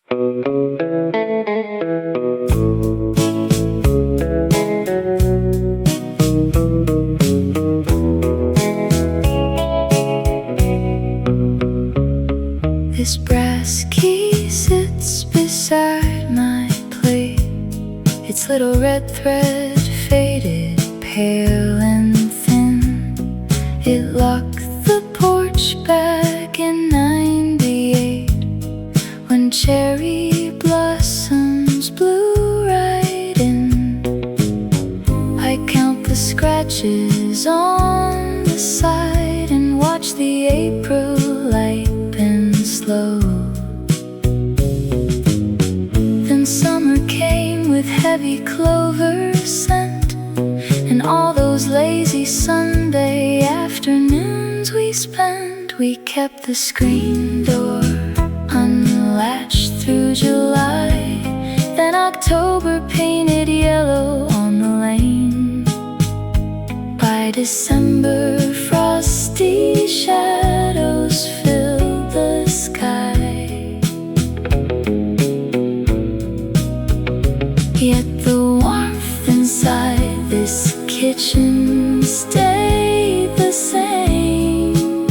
This brass key sits beside my plate. Its little red thread faded, pale and thin. It locked the porch back in '98 when cherry blossoms blew right in. I count the scratches on the side and watch the April light slow. Then summer came with heavy clover scent, and all those lazy Sunday afternoons we spent. We kept the screen door unlatched through July, then October painted yellow on the lane. By December frosty shadows filled the sky, yet the warmth inside this kitchen stayed the same.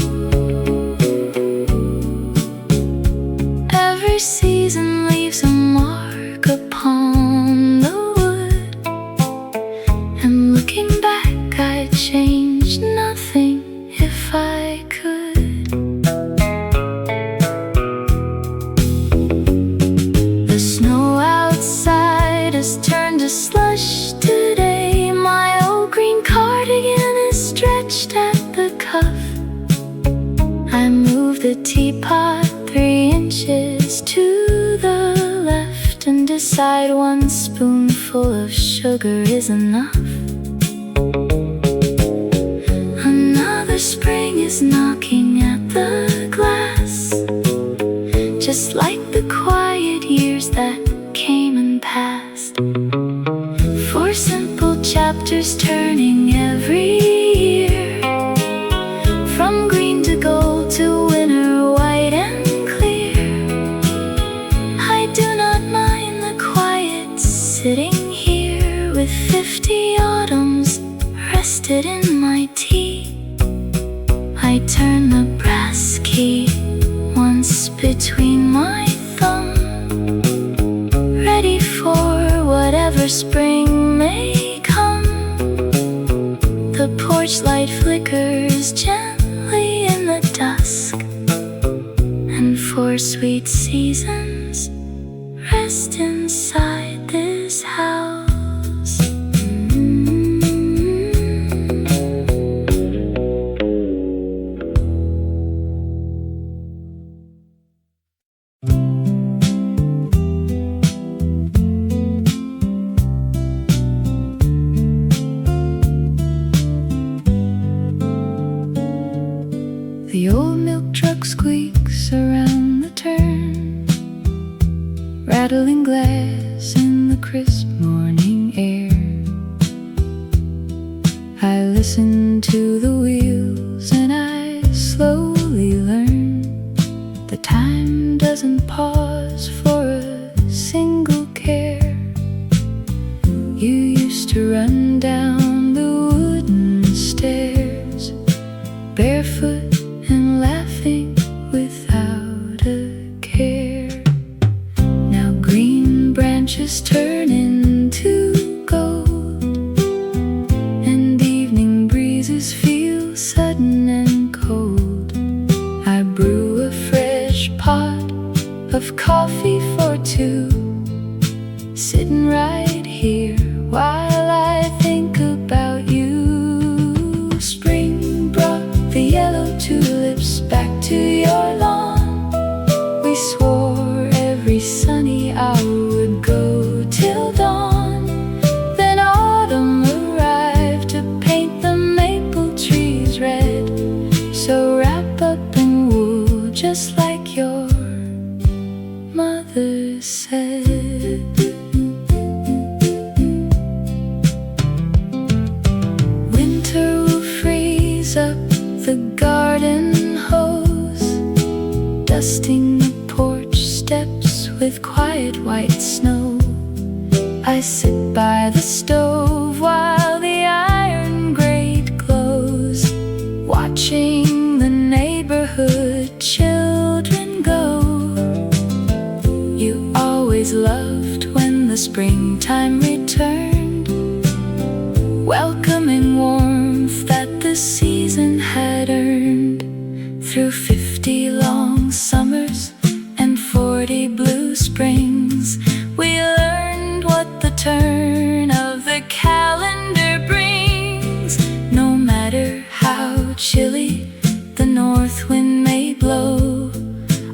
Every season leaves a mark upon the wood, and looking back I'd change nothing if I could. The snow outside has turned to slush today. My old green cardigan is stretched at the cuff. I move the teapot 3 inches to the left and decide 1 spoonful of sugar is enough. Another spring is knocking at the glass, just like the quiet years that came and passed. 4 simple chapters turning every year, from green to gold to winter white and clear. I do not mind the quiet sitting here with 50 autumns rested in my tea. I turn the brass key once between my thumb, ready for whatever spring may come. The porch light flickers gently in the dusk, and 4 sweet seasons rest inside this house. The old milk truck squeaks around the turn, rattling glass in the crisp morning air. I listen to the wheels and I slowly learn the time doesn't pause for a single care. You used to run down the wooden stairs, barefoot and laughing without a care. Now green branches turn into gold, and evening breezes feel sudden and cold. I brew a fresh pot of coffee for 2, sitting right here while I think about you. Spring brought the yellow tulips back to your lawn. We swore every sunny hour would go till dawn. Then autumn arrived to paint the maple trees red. So wrap up in wool just like your mother said. Winter will freeze up the garden hose, dusting the porch steps with with quiet white snow. I sit by the stove while the iron grate glows, watching the neighborhood children go. You always loved when the springtime returned, welcoming warmth that the season had earned. Through 50 long summers and 40 blue springs, we learned what the turn of the calendar brings. No matter how chilly the north wind may blow,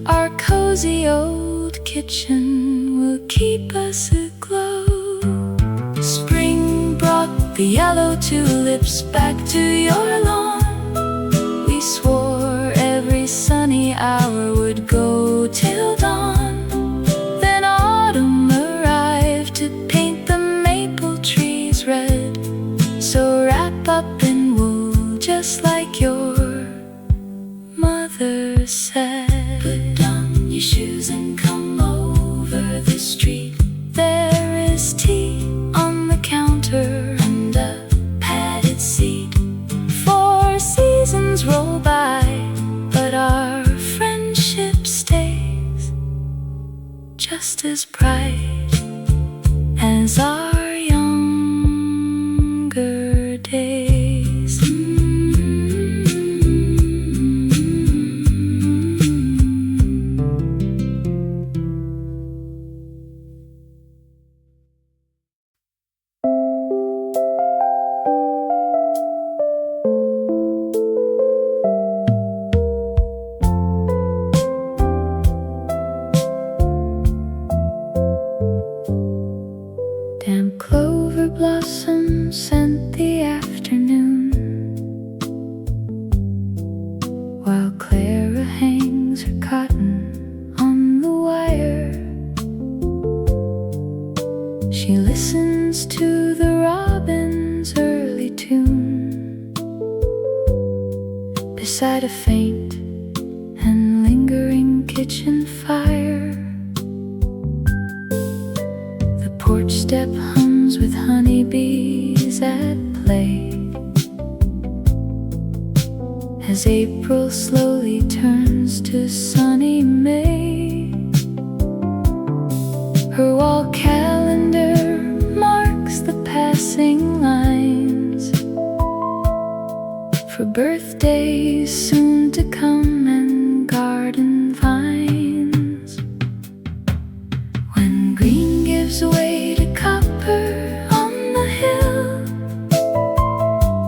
our cozy old kitchen will keep us aglow. Spring brought the yellow tulips back to your lawn. We swore every sunny hour would go till dawn. Then autumn arrived to paint the maple trees red. So wrap up in wool just like your mother said. Put on your shoes and come over the street. There is tea on the counter and a padded seat. 4 seasons roll by, but our friendship stays just as bright as our younger days. Damp clover blossoms scent the afternoon, while Clara hangs her cotton on the wire. She listens to the robin's early tune beside a faint and lingering kitchen fire. Porch step hums with honeybees at play as April slowly turns to sunny May. Her wall calendar marks the passing lines for birthdays soon to come and garden vines. When green gives way to copper on the hill,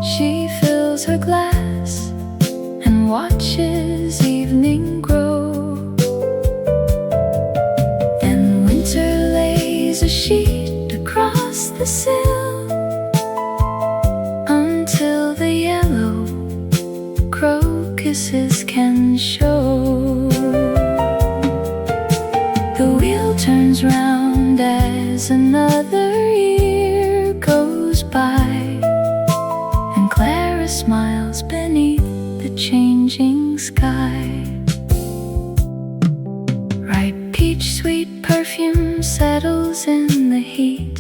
she fills her glass and watches evening grow. Then winter lays a sheet across the sill until the yellow crocuses can show. The wheel turns round as another year goes by, and Clara smiles beneath the changing sky. Ripe peach sweet perfume settles in the heat.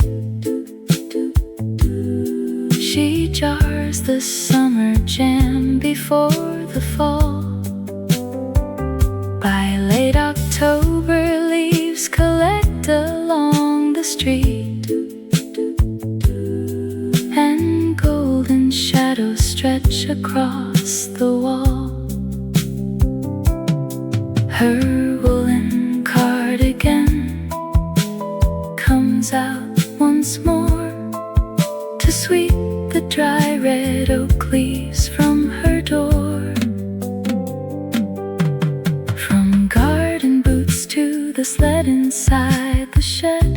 She jars the summer jam before the fall. By late October, leaves collect along the street, and golden shadows stretch across the wall. Her woolen cardigan comes out once more to sweep the dry red oak leaves from her door. From garden boots to the sled inside the shed,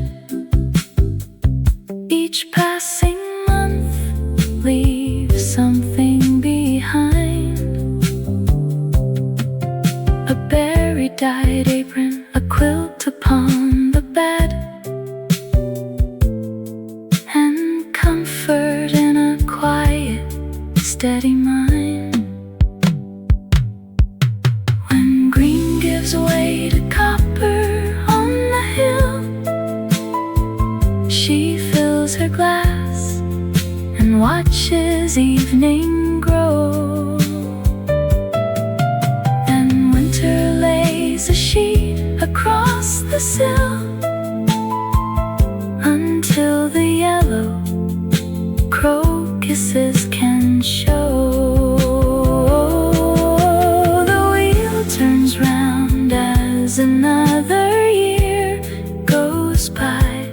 each passing month leaves something behind. A berry-dyed apron, a quilt upon the bed, and comfort in a quiet, steady mind. When green gives way to copper on the hill, her glass and watches evening grow. And winter lays a sheet across the sill until the yellow crocuses can show. The wheel turns round as another year goes by,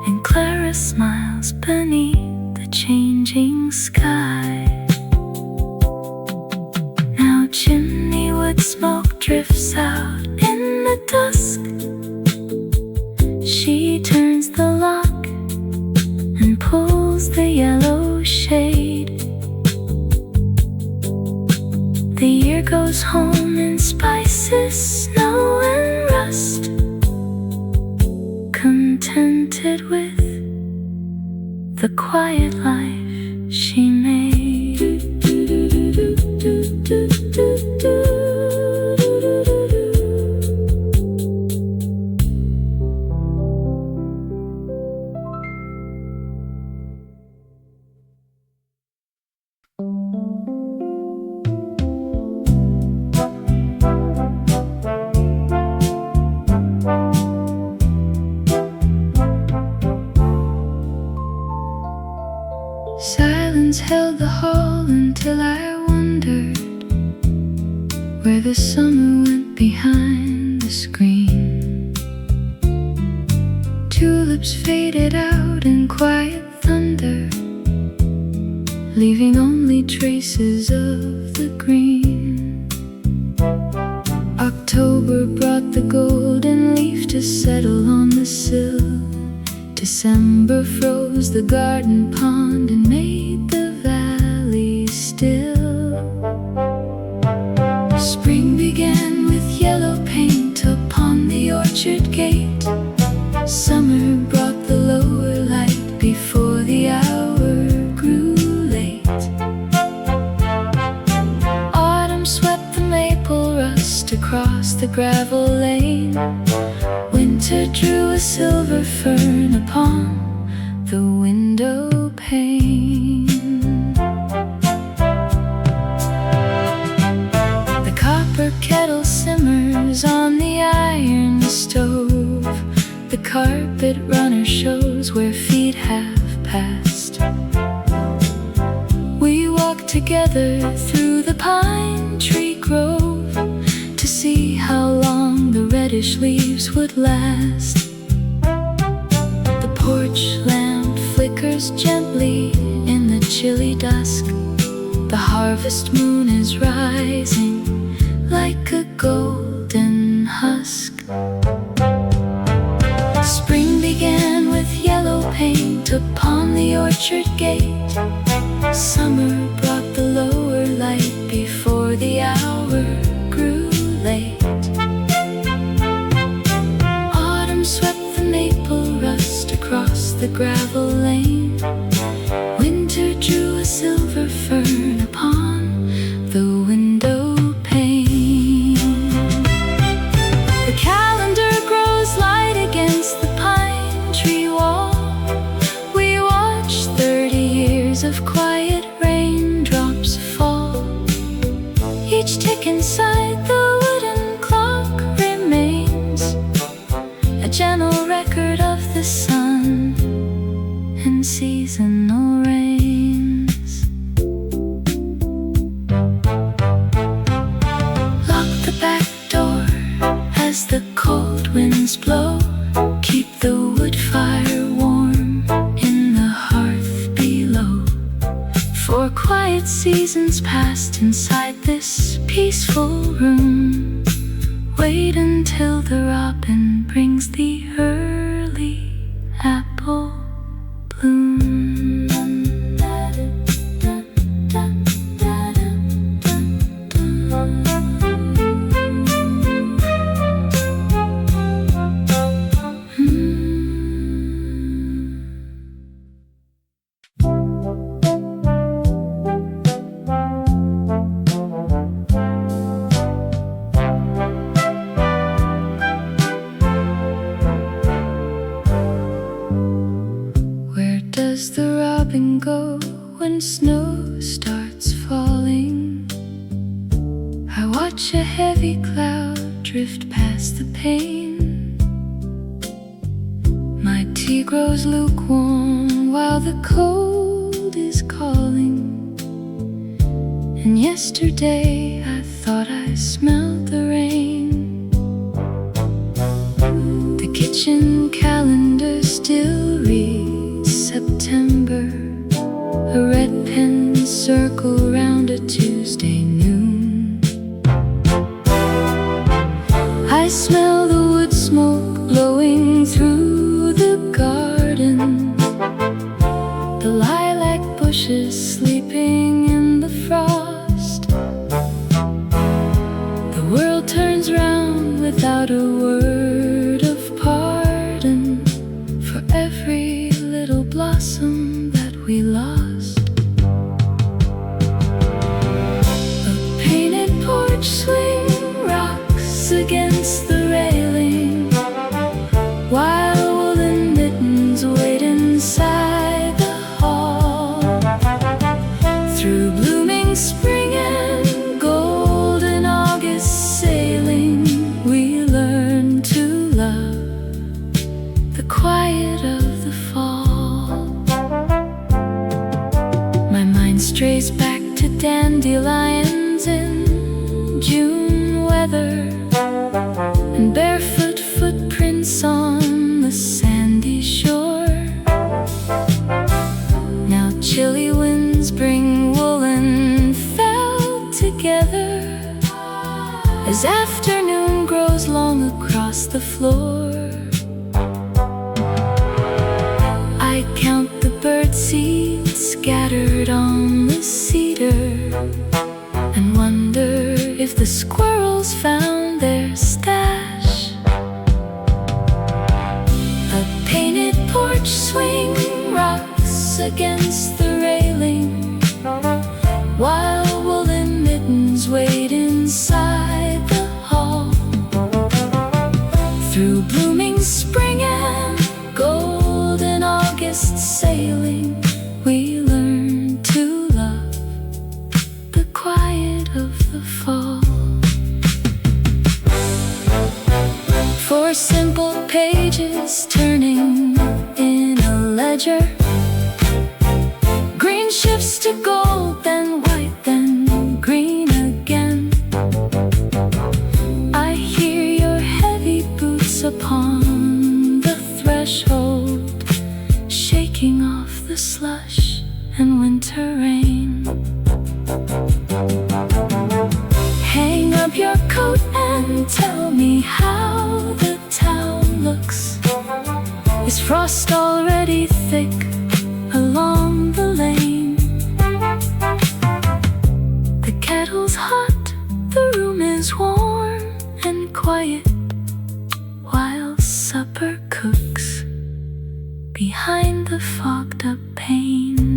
and Clara smiles beneath the changing sky. Now chimney wood smoke drifts out in the dusk. She turns the lock and pulls the yellow shade. The year goes home in spices, snow and rust, contented with the quiet life she made. Silence held the hall until I wondered where the summer went behind the screen. Tulips faded out in quiet thunder, leaving only traces of the green. October brought the golden leaf to settle on the sill. December froze the garden pond and made the valley still. Spring began with yellow paint upon the orchard gate. Summer brought the lower light before the hour grew late. Autumn swept the maple rust across the gravel lane. Winter drew a silver fern upon the window pane. The copper kettle simmers on the iron stove. The carpet runner shows where feet have passed. We walk together through the pine tree grove to see how long the reddish leaves would last. The porch lamp flickers gently in the chilly dusk. The harvest moon is rising like a golden husk. Spring began with yellow paint upon the orchard gate. Summer brought the lower light before the hour grew late. Autumn swept the maple rust across the gravel lane. Winter drew a silver fern upon the window pane. The calendar grows light against the pine tree wall. We watch 30 years of quiet raindrops fall. Each tick inside the wooden clock remains a gentle record of the sun and seasonal rains. Lock the back door as the cold winds blow. Keep the wood fire warm in the hearth below. For quiet seasons passed inside this peaceful room. Wait until the robin brings the early apple bloom. does the robin go when snow starts falling? I watch a heavy cloud drift past the pane. My tea grows lukewarm while the cold is calling. And yesterday I thought I smelled the rain. The kitchen calendar still reads September, a red pen circle round a Tuesday noon. I smell the wood smoke blowing through the garden, the lilac bushes sleeping in the frost. The world turns round without a word of pardon for every little blossom that we lost. A painted porch swing rocks against the railing, while woolen mittens wait inside the hall. Through blooming spring and golden August sailing, we learn to love the quiet of the fall. My mind strays back to dandelions in June weather and barefoot footprints on the sandy shore. Now chilly winds bring woolen felt together as afternoon grows long across the floor. I count the birdseed scattered on the cedar and wonder if the squirrels found their stash. A painted porch swing rocks against the railing, while woolen mittens wait inside the hall. Through blooming spring and golden August sailing, we learn to love the quiet of the fall. Four simple pages turning in a ledger, green shifts to gold, then white, then green again. I hear your heavy boots upon the threshold, shaking off the slush and winter rain. Hang up your coat and tell me how the town looks. Is frost already thick along the lane? The kettle's hot, the room is warm and quiet, while supper cooks behind the fogged up pane.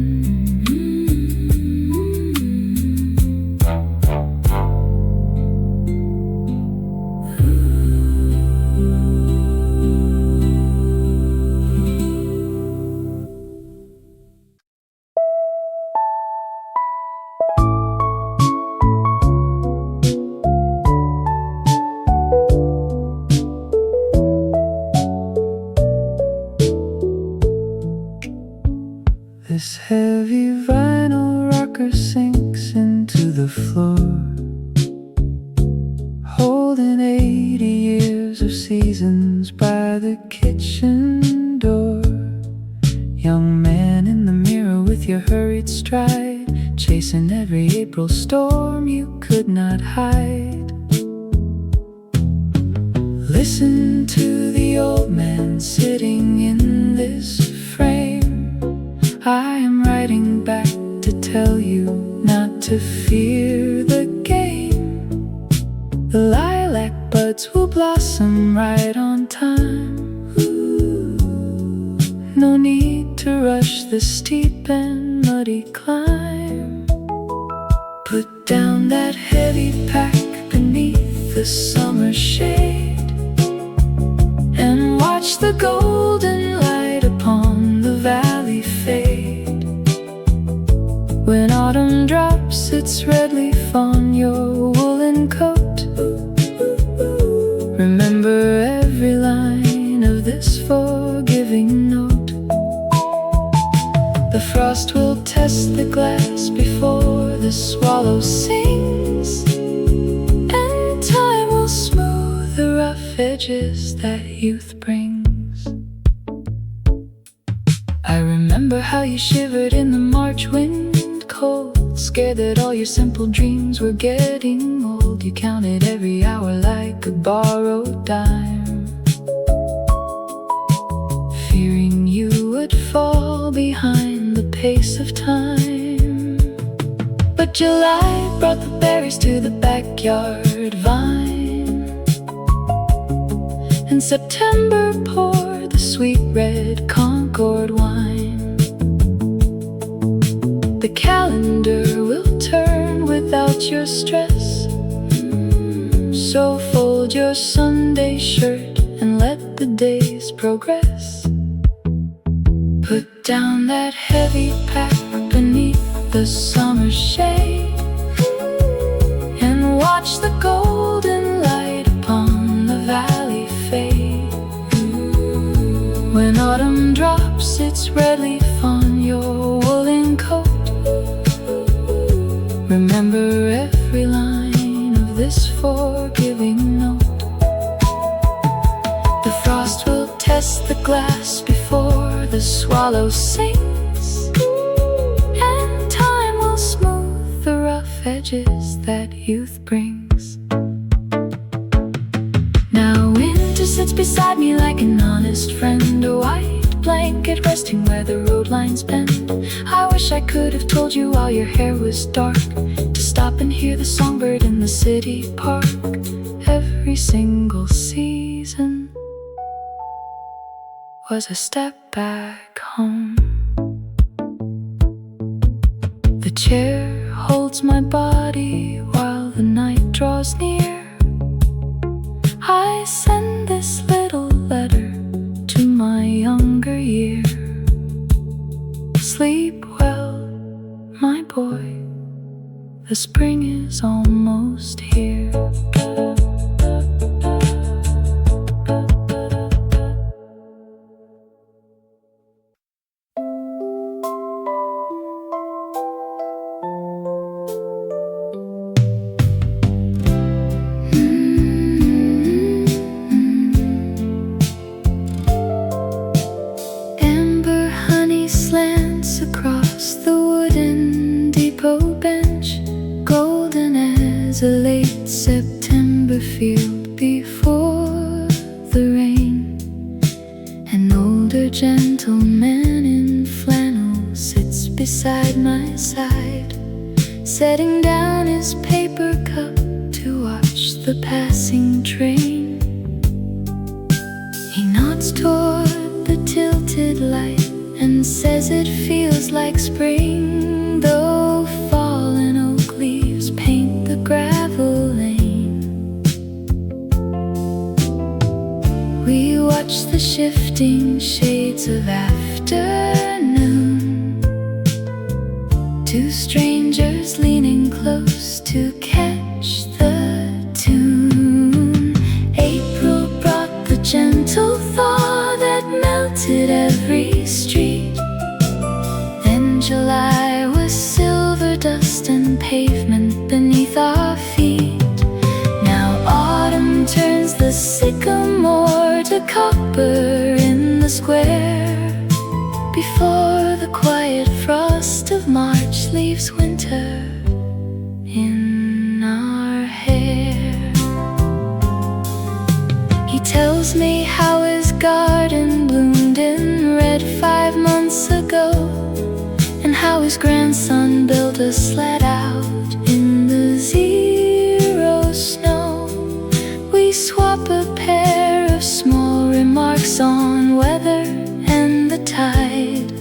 This heavy vinyl rocker sinks into the floor, holding 80 years of seasons by the kitchen door. Young man in the mirror with your hurried stride, chasing every April storm you could not hide. Listen to the old man sitting in this frame. I am writing back to tell you not to fear the game. The lilac buds will blossom right on time. Ooh, no need to rush the steep and muddy climb. Put down that heavy pack beneath the summer shade and watch the golden light upon the valley fade. its red leaf on your woolen coat. Remember every line of this forgiving note. The frost will test the glass before the swallow sings, and time will smooth the rough edges that youth brings. I remember how you shivered in the March wind cold, scared that all your simple dreams were getting old. You counted every hour like a borrowed dime, fearing you would fall behind the pace of time. But July brought the berries to the backyard vine, and September poured the sweet red Concord wine. The calendar will turn without your stress, so fold your Sunday shirt and let the days progress. Put down that heavy pack beneath the summer shade, and watch the golden light upon the valley fade. When autumn drops its red leaf on your woolen coat, remember every line of this forgiving note. The frost will test the glass before the swallow sings, and time will smooth the rough edges that youth brings. Now winter sits beside me like an honest friend, a white blanket resting where the road lines bend. I wish I could have told you while your hair was dark to stop and hear the songbird in the city park. Every single season was a step back home. The chair holds my body while the night draws near. I send this little letter to my younger year. Sleep well, my boy, the spring is almost here. A late September field before the rain. An older gentleman in flannel sits beside my side, setting down his paper cup to watch the passing train. He nods toward the tilted light and says it feels like spring, though fallen oak leaves paint the gravel lane. We watch the shifting shades of afternoon, two strangers leaning close to catch the tune. April brought the gentle thaw that melted every street. Then July was silver dust and pavement beneath our feet. Now autumn turns the sycamore to copper in the square, before the quiet frost of March leaves winter in our hair. He tells me how his garden bloomed in red 5 months ago, and how his grandson built a sled out in the 0 snow. We swap a pair of small remarks on weather and the tide,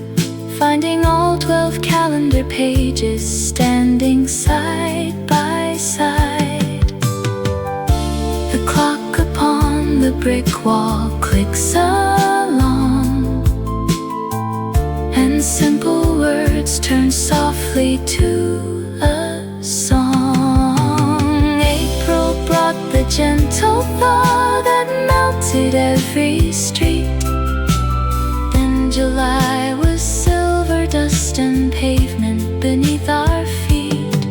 finding all 12 calendar pages standing side by side. The clock upon the brick wall clicks along, and simple words turn softly to a song. every street. Then July was silver dust and pavement beneath our feet.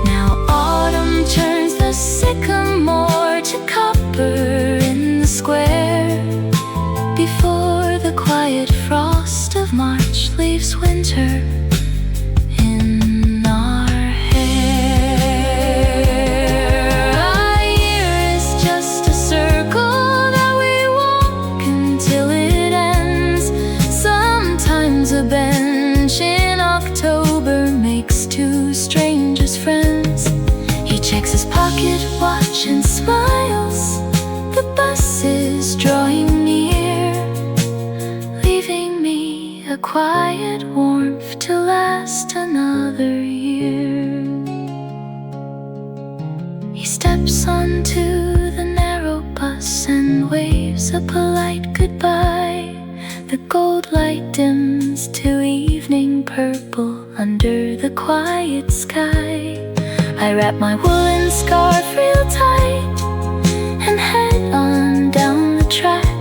Now autumn turns the sycamore to copper in the square, before the quiet frost of March leaves winter in our hair. A year is just a circle that we walk until it ends. Sometimes a bench in October makes two strangers friends. He checks his pocket watch and smiles. The bus is drawing near, leaving me a quiet warmth to last another year. He steps onto the narrow bus and waves a polite goodbye. The gold light dims to evening purple under the quiet sky. I wrap my woolen scarf real tight and head on down the track,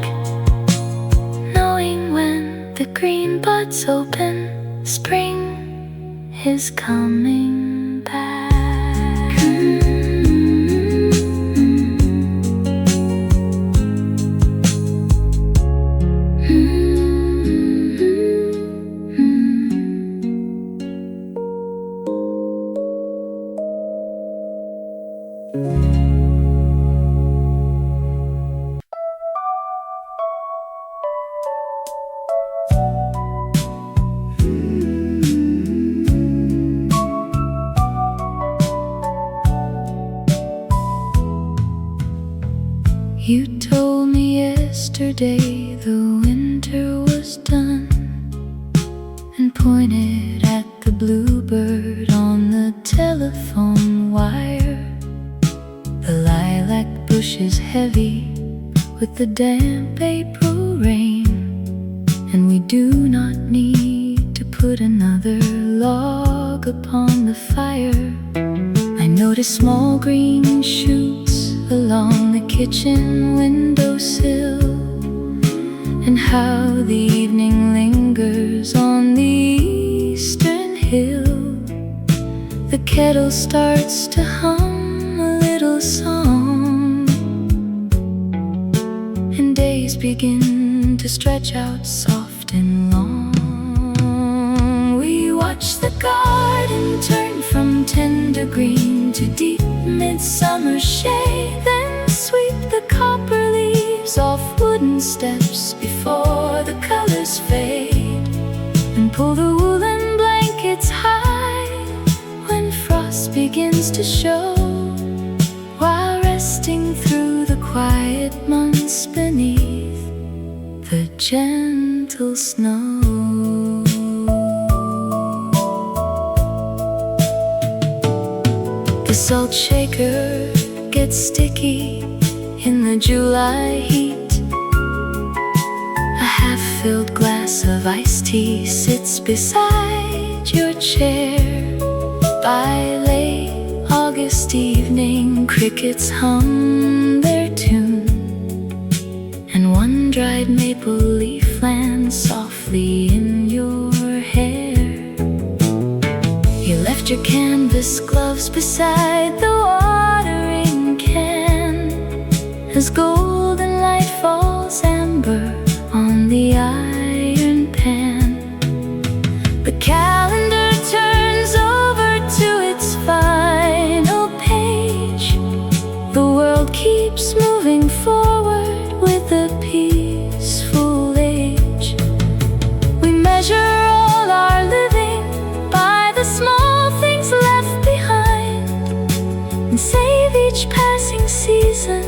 knowing when the green buds open, spring is coming back. You told me yesterday the winter was done, and pointed at the bluebird on the telephone wire. The lilac bush is heavy with the damp April rain, and we do not need to put another log upon the fire. I notice small green shoots along the kitchen windowsill, and how the evening lingers on the eastern hill. The kettle starts to hum a little song, and days begin to stretch out soft and long. We watch the garden turn from tender green to deep midsummer shade, then sweep the copper leaves off wooden steps before the colors fade, and pull the woolen blankets high when frost begins to show, while resting through the quiet months beneath the gentle snow. The salt shaker gets sticky in the July heat. A half-filled glass of iced tea sits beside your chair. By late August evening, crickets hum their tune, and one dried maple leaf lands softly in your hair. You left your canvas gloves beside the watering can, as golden light falls amber on the iron pan. The calendar turns over to its final page. The world keeps moving forward with a peaceful age. We measure all our living by the small things left behind, and save each passing season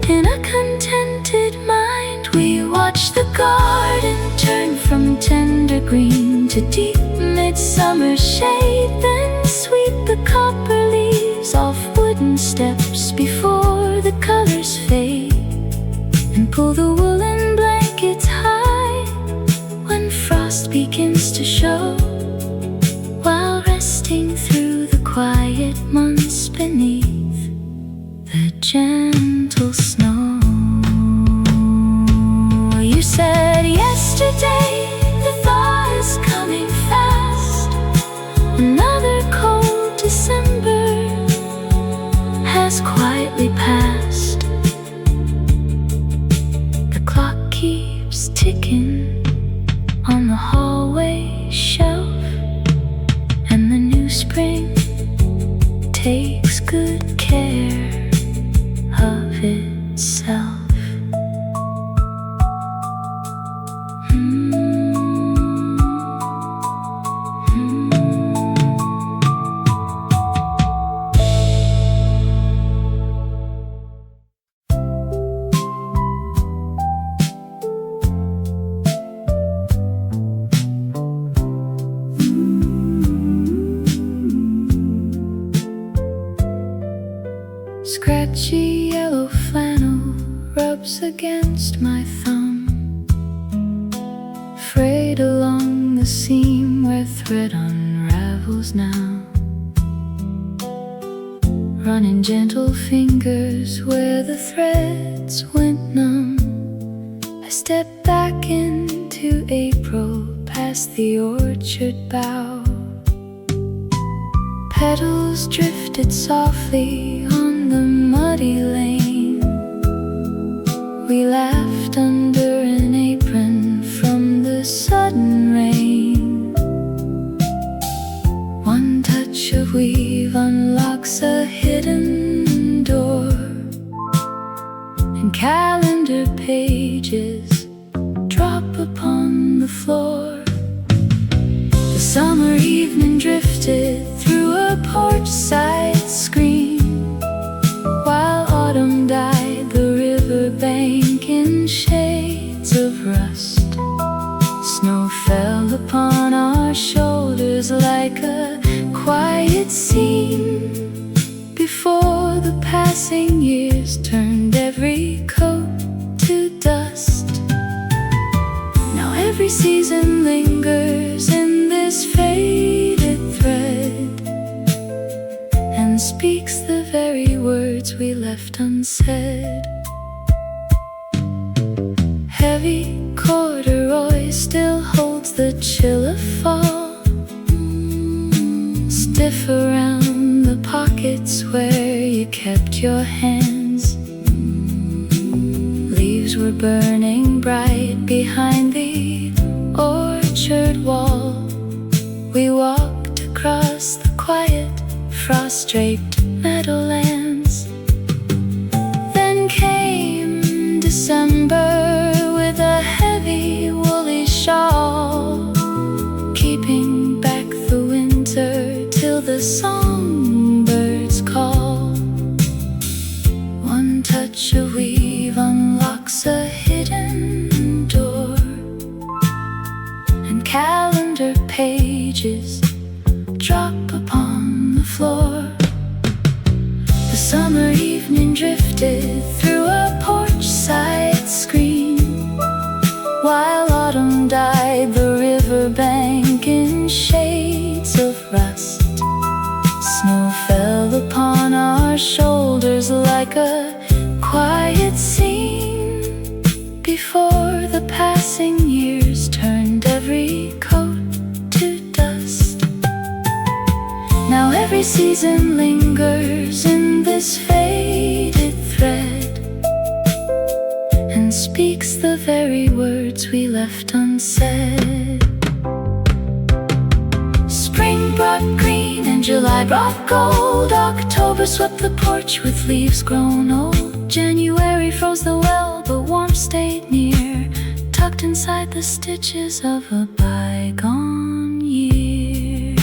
in a contented mind. We watch the garden turn from tender green to deep midsummer shade, then sweep the copper leaves off wooden steps before the colors fade, and pull the woolen blankets high when frost begins to show, while resting through the quiet months beneath the gentle snow. said yesterday, the thaw is coming fast. Another cold December has quietly passed. The clock keeps ticking on the hallway shelf, and the new spring takes good care of itself. Scratchy yellow flannel rubs against my thumb, frayed along the seam where thread unravels now. Running gentle fingers where the threads went numb. I step back into April past the orchard bough. Petals drifted softly on the muddy lane. We laughed under an apron from the sudden rain. One touch of weave unlocks a hidden door, and calendar pages drop upon the floor. The summer evening drifted through a porch-side screen, while autumn dyed the riverbank in shades of rust. Snow fell upon our shoulders like a quiet scene before the passing years turned every coat to dust. Now every season lingers in this faded thread and speaks the very words we left unsaid. Heavy corduroy still holds the chill of fall, stiff around the pockets where you kept your hands. Leaves were burning bright behind the orchard wall. We walked across the quiet, frost-draped meadowlands. Then came December with a heavy woolly shawl, keeping back the winter till the songbirds call. One touch of weave unlocks a hidden door, and calendar pages drop upon the floor. The summer evening drifted through a porch-side screen, while autumn dyed the riverbank in shades of rust. Snow fell upon our shoulders like a quiet scene before the passing years turned every coat to dust. Now every season lingers in this faded thread and speaks the very words we left unsaid. Spring brought green and July brought gold. October swept the porch with leaves grown old. January froze the well, but warmth stayed near, tucked inside the stitches of a bygone year.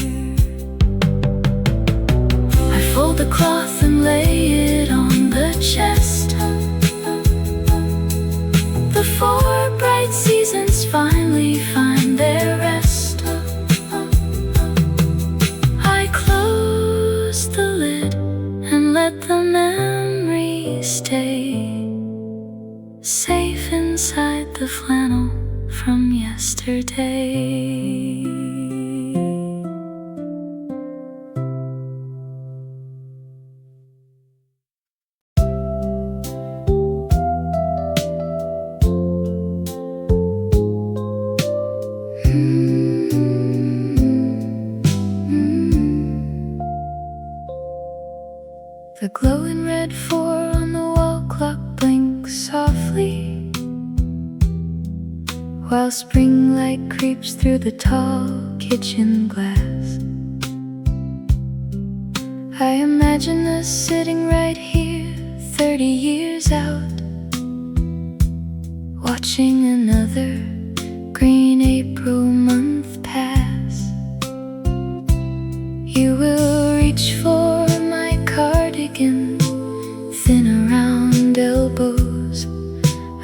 I fold the cloth and lay it on the chest. The 4 bright seasons finally find their rest. I close the lid and let the memories stay safe inside the flannel from yesterday. glowing red 4 on the wall clock blinks softly, while spring light creeps through the tall kitchen glass. I imagine us sitting right here 30 years out, watching another green April month pass. You will reach for my cardigan, thin around elbows.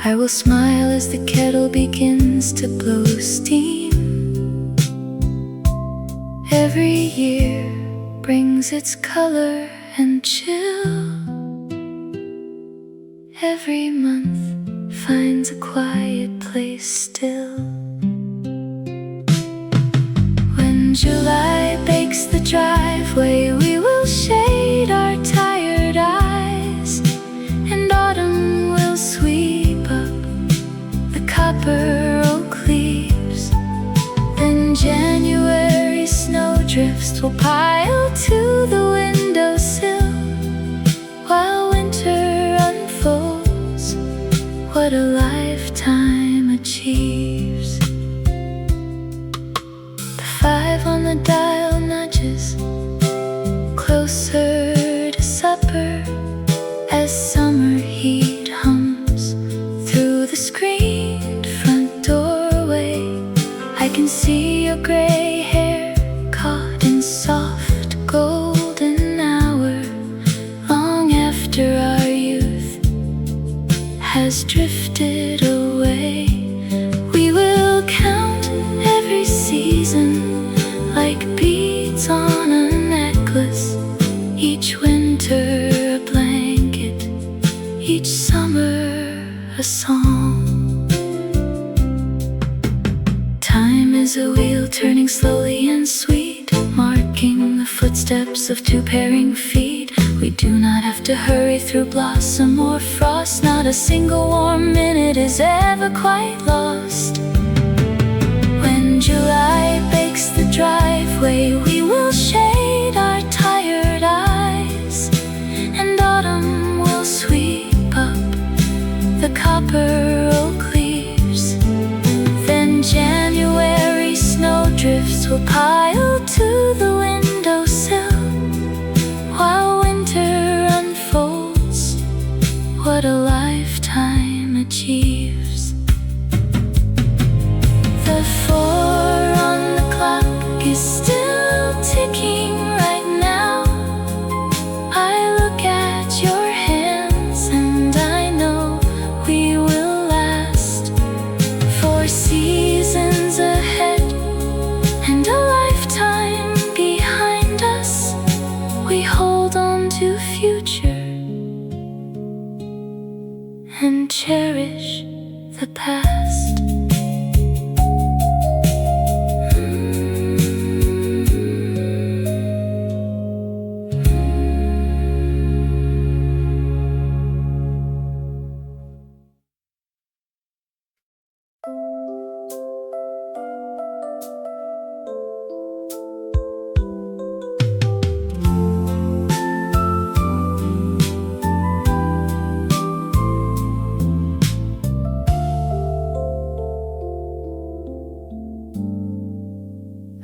I will smile as the kettle begins to blow steam. Every year brings its color and chill. Every month finds a quiet place still. When July bakes the driveway, we will shade our tired eyes, and autumn will sweep up the copper oak leaves. Then January snowdrifts will pile to the windowsill, while winter unfolds what a lifetime achieves. The 5 on the dial nudges closer to supper as summer heat hums through the screened front doorway. I can see your gray hair caught in soft golden hour, long after our youth has drifted away. We will count every season like beads on a necklace, each winter a blanket, each summer a song. Time is a wheel turning slowly and sweet, marking the footsteps of 2 pairing feet. We do not have to hurry through blossom or frost, not a single warm minute is ever quite lost. When July bakes the driveway, we will shade our tired eyes, and autumn will sweep up the copper oak leaves. Then January snowdrifts will pile to the windowsill, while winter unfolds what a lifetime achieves. The 4 on the clock is still ticking right now. I look at your hands and I know we will last. 4 seasons ahead and a lifetime behind us. We hold on to future and cherish the past.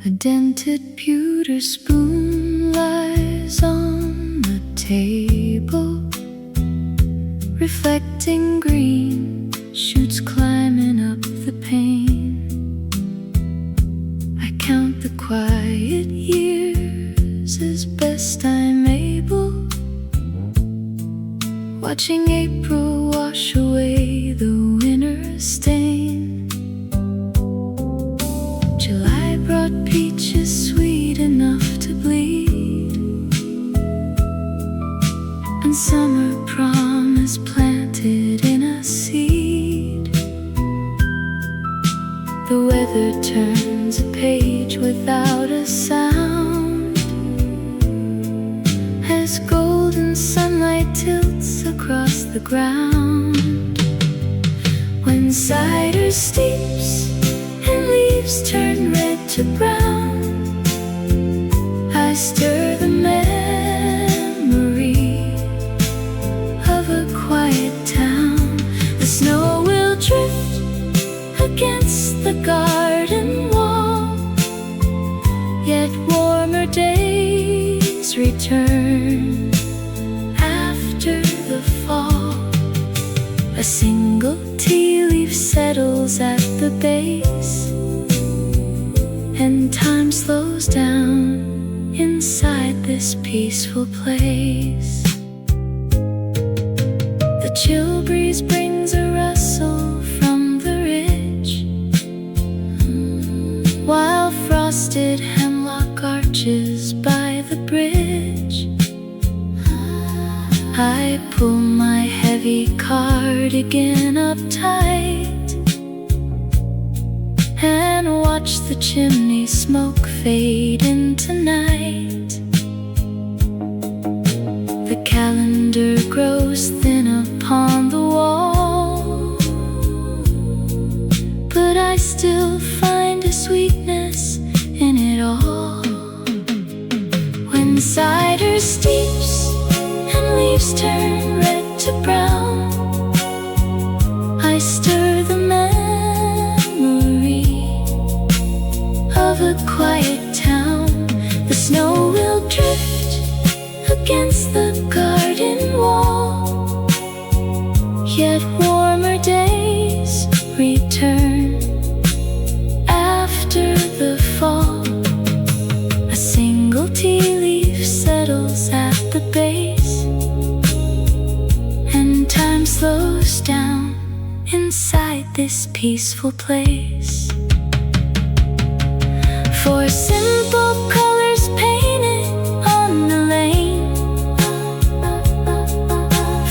A dented pewter spoon lies on the table, reflecting green shoots climbing up the pane. I count the quiet years as best I'm able, watching April wash away the winter stain. July brought peaches sweet enough to bleed, and summer promise planted in a seed. The weather turns a page without a sound, as golden sunlight tilts across the ground. When cider steeps and leaves turn red to brown, I stir the memories against the garden wall. Yet warmer days return after the fall. A single tea leaf settles at the base, and time slows down inside this peaceful place. The chill breeze brings a rustle from the ridge, while frosted hemlock arches by the bridge. I pull my heavy cardigan up tight and watch the chimney smoke fade into night. The calendar grows thin upon the wall, but I still find a sweetness in it all. When cider steeps and leaves turn red to brown, I stir the memory of a quiet town. The snow will drift against the garden wall, yet warmer days return after the fall. A single tea leaf settles at the base, and time slows down inside this peaceful place. For simple colors painted on the lane,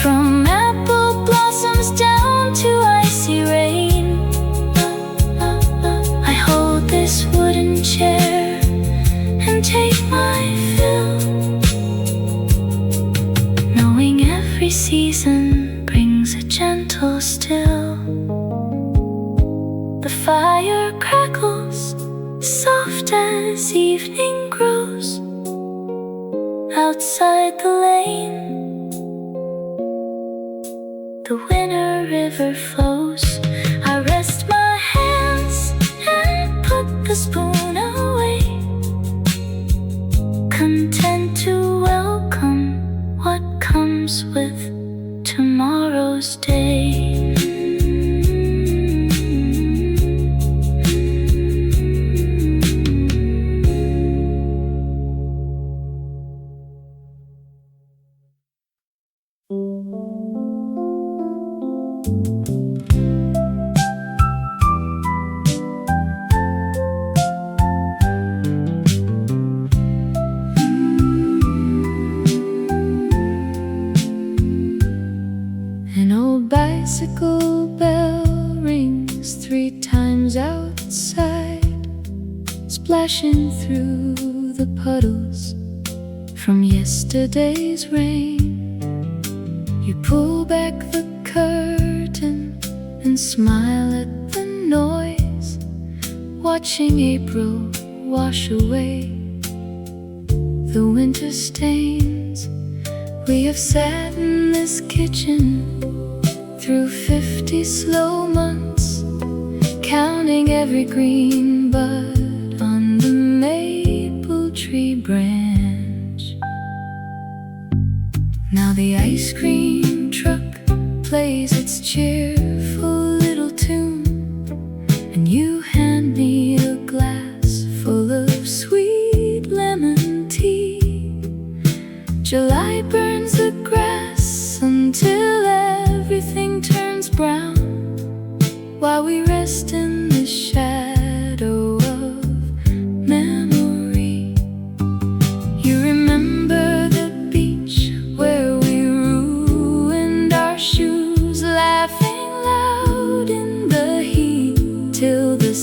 from apple blossoms down to icy rain, I hold this wooden chair and take my fill, knowing every season brings a gentle still. The fire crackles soft as evening grows outside the lane. The winter river flows. I rest my hands and put the spoon away, content to welcome what comes with tomorrow's day. An old bicycle bell rings 3 times outside, splashing through the puddles from yesterday's rain. You pull back the curtain and smile at the noise, watching April wash away the winter stains. We have sat in this kitchen through 50 slow months, counting every green bud on the maple tree branch. Now the ice cream truck plays its cheerful little tune, and you hand me a glass full of sweet lemon tea. July burns the grass until everything turns brown, while we rest in the shadow of memory. You remember the beach where we ruined our shoes, laughing loud in the heat till the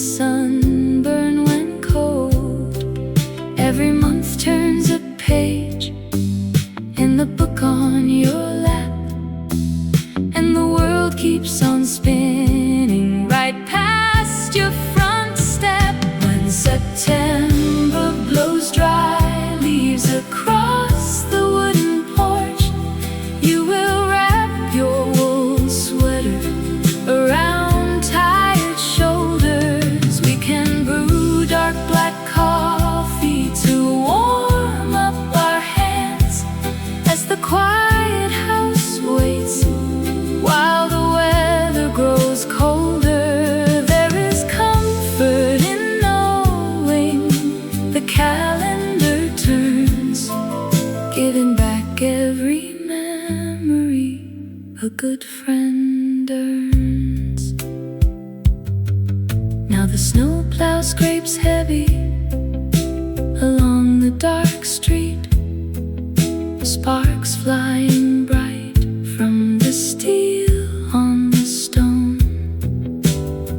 Now the snowplow scrapes heavy along the dark street, sparks flying bright from the steel on the stone.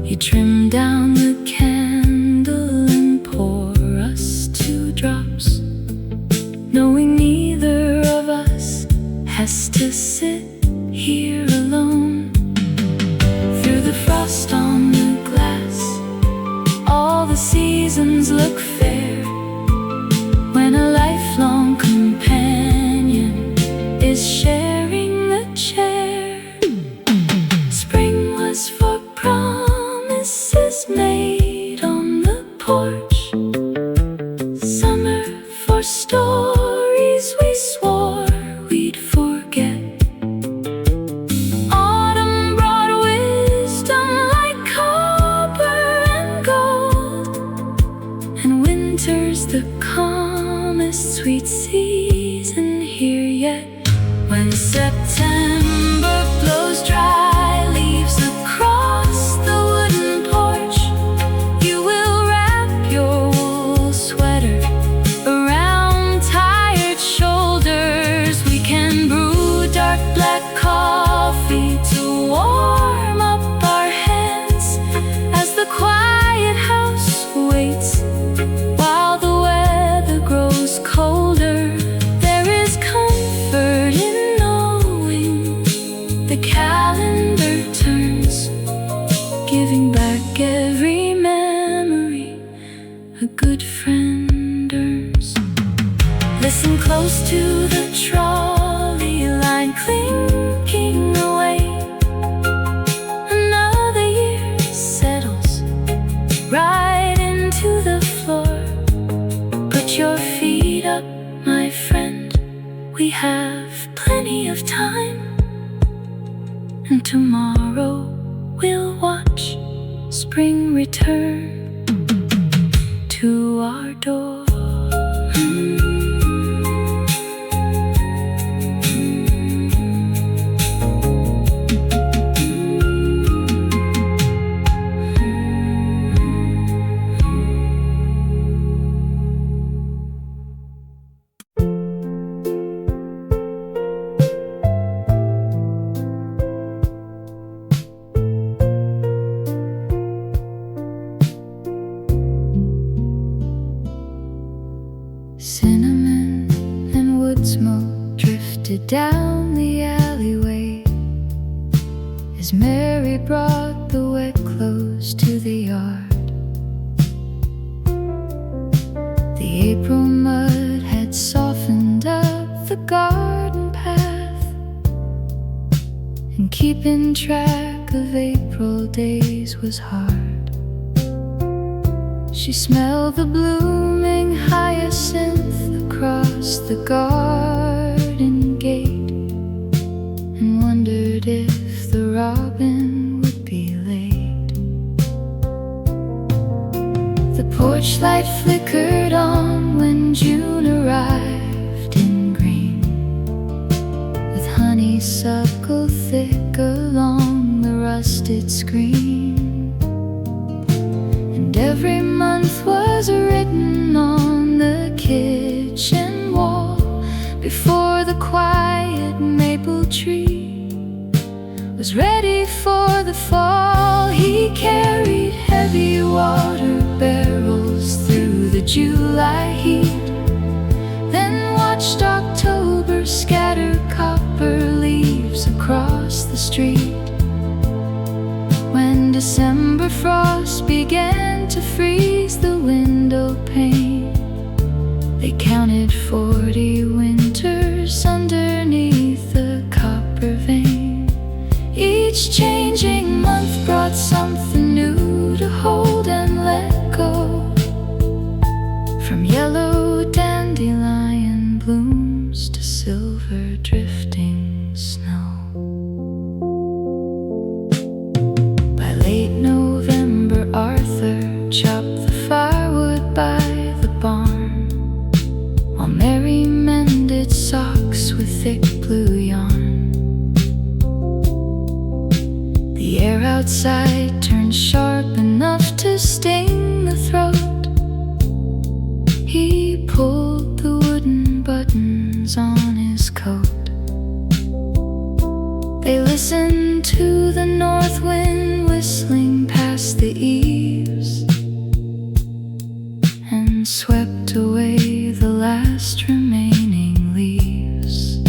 You trim down the candle and pour us 2 drops, knowing neither of us has to sit here alone. Through the frost on the glass, all the seasons look fair when a lifelong companion is sharing the chair. Spring was for promises made on the porch, summer for stories we swore we'd forget. Autumn brought wisdom like copper and gold, and winter's the calmest sweet season here yet. When September blows dry leaves across the wooden porch, you will wrap your wool sweater around tired shoulders. We can brew dark black coffee to warm up our hands as the quiet house waits while the weather grows colder. There is comfort in knowing the calendar turns, giving back every memory a good friend earns. Listen close to the trolley line clinking away. Another year settles right into the floor. Put your feet up, my friend, we have plenty of time, and tomorrow we'll watch spring return to our door. Cinnamon and wood smoke drifted down the alleyway as Mary brought the wet clothes to the yard. The April mud had softened up the garden path, and keeping track of April days was hard. She smelled the blooming hyacinth across the garden gate and wondered if the robin would be late. The porch light flickered on when June arrived in green, with honeysuckle thick along the rusted screen. And every month was written on the kitchen wall before the quiet maple tree was ready for the fall. He carried heavy water barrels through the July heat, then watched October scatter copper leaves across the street. When December frost began to freeze the window pane, they counted 40 winters underneath the copper vein. Each changing month brought something new to hold and let go, from yellow dandelion blooms to silver drifting snow. By late November, Arthur chopped the firewood by the barn, while Mary mended eaves and swept away the last remaining leaves.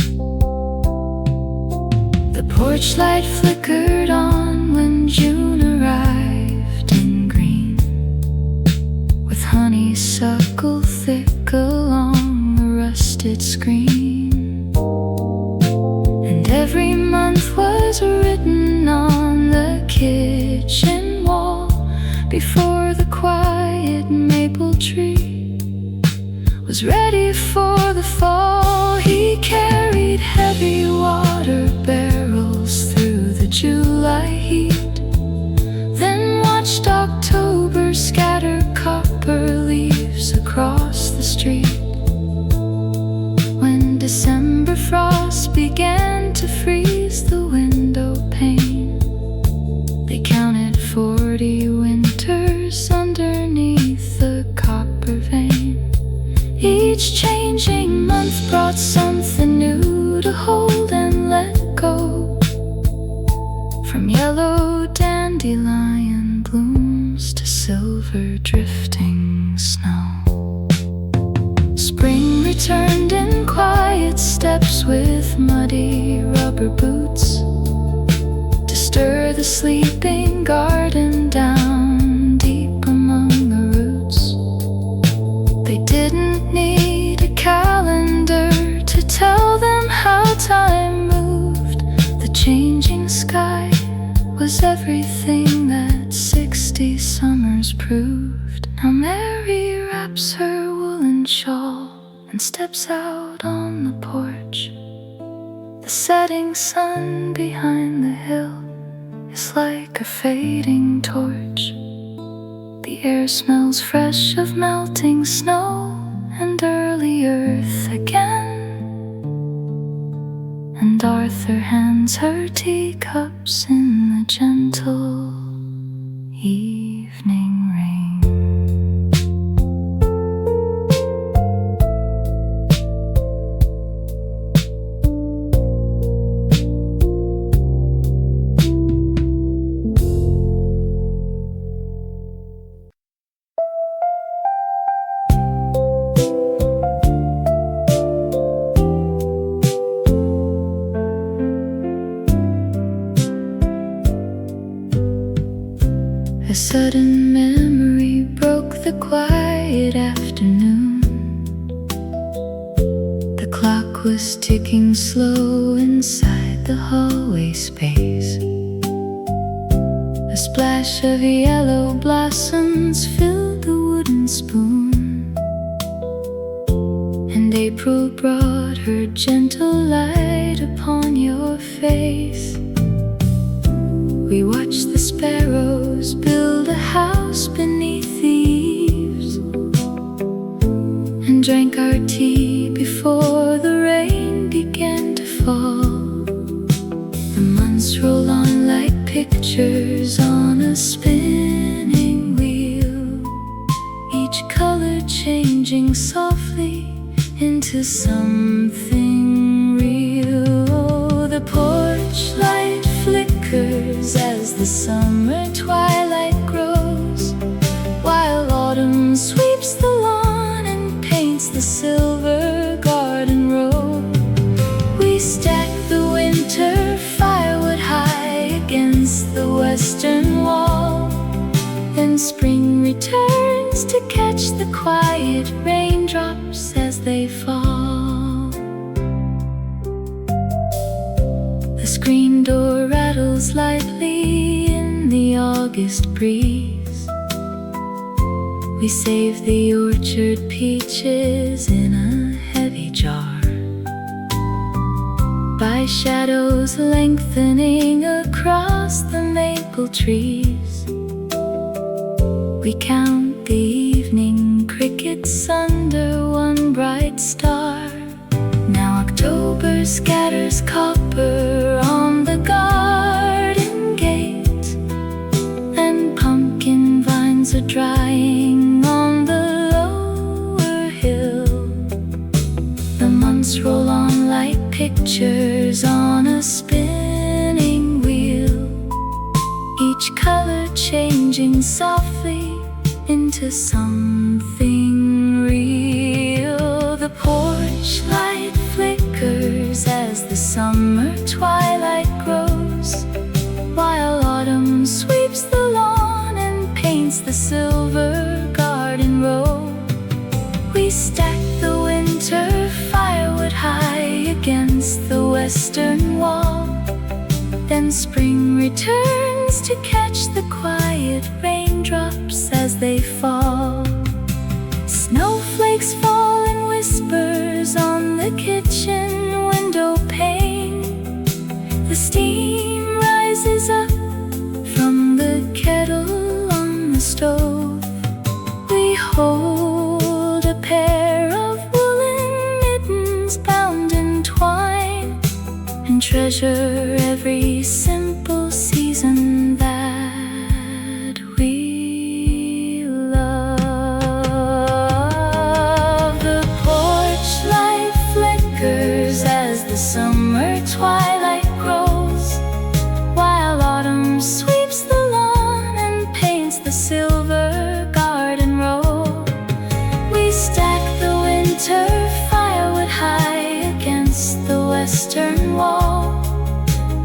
The porch light flickered on when June arrived in green, with honeysuckle thick along a rusted screen. And every month was written on the kitchen wall before the quiet maple tree was ready for the fall. He carried heavy water barrels through the July heat, then watched October scatter copper leaves across the street. When December frost began to freeze the window pane, they counted 40 winters underneath the copper vein. Each changing month brought something new to hold and let go, from yellow dandelion blooms to silver drifting snow. Spring returned in quiet steps with muddy rubber boots to stir the sleeping garden down deep among the roots. They didn't need a calendar to tell them how time moved. The changing sky was everything that 60 summers proved. Now Mary wraps her woolen shawl and steps out on the porch. The setting sun behind the hill is like a fading torch. The air smells fresh of melting snow and early earth again. And Arthur hands her teacups in the gentle evening rain. A sudden memory broke the quiet afternoon. The clock was ticking slow inside the hallway space. A splash of yellow blossoms filled the wooden spoon, and April brought her gentle light upon your face. We watched the sparrows build a house beneath the eaves, and drank our tea before the rain began to fall. The months roll on like pictures on a spinning wheel, each color changing softly into something real. Oh, the porch light flickers as the summer twilight grows, while autumn sweeps the lawn and paints the silver garden road. We stack the winter firewood high against the western wall, then spring returns to catch the quiet raindrops as they fall. The screen door rattles lightly in the August breeze. We save the orchard peaches in a heavy jar, by shadows lengthening across the maple trees. We count the evening crickets under one bright star. Now October scatters copper on the garden gate, and pumpkin vines are drying on the lower hill. The months roll on like pictures on a spinning wheel, each color changes changing softly into something real. The porch light flickers as the summer twilight grows, while autumn sweeps the lawn and paints the silver garden row. We stack the winter firewood high against the western wall. Then spring returns to catch the quiet raindrops as they fall. Snowflakes fall in whispers on the kitchen window pane. The steam rises up from the kettle on the stove. We hold a pair of woolen mittens bound in twine and treasure every simple season that we love. The porch light flickers as the summer twilight grows, while autumn sweeps the lawn and paints the silver garden row. We stack the winter firewood high against the western wall.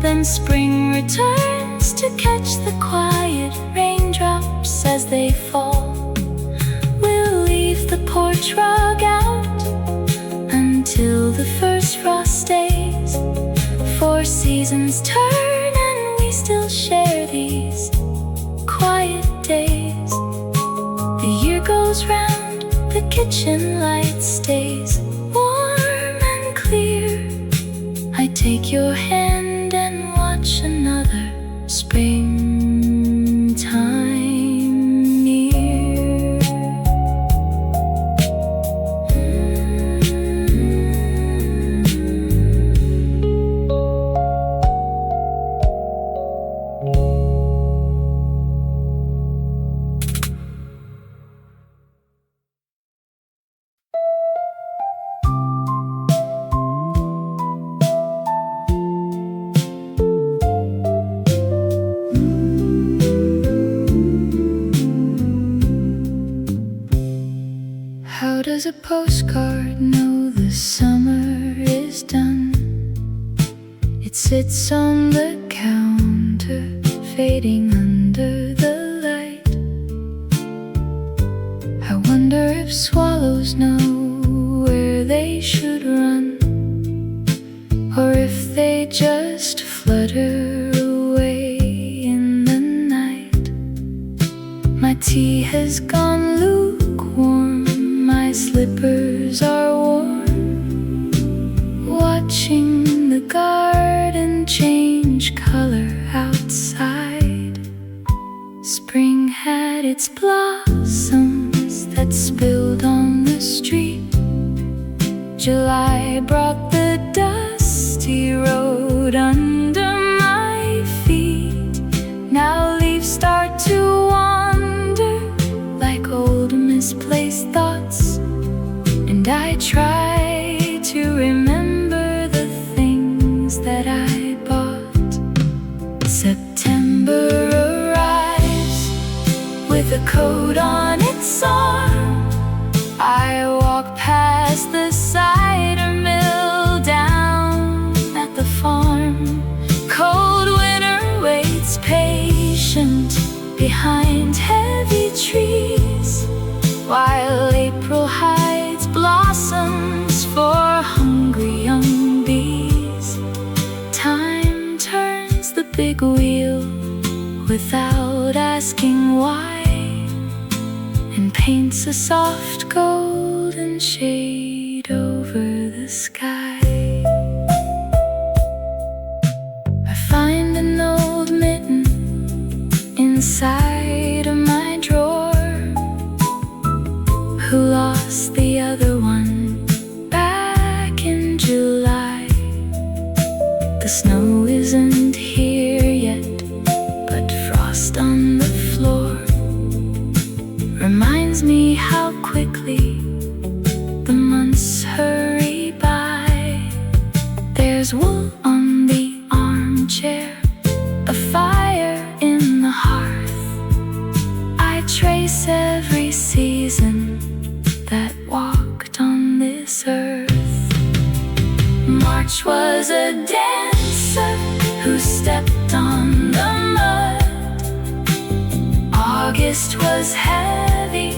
Then spring returns to catch the quiet raindrops as they fall. We'll leave the porch rug out until the first frost stays. 4 seasons turn and we still share these quiet days. The year goes round, the kitchen light stays warm and clear. I take your hand and watch another springtime near. How does a postcard know the summer is done? It sits on the counter, fading under the light. I wonder if swallows know where they should run, or if they just flutter away in the night. My tea has gone lukewarm, my slippers are warm, watching the garden change color outside. Spring had its blossoms that spilled on the street. July brought the dusty road under my feet. Now leaves start to wander like old misplaced thoughts, and I try to remember the things that I bought. September arrives with a coat on its arm. I walk past the cider mill down at the farm. Cold winter waits patient behind heavy trees, while April hides blossoms for hungry young bees. Time turns the big wheel without asking why, and paints a soft golden shade over the sky. I find an old mitten inside of my drawer. Who lost the other one back in July? The snow isn't here yet, but frost on the floor reminds me how quickly the months hurry by. There's wool on the armchair, a fire in the hearth, trace every season that walked on this earth. March was a dancer who stepped on the mud. August was heavy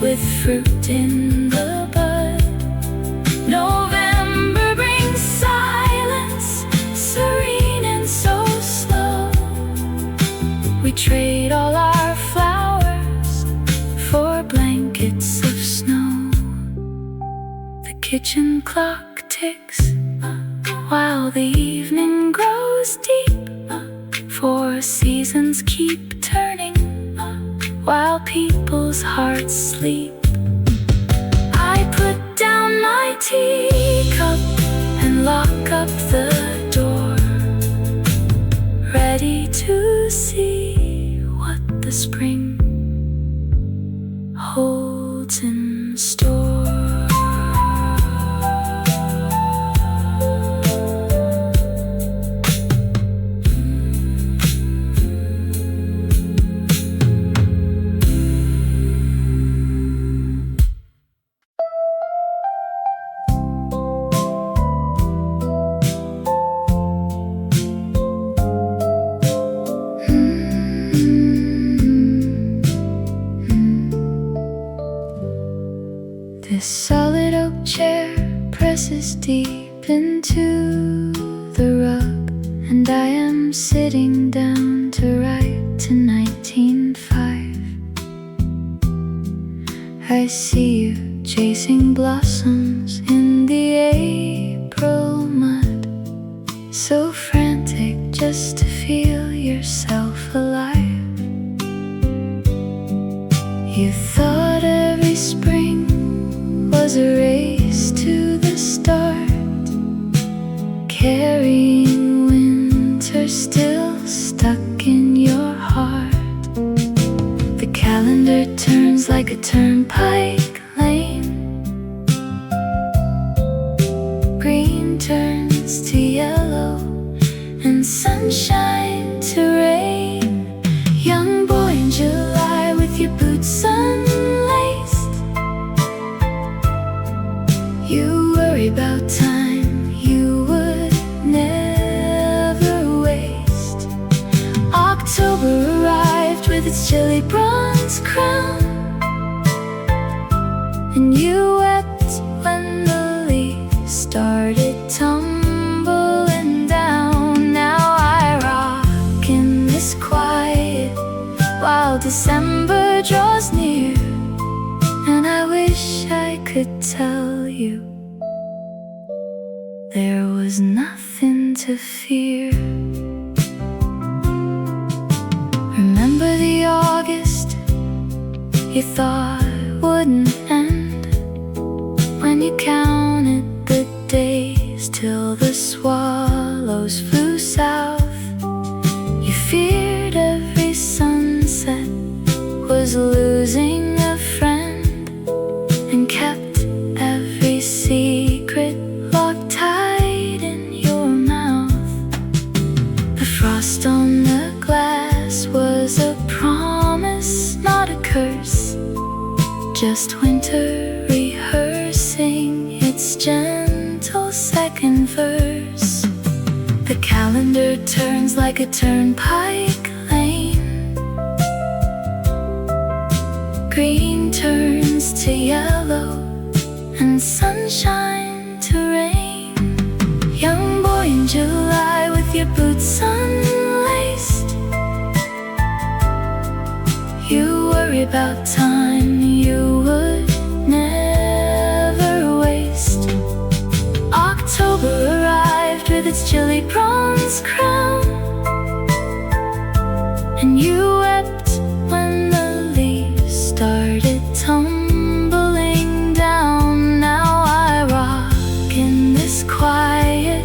with fruit in the bud. November brings silence, serene and so slow. We trade all our flowers for blankets of snow. The kitchen clock ticks while the evening grows deep. Four seasons keep turning while people's hearts sleep. I put down my teacup and lock up the door, ready to see what the spring holds in store. This solid oak chair presses deep into the rug, and I am sitting down to write to 1905. I see you chasing blossoms in the April mud, so frantic just to feel yourself alive. You thought every spring was a race to the start, carrying winter still stuck in your heart. The calendar turns like a turnpike lane. Green turns to yellow and sunshine to rain. Young boy in July with your boots unlaced, you worry about time you would never waste. October arrived with its chilly bronze crown, and you wept when the leaves started tumbling down. Now I rock in this quiet while December draws near, and I wish I could tell you there was nothing to fear. Remember the August you thought wouldn't end, when you counted the days till the swallows flew south. You feared every sunset was losing a friend, and kept every secret locked tight in your mouth. The frost on the glass was a promise, not a curse, just winter rehearsing its gentle second verse. The calendar turns like a turnpike lane. Green turns to yellow and sunshine to rain. Young boy in July with your boots unlaced, you worry about time you would never waste. October arrived with its chilly bronze crown, and you wept when the leaves started tumbling down. Now I rock in this quiet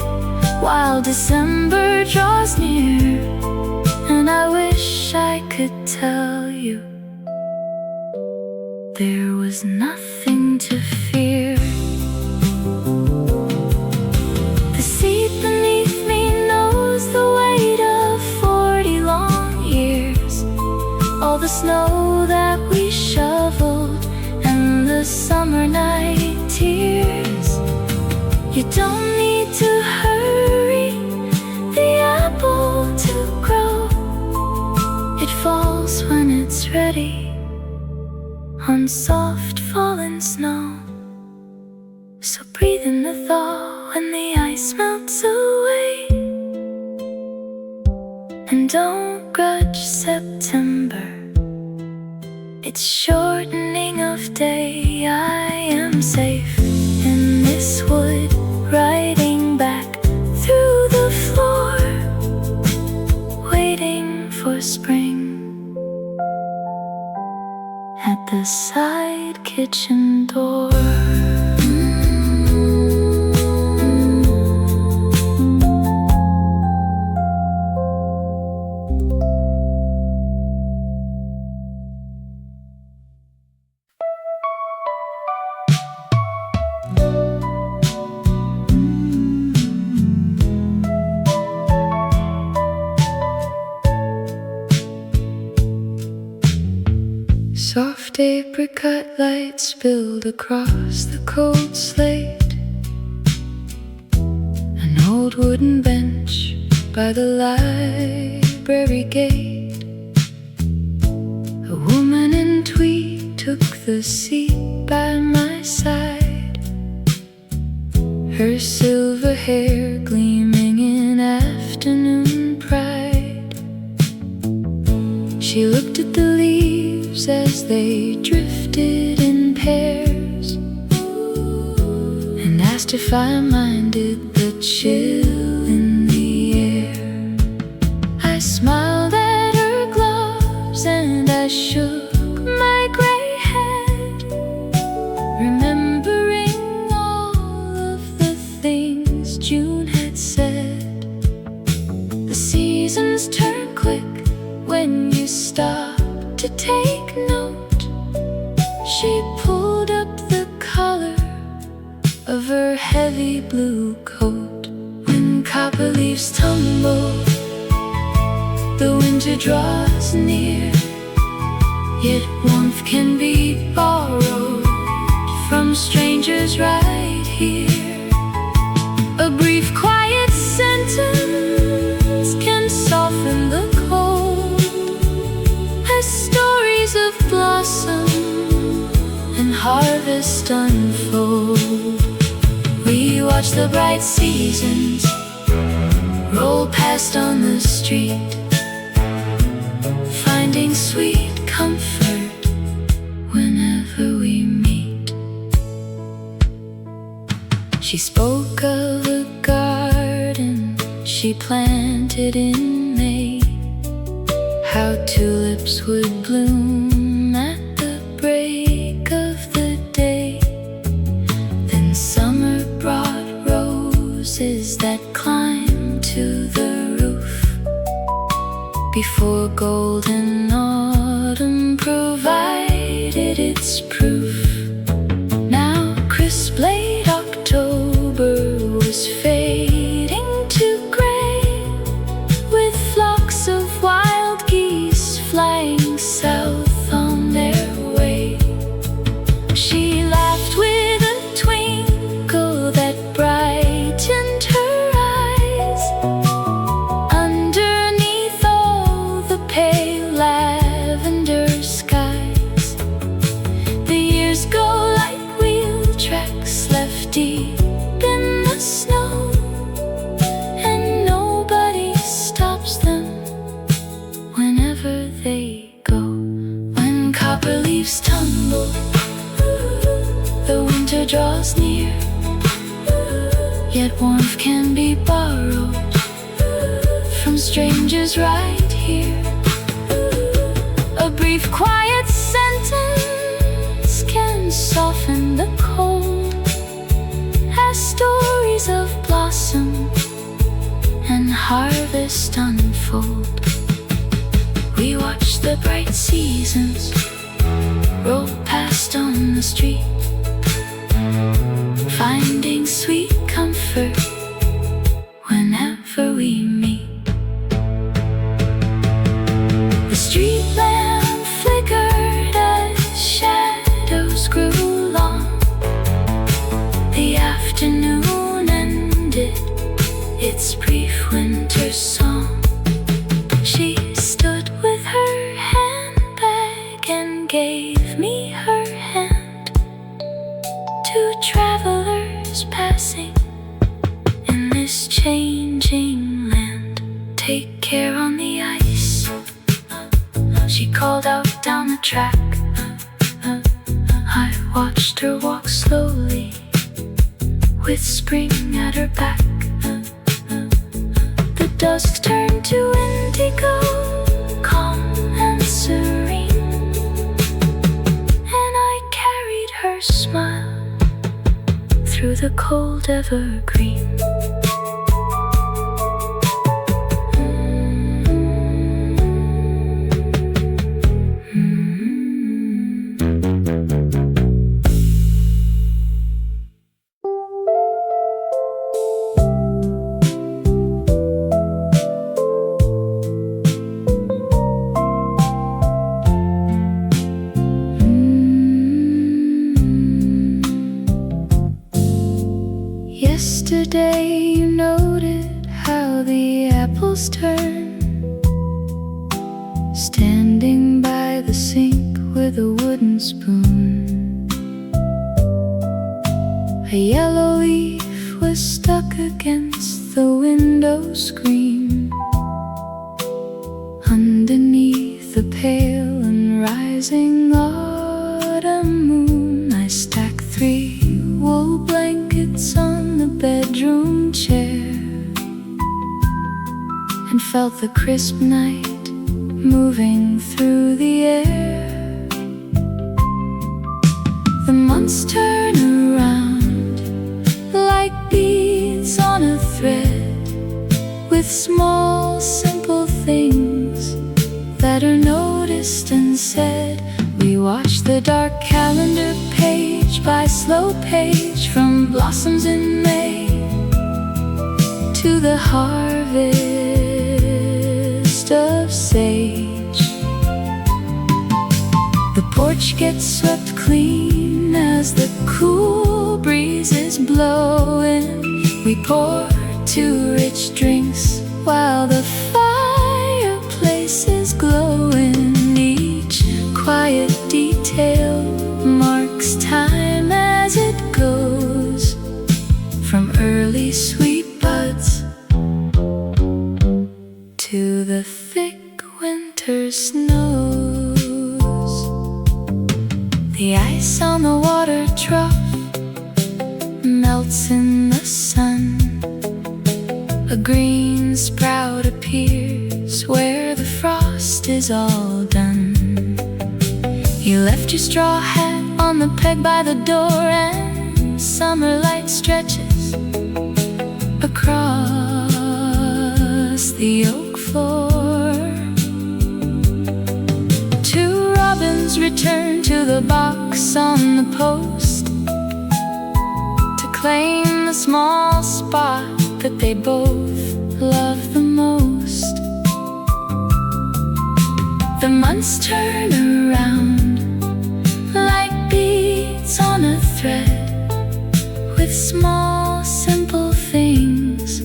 while December draws near, and I wish I could tell you there was nothing to fear. The seat beneath me knows the weight of 40 long years. All the snow that we don't need to hurry the apple to grow. It falls when it's ready on soft fallen snow. So breathe in the thaw when the ice melts away, and don't grudge September, it's shortening of day. I am safe in this wood, riding back through the floor, waiting for spring at the side kitchen door. Soft apricot light spilled across the cold slate. An old wooden bench by the library gate. A woman in tweed took the seat by my side, her silver hair gleaming in afternoon pride. She looked at the leaves as they drifted in pairs, and asked if I minded the chill in the air. I smiled at her gloves and I shook my gray head, remembering all of the things June had said. The seasons turn quick when you stop to take note. She pulled up the collar of her heavy blue coat. When copper leaves tumble, the winter draws near, yet warmth can be borrowed from strangers right here. A brief quiet sentence can soften the cold, as stories of blossom and harvest unfold. We watch the bright seasons roll past on the street, finding sweet comfort whenever we meet. She spoke of a garden she planted in May, how tulips would bloom at the break of the day. Then summer brought roses that climbed to the roof, before golden autumn provided its proof. Now crisp late October was fading to gray, with flocks of wild geese flying south on their way. She laughed with a twinkle that brightened her eyes, underneath all the pale lavender skies. The years go like wheel tracks left deep in the snow, and nobody stops them whenever they go. When copper leaves tumble, the winter draws near, yet warmth can be borrowed from strangers right here. A brief quiet sentence can soften the cold, as stories of blossom and harvest unfold. We watch the bright seasons roll past on the street, finding sweet comfort whenever we meet. The street lamp flickered as shadows grew long. The afternoon and me her hand. Two travelers passing in this changing land. Take care on the ice, she called out down the track. I watched her walk slowly with spring at her back. The dusk turned to indigo, calm and serene, and I carried her smile through the cold evergreen. Yesterday you noted how the apples turn, standing by the sink with a wooden spoon. A yellow leaf was stuck against the window screen. Underneath the pale and rising autumn moon, I stacked 3 wool blankets on the bedroom chair and felt the crisp night moving through the air. The months turn around like beads on a thread, with small simple things that are noticed and said. We watch the dark calendar page by slow page, from blossoms in May to the harvest of sage. The porch gets swept clean as the cool breeze is blowing. We pour 2 rich drinks while the fireplace is glowing. Each quiet detail marks time as it goes, from early sweet buds to the thick winter snows. The ice on the water trough melts in the sun. A green sprout appears where the frost is all done. You left your straw hat on the peg by the door, and summer light stretches across the oak floor. 2 robins return to the box on the post to claim the small spot that they both love the most. The months turn around like beads on a thread, with small simple things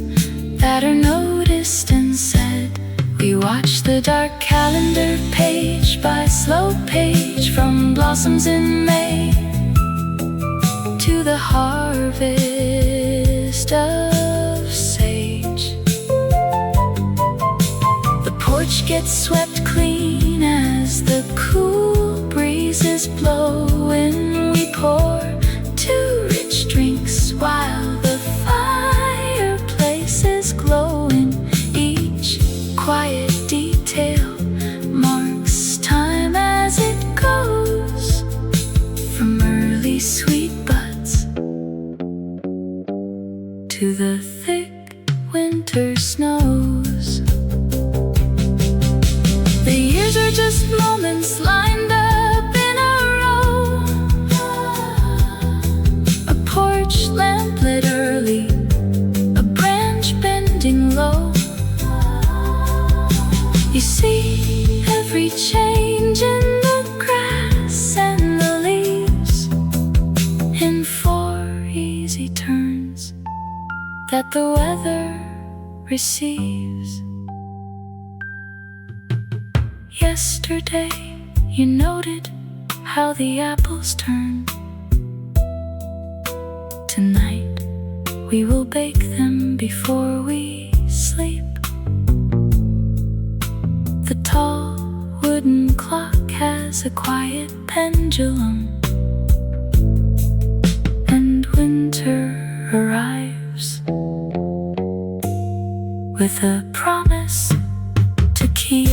that are noticed and said. We watch the dark calendar page by slow page, from blossoms in May to the harvest of sage. The porch gets swept clean as the cool breeze is blowing. We pour 2 rich drinks while the fireplace is glowing. Each quiet detail marks time as it goes, from early sweet buds to the thick winter snows. The years are just moments lined up in a row. A porch lamp lit early, a branch bending low. You see every change in the grass and the leaves, in 4 easy turns that the weather receives. Yesterday you noted how the apples turn. Tonight we will bake them before we sleep. The tall wooden clock has a quiet pendulum, and winter arrives with a promise to keep.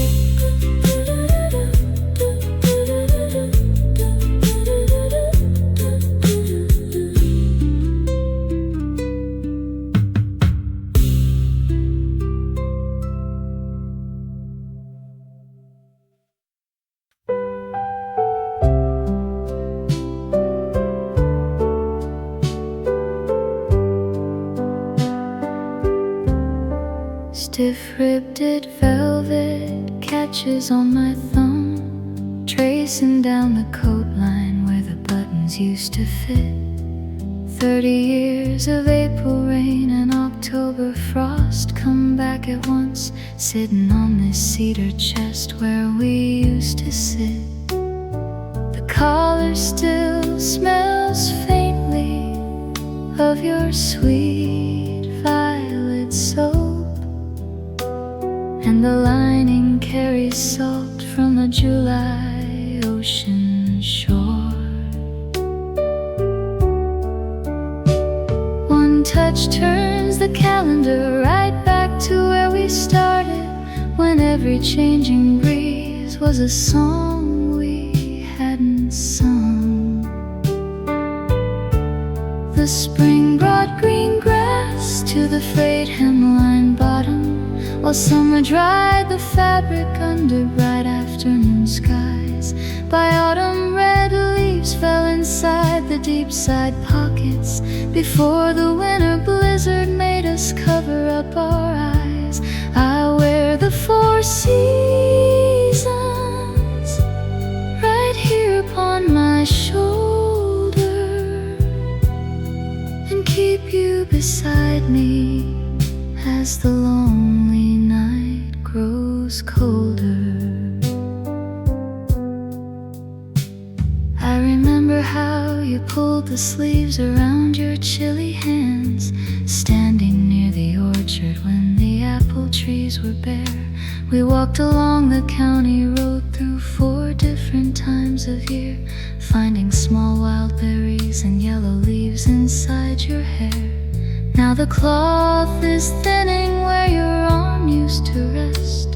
Stiff-ribbed velvet catches on my thumb, tracing down the coat line where the buttons used to fit. 30 years of April rain and October frost come back at once, sitting on this cedar chest where we used to sit. The collar still smells faintly of your sweet violet soap, and the lining carries salt from a July ocean shore. One touch turns the calendar right back to where we started, when every changing breeze was a song we hadn't sung. The spring brought green grass to the frayed hemline bottom, while summer dried the fabric under bright afternoon skies. By autumn red leaves fell inside the deep side pockets, before the winter blizzard made us cover up our eyes. I wear the 4 seasons right here upon my shoulder, and keep you beside me as the lonely night grows colder. I remember how you pulled the sleeves around your chilly hands, standing near the orchard when the apple trees were bare. We walked along the county road through 4 different times of year, finding small wild berries and yellow leaves inside your hair. Now the cloth is thinning where your arm used to rest,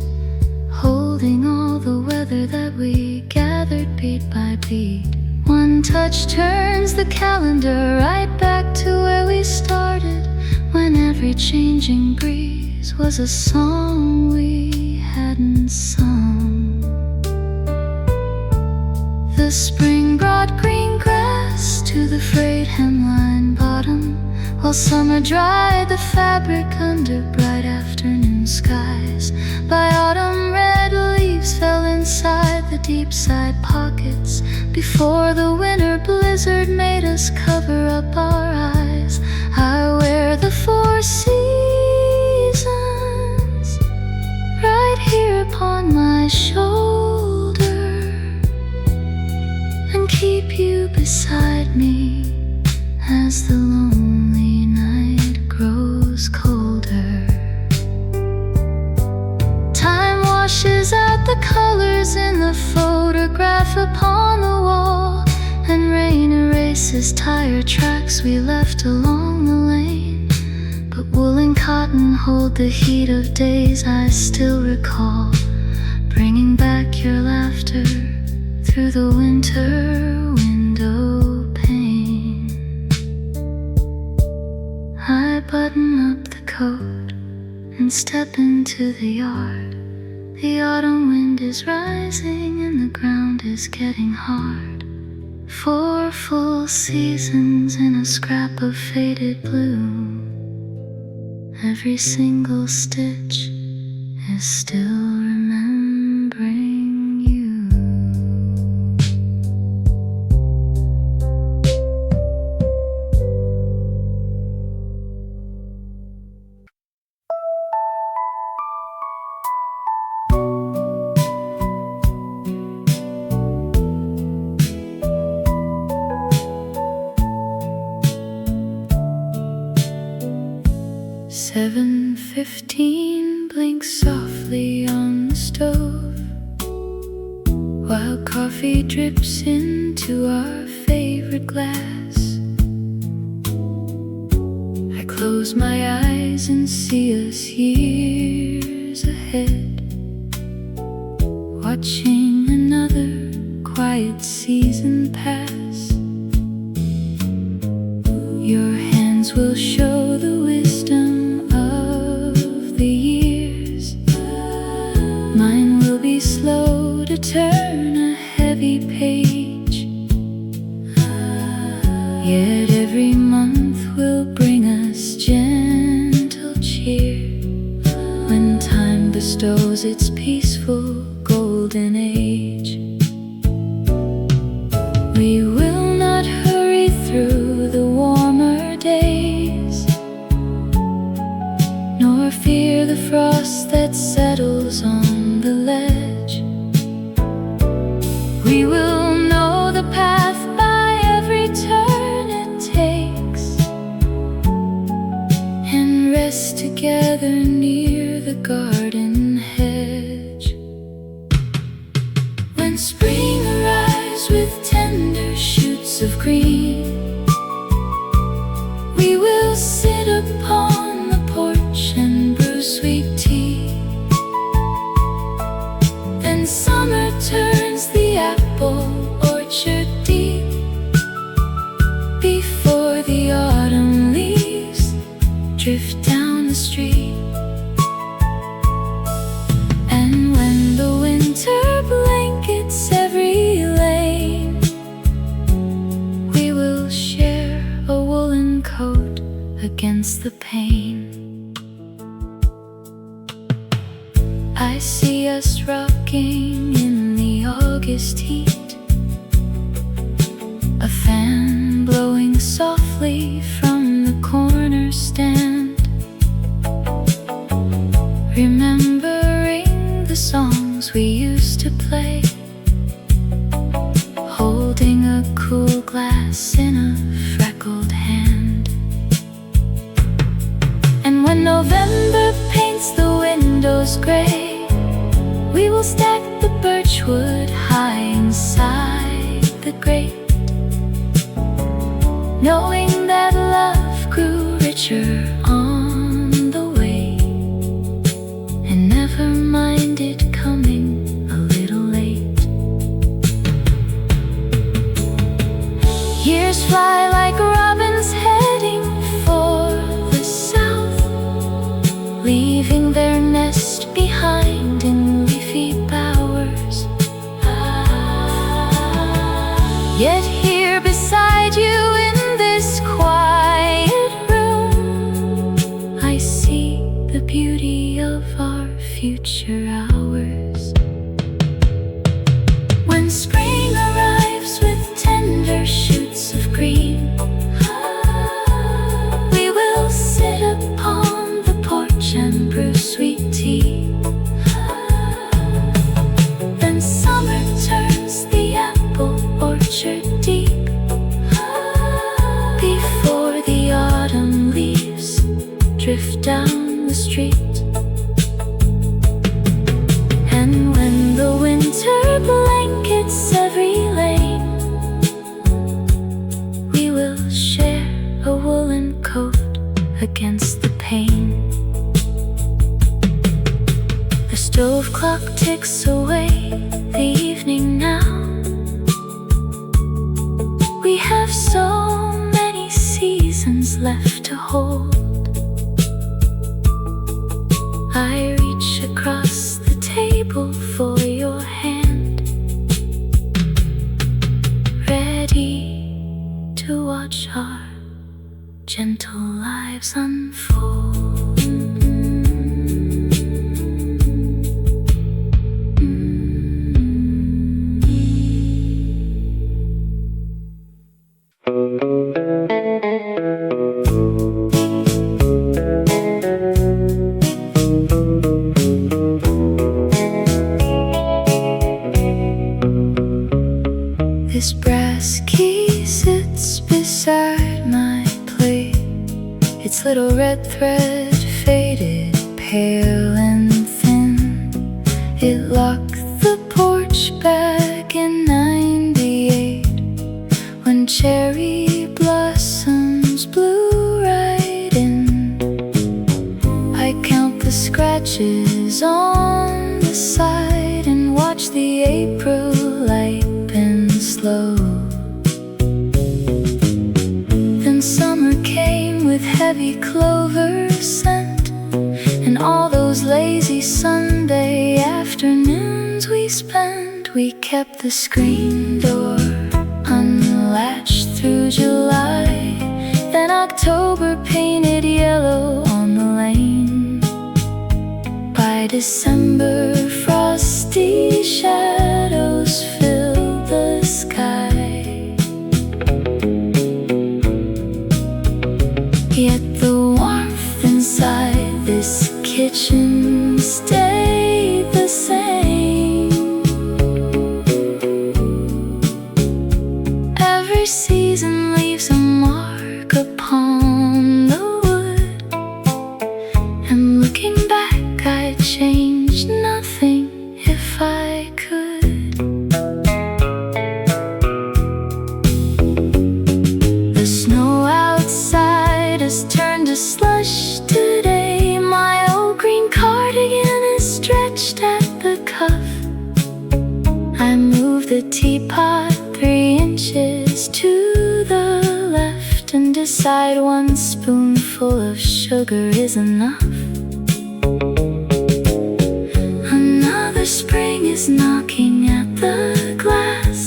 holding all the weather that we gathered beat by beat. One touch turns the calendar right back to where we started, when every changing breeze was a song we hadn't sung. The spring brought green grass to the frayed hemline bottom, while summer dried the fabric under bright afternoon skies. By autumn red leaves fell inside the deep side pockets, before the winter blizzard made us cover up our eyes. I wear the 4 seasons right here upon my shoulder, and keep you beside me as the lonely night grows colder. Time washes out the colors in the photograph upon the wall, and rain erases tire tracks we left along the lane. But wool and cotton hold the heat of days I still recall, bringing back your laughter through the winter window pane. I button up the coat and step into the yard. The autumn wind is rising and the ground is getting hard. 4 full seasons in a scrap of faded blue. Every single stitch is still remembering you. 7:15 blinks softly on the stove, while coffee drips into our favorite glass. I close my eyes and see us years ahead, watching another quiet season pass. Your hands will show the wisdom of the years. Mine will be slow to turn a heavy page. Yet every month will bring us gentle cheer, when time bestows its peaceful golden age. We will not hurry through the warmer days, nor fear the frost that settles on the ledge. We will know the path by every turn it takes, and rest together near the garden hedge. When spring arrives with tender shoots of green, we will sit upon the porch and brew sweet tea. Then summer turns the apple orchard deep, before the autumn leaves drift down the street. And when the winter blankets every lane, we will share a woolen coat against the pain. I see us rocking in the August heat, a fan blowing softly from the corner stand, remembering the songs we used to play, holding a cool glass in a freckled hand. And when November paints the windows gray, we will stack the birchwood high inside the grate, knowing that love grew richer on the way, and never minded coming a little late. Years fly like robins heading for the south, leaving their nest behind in leafy bowers. Yet here beside you in this quiet room, I see the beauty of our future hours. When spring arrives with tender shoots of green, we will sit upon the porch and brew sweet tea. Then summer turns the apple orchard deep, before the autumn leaves drift down the street. And when the winter blankets every lane, we will share a woolen coat against the pain. The stove clock ticks away the evening now. We have so many seasons left to hold. I reach across the table for your hand, ready to watch our gentle lives unfold. This brass key sits beside my plate, its little red thread faded, pale and thin. It locked the porch back in '98 when cherry blossoms blew right in. I count the scratches on the side and watch the April ripen slow. Then summer came with heavy clover scent, and all those lazy Sunday afternoons we spent. We kept the screen door unlatched through July, then October painted yellow on the lane. By December, frosty shadows filled the sky. Yet the warmth inside this kitchen stayed the same. Every season leaves a mark upon the wood, and looking back I'd change nothing if I could. The snow outside has turned to slush today. My old green cardigan is stretched at the cuff. I moved the teapot 3 inches to the left and decide 1 spoonful of sugar is enough. Another spring is knocking at the glass,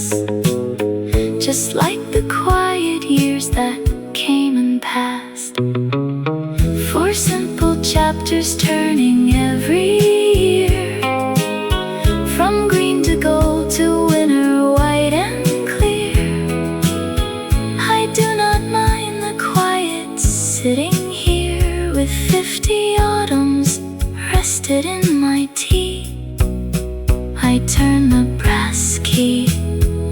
just like the quiet years that came and passed. 4 simple chapters turning every year, from green to gold to winter white and clear. I do not mind the quiet sitting here with 50 autumns rested in my tea. I turn the brass key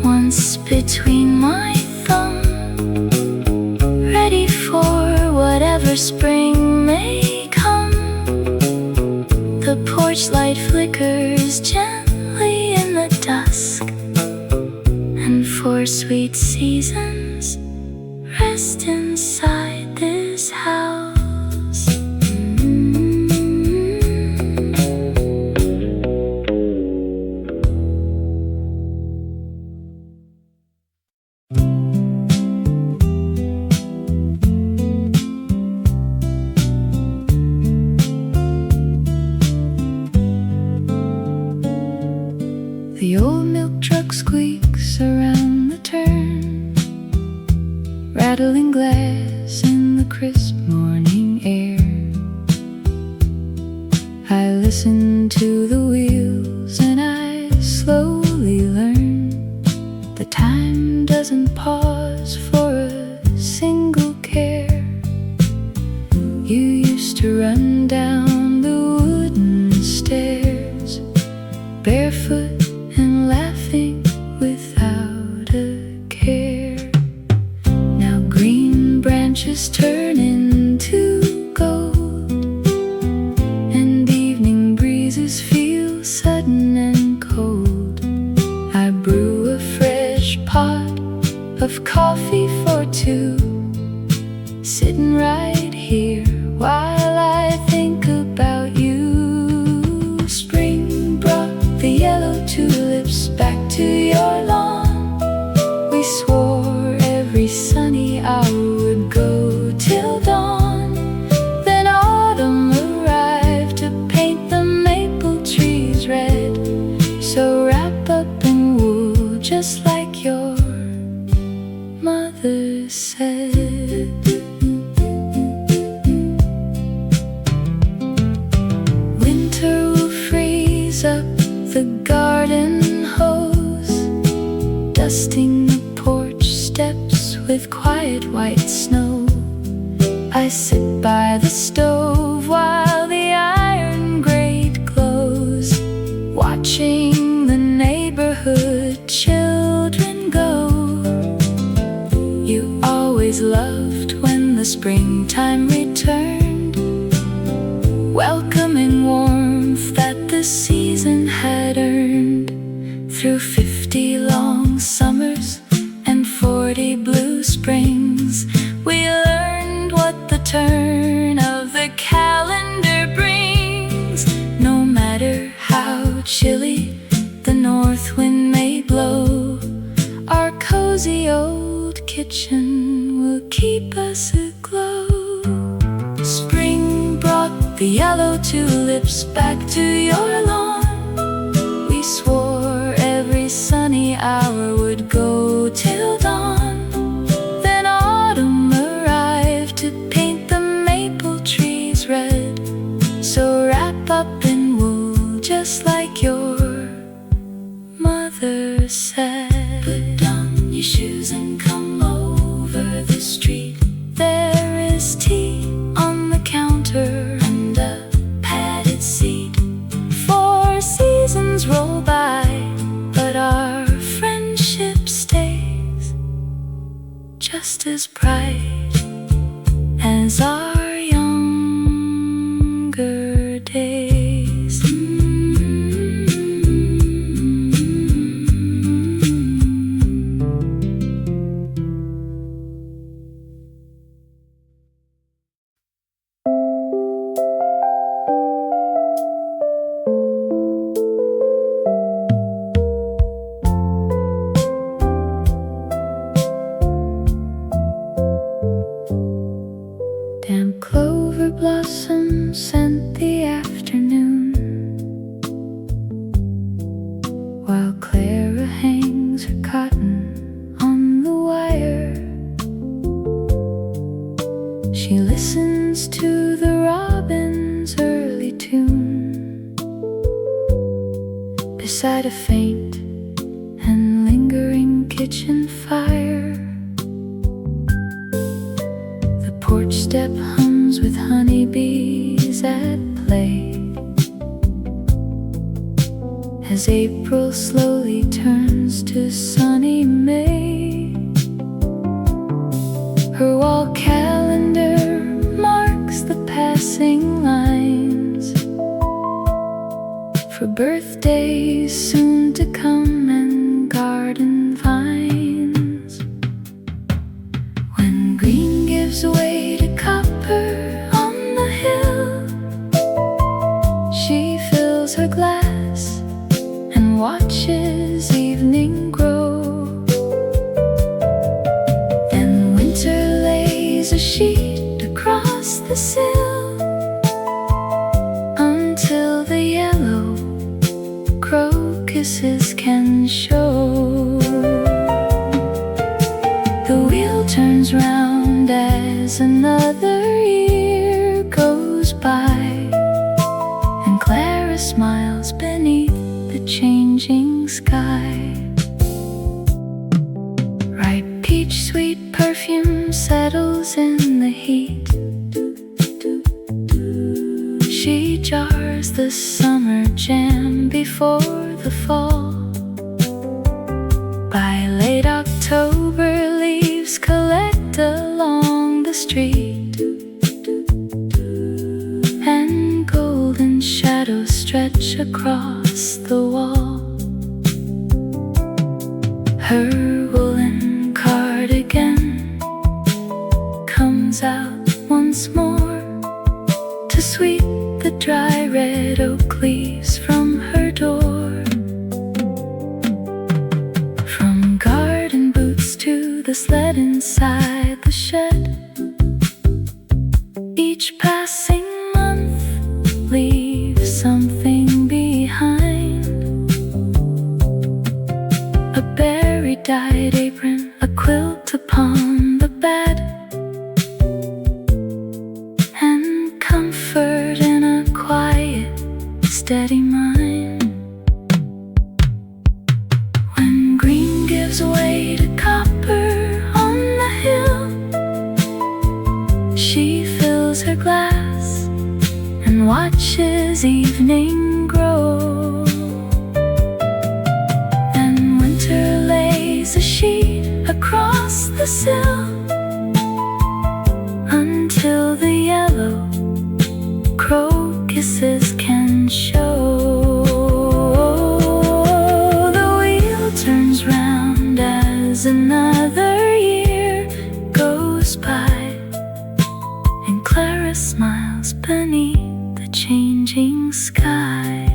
once between my thumb, ready for whatever spring may come. The porch light flickers gently in the dusk, and 4 sweet seasons rest inside this house. The old milk truck squeaks around the turn, rattling glass in the crisp morning air. I listen to the wheels and I slowly learn the time doesn't pause for a single care. You used to run down the wooden stairs, barefoot and laughing without a care. Now green branches turn into gold, and evening breezes feel sudden and cold. I brew a fresh pot of coffee for 2, sitting right here while I think about you. Spring brought the yellow tulips back to your lawn. We swore every sunny hour would go till dawn. Then autumn arrived to paint the maple trees red. So wrap up in wool just like your mother said. Winter will freeze up the garden hose, dusting the porch steps with quiet white snow. I sit by the stove while the iron grate glows, watching the neighborhood children go. You always loved when the springtime returned, welcoming warmth that the season had earned. Through 50 long summers and 40 blue springs, we learned what the turn of the calendar brings. No matter how chilly the north wind may blow, our cozy old kitchen will keep us aglow. Spring brought the yellow tulips back to your lawn. We swore every sunny hour would go till dawn. Then autumn arrived to paint the maple trees red. So wrap up in wool just like your mother said. Put on your shoes and come over the street. There is tea on the counter and a padded seat. 4 seasons roll by, but our friendship stays just as bright as our younger days. Damp clover blossoms scent the afternoon, while Clara hangs her cotton on the wire. She listens to the robin's early tune beside a faint and lingering kitchen fire. Porch step hums with honeybees at play as April slowly turns to sunny May. Her wall calendar marks the passing lines for birthdays soon to come and garden vines. When green gives way to copper on the hill, she fills her glass and watches evening grow. Then winter lays a sheet across the sill until the yellow crocuses can show. The wheel turns round as another year goes by, and Clara smiles beneath the changing sky. Ripe peach sweet perfume settles in the heat. She jars the summer jam before the fall. By late October, leaves collect along the street, and golden shadows stretch across the wall. Her woolen cardigan comes out once more to sweep the dry red oak leaves from her door. From garden boots to the sled inside the shed, each passing month leaves something behind. A berry-dyed apron, a quilt upon the bed, and comfort in a quiet, steady mind. When green gives way to copper on the hill, she fills her glass and watches evening grow. Then winter lays a sheet across the sill until the yellow crocuses faces can show. The wheel turns round as another year goes by, and Clara smiles beneath the changing sky.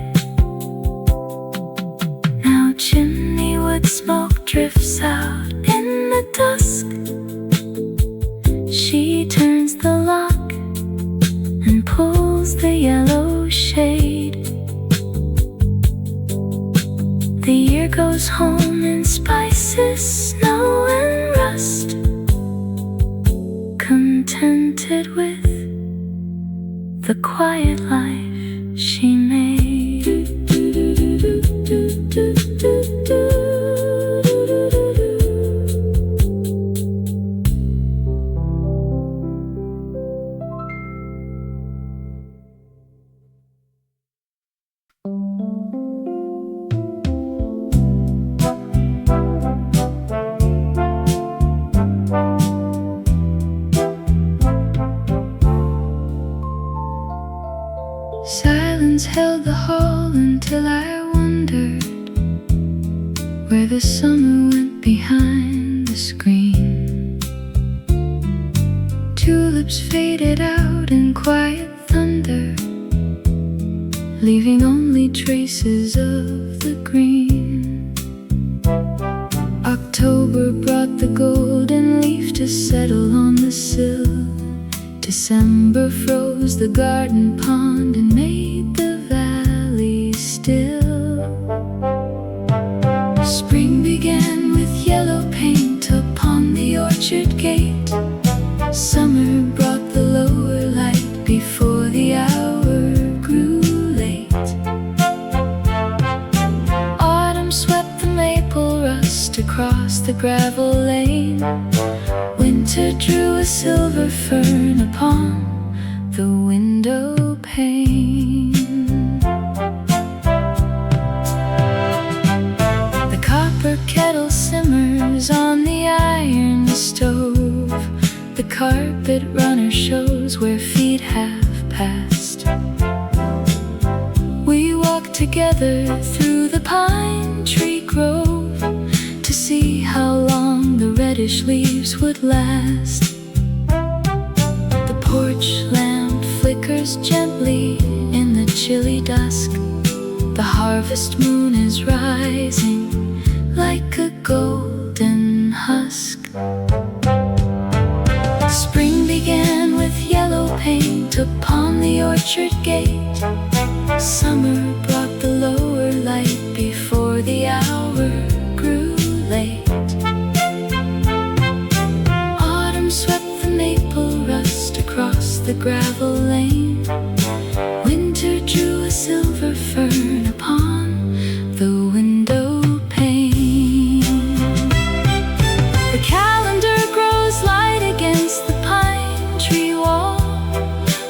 Now chimney wood smoke drifts out in the dusk. She turns the lock and pulls the yellow shade. The year goes home in spices, snow and rust, contented with the quiet life she made. Silence held the hall until I wondered where the summer went behind the screen. Tulips faded out in quiet thunder, leaving only traces of the green. October brought the golden leaf to settle on the sill. December froze the garden pond and made the valley still. Spring began with yellow paint upon the orchard gate. Summer brought the lower light before the hour grew late. Autumn swept the maple rust across the gravel lane. Winter drew a silver fern upon the window pane. The copper kettle simmers on the iron stove. The carpet runner shows where feet have passed. We walk together through the pine tree grove to see how long the reddish leaves would last. The porch lamp flickers gently in the chilly dusk. The harvest moon is rising like a golden husk. Spring began with yellow paint upon the orchard gate. Summer brought the lower light before the hour grew late. Autumn swept the maple rust across the gravel lane. Winter drew a silver fern upon the window pane. The calendar grows light against the pine tree wall.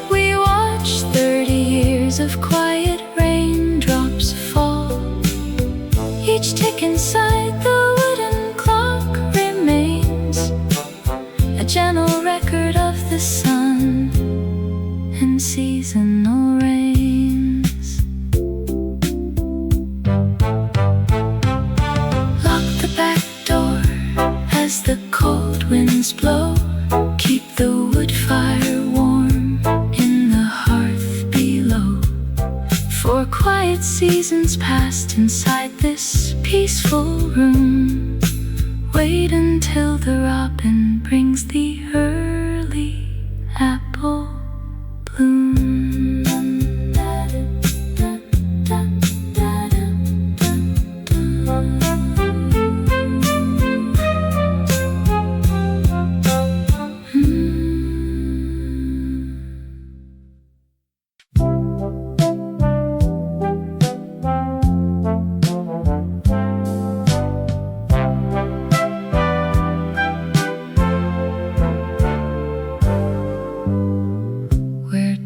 We watch 30 years of quiet raindrops fall. Each tick inside the wooden clock remains a gentle record of the sun and seasonal rains. Lock the back door as the cold winds blow. Keep the wood fire warm in the hearth below. For quiet seasons passed inside this peaceful room. Wait until the robin brings the early apple bloom.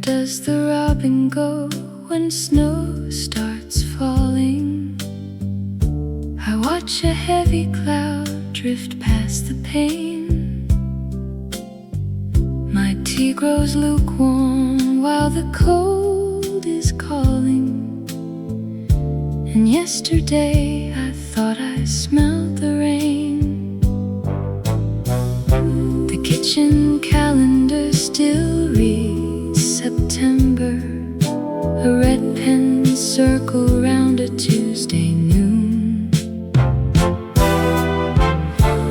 Does the robin go when snow starts falling? I watch a heavy cloud drift past the pane. My tea grows lukewarm while the cold is calling. And yesterday I thought I smelled the rain. The kitchen calendar still reads September, a red pen circle round a Tuesday noon.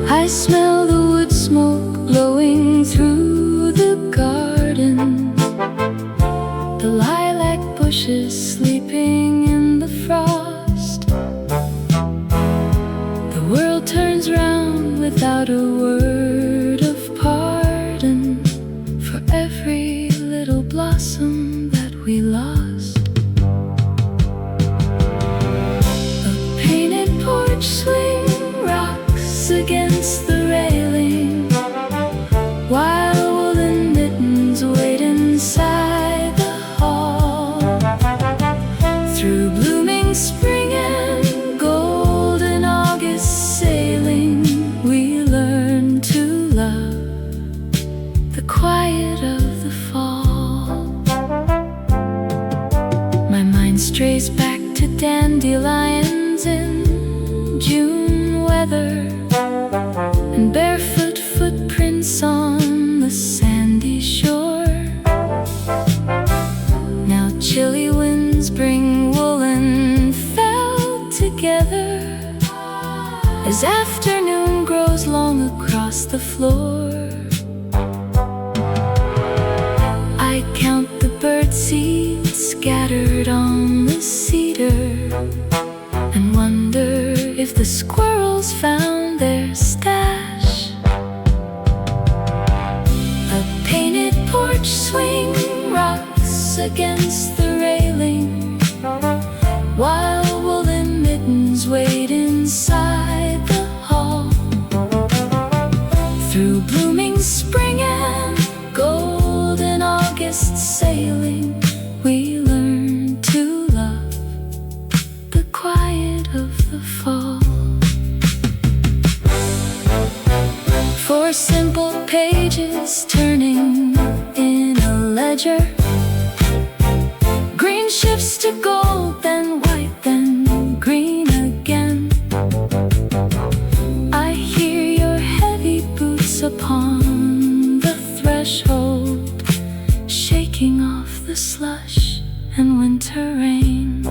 I smell the wood smoke blowing through the garden, the lilac bushes sleeping in the frost. The world turns round without a word of pardon for every little blossom that we lost. A painted porch swing rocks against the railing, while woolen mittens wait inside the hall. Through blooming spring and golden August sailing, we learn to love the quiet of the fall. My mind strays back to dandelions in June weather and barefoot footprints on the sandy shore. Now chilly winds bring woolen felt together as afternoon grows long across the floor. I count the birdseed scattered on the cedar and wonder if the squirrels found their stash. A painted porch swing rocks against the railing, while woolen mittens wait inside the hall. Through blooming spring and golden August sailing, we learn to love the quiet of the fall. Four simple pages turning in a ledger, green shifts to gold, then white, then green again. I hear your heavy boots upon the threshold, shaking off the slush and winter rain.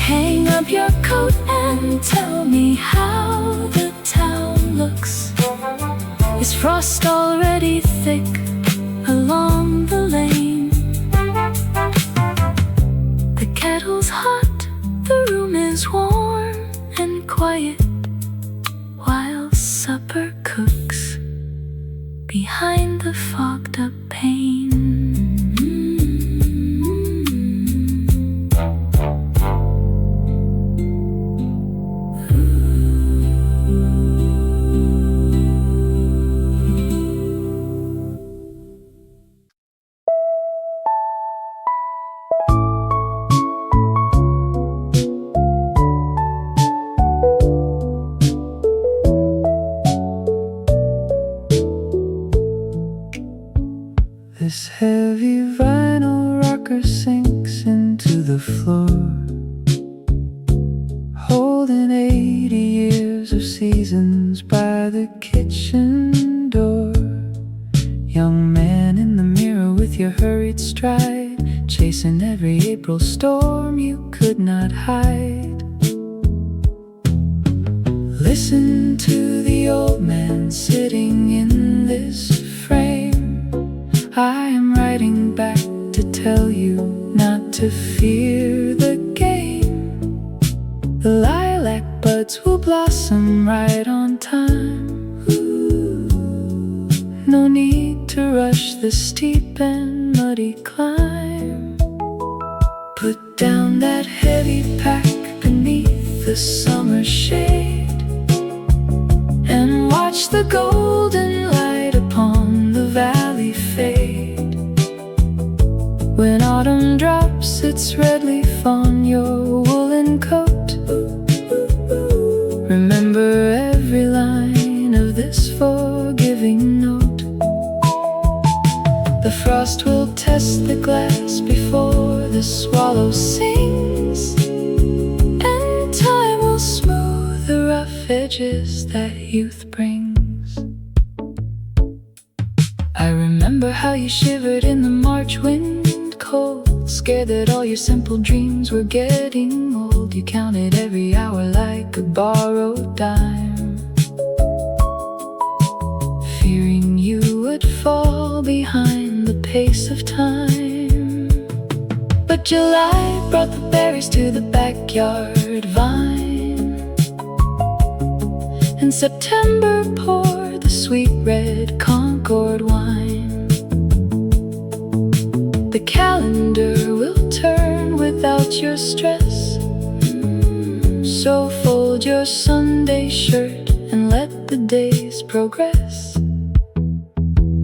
Hang up your coat and tell me how the town looks. Is frost already thick along the lane? The kettle's hot, the room is warm and quiet, while supper cooks behind the fogged up pane. This heavy vinyl rocker sinks into the floor, holding 80 years of seasons by the kitchen door. Young man in the mirror with your hurried stride, chasing every April storm you could not hide. Listen to the old man sitting in this frame. I am writing back to tell you not to fear the game. The lilac buds will blossom right on time. Ooh, no need to rush the steep and muddy climb. Put down that heavy pack beneath the summer shade and watch the golden light upon the valley fade. When autumn drops its red leaf on your woolen coat, remember every line of this forgiving note. The frost will test the the swallow sings, and time will smooth the rough edges that youth brings. I remember how you shivered in the March wind cold, scared that all your simple dreams were getting old. You counted every hour like a borrowed dime, fearing you would fall behind the pace of time. But July brought the berries to the backyard vine, and September poured the sweet red Concord wine. The calendar will turn without your stress, so fold your Sunday shirt and let the days progress.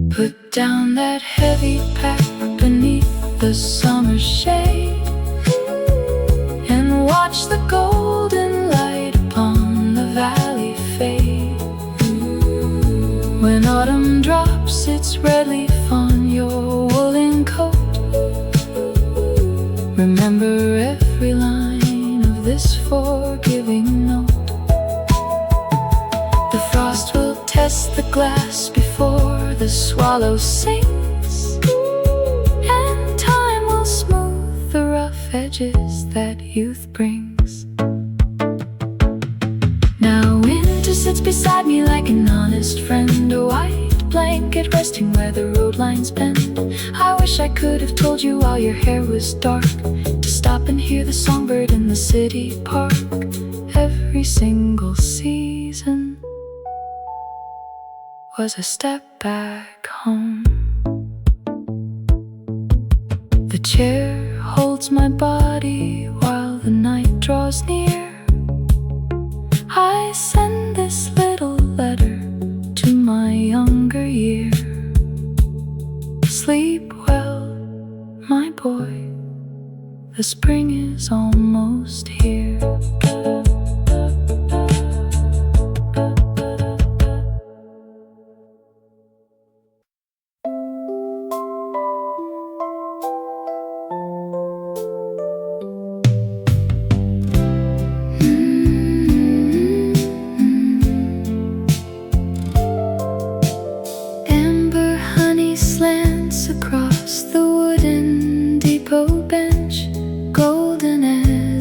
Put down that heavy pack beneath the summer shade, and watch the golden light upon the valley fade. When autumn drops its red leaf on your woolen coat, remember every line of this forgiving note. The frost will test the glass before the swallow sings, and time will smooth the rough edges that youth brings. Now winter sits beside me like an honest friend, a white blanket resting where the road lines bend. I wish I could have told you while your hair was dark to stop and hear the songbird in the city park. Every single season was a step back home. The chair holds my body while the night draws near. I send this little letter to my younger year. Sleep well, my boy, the spring is almost here.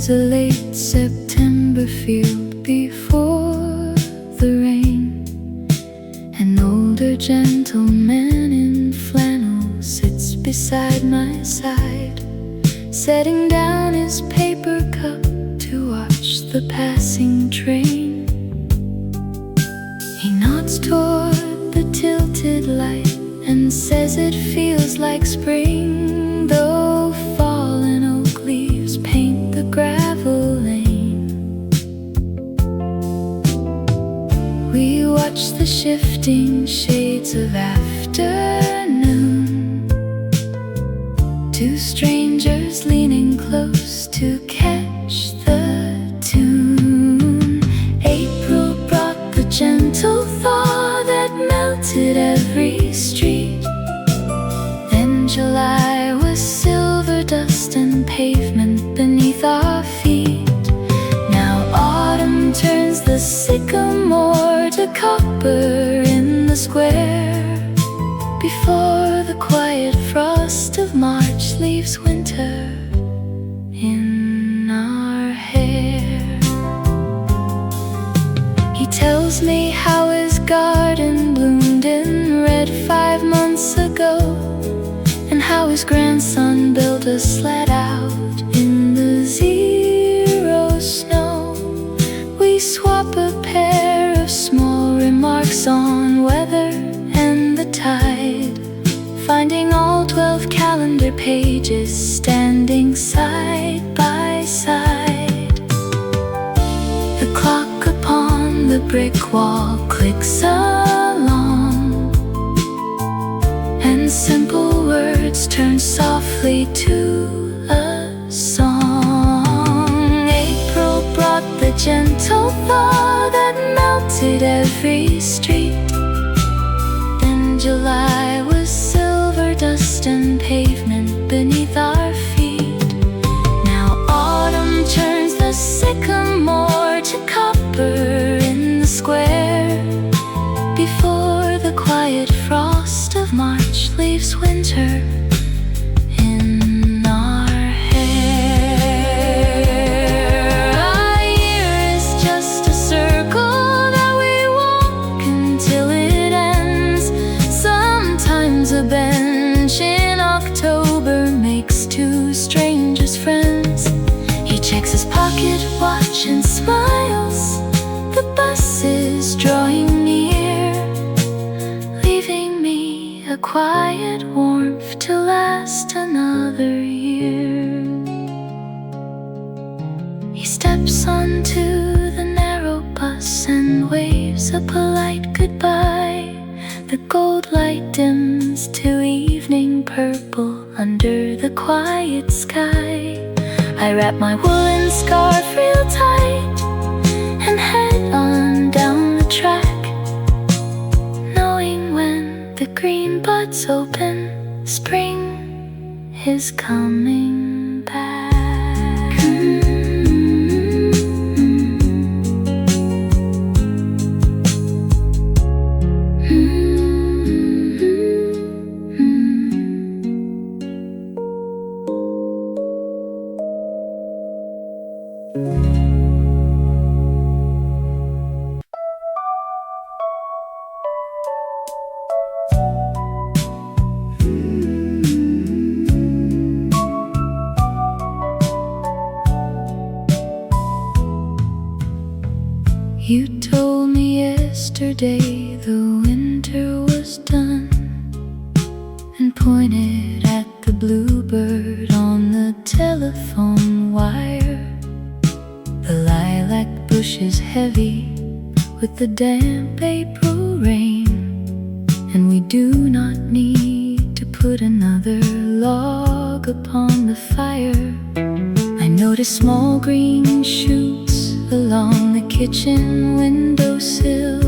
A late September field before the rain. An older gentleman in flannel sits beside my side, setting down his paper cup to watch the passing train. He nods toward the tilted light and says it feels like spring, though fallen oak leaves paint the gravel lane. We watch the shifting shades of afternoon, two strangers leaning close to catch the tune. April brought the gentle thaw that melted every street. Then July was silver dust and pavement beneath our feet. Now autumn turns the sycamore to copper in the square, before the quiet frost of March leaves winter in our hair. He tells me how his garden bloomed in red 5 months ago, and how his grandson built a sled out in the zero snow. We swap a pair of small remarks on weather and the tide, finding all 12 calendar pages standing side by side. The clock upon the brick wall clicks along, and simple words turn softly to a song. April brought the gentle thaw that melted every street. Then July was silver dust and pavement beneath our feet. winter in our hair. A year is just a circle that we walk until it ends. Sometimes a bench in October makes two strangers friends. He checks his pocket watch and smiles. The bus is drawing near, leaving me a quiet warmth to last another year. He steps onto the narrow bus and waves a polite goodbye. The gold light dims to evening purple under the quiet sky. I wrap my woolen scarf real tight and head on down the track, knowing when the green buds open, spring is coming back. You told me yesterday the winter was done, and pointed at the bluebird on the telephone wire. The lilac bush is heavy with the damp April rain, and we do not need to put another log upon the fire. I notice small green shoots along the kitchen windowsill,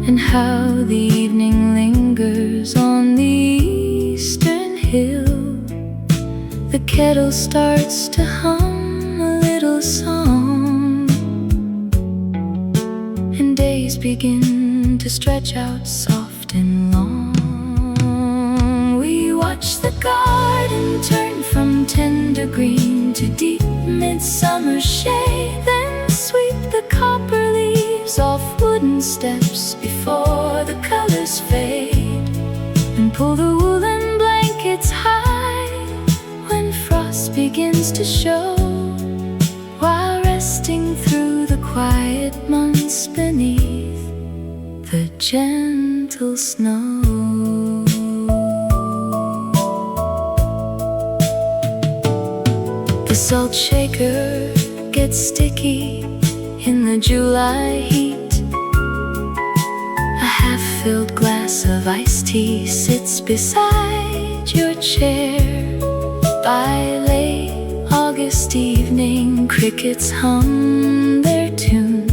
and how the evening lingers on the eastern hill. The kettle starts to hum a little song, and days begin to stretch out soft and long. We watch the garden turn from tender green to deep midsummer shade, then sweep the copper leaves off wooden steps before the colors fade, and pull the woolen blankets high when frost begins to show, while resting through the quiet months beneath the gentle snow. The salt shaker gets sticky in the July heat. A half-filled glass of iced tea sits beside your chair. By late August evening, crickets hum their tune,